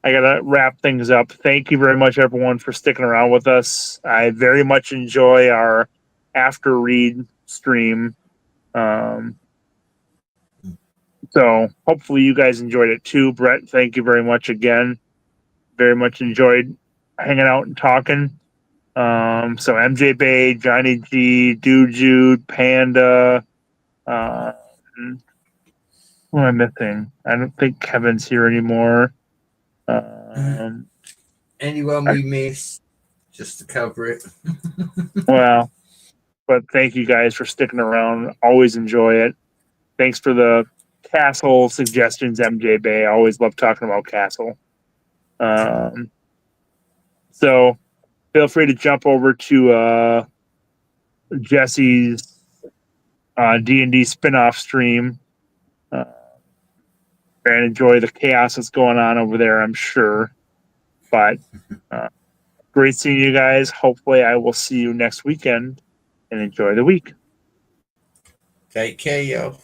I gotta wrap things up. Thank you very much, everyone, for sticking around with us. I very much enjoy our after read stream. So hopefully you guys enjoyed it too. Brett, thank you very much again. Very much enjoyed hanging out and talking. So MJ Bay, Johnny G, Dude Jude, Panda. Who am I missing? I don't think Kevin's here anymore. Anyone we miss, just to cover it. Well, but thank you guys for sticking around. Always enjoy it. Thanks for the Castle suggestions, MJ Bay. I always love talking about Castle. So feel free to jump over to Jesse's D&D spinoff stream and enjoy the chaos that's going on over there, I'm sure. But great seeing you guys. Hopefully I will see you next weekend, and enjoy the week. Take care, y'all.